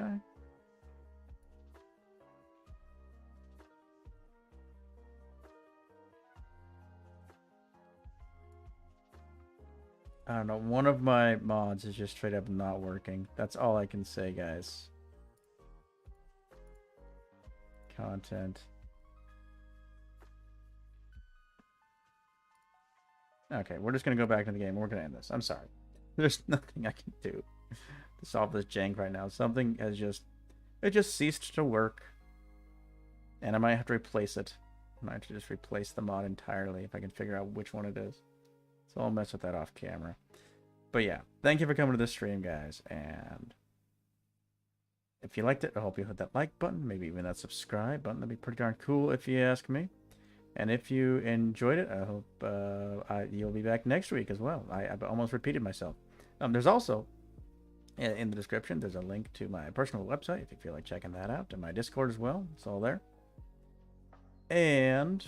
I don't know. One of my mods is just straight up not working. That's all I can say, guys. Content. Okay, we're just going to go back to the game. We're going to end this. I'm sorry. There's nothing I can do to solve this jank right now. Something has just... It just ceased to work. And I might have to replace it. I might have to just replace the mod entirely if I can figure out which one it is. So I'll mess with that off camera. But yeah, thank you for coming to this stream, guys. And if you liked it, I hope you hit that like button, maybe even that subscribe button. That'd be pretty darn cool if you ask me. And if you enjoyed it, I hope you'll be back next week as well. I almost repeated myself. There's also, in the description, there's a link to my personal website if you feel like checking that out. And my Discord as well. It's all there. And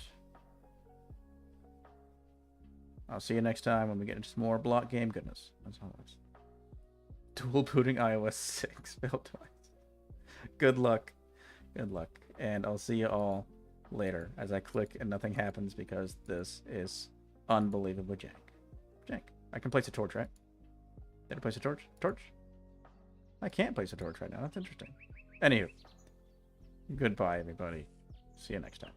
I'll see you next time when we get into some more block game goodness. As always. Dual booting iOS 6. Failed twice. Good luck. Good luck. And I'll see you all later as I click and nothing happens because this is unbelievably jank. I can place a torch, right? Did I place a torch? Torch? I can't place a torch right now. That's interesting. Anywho. Goodbye, everybody. See you next time.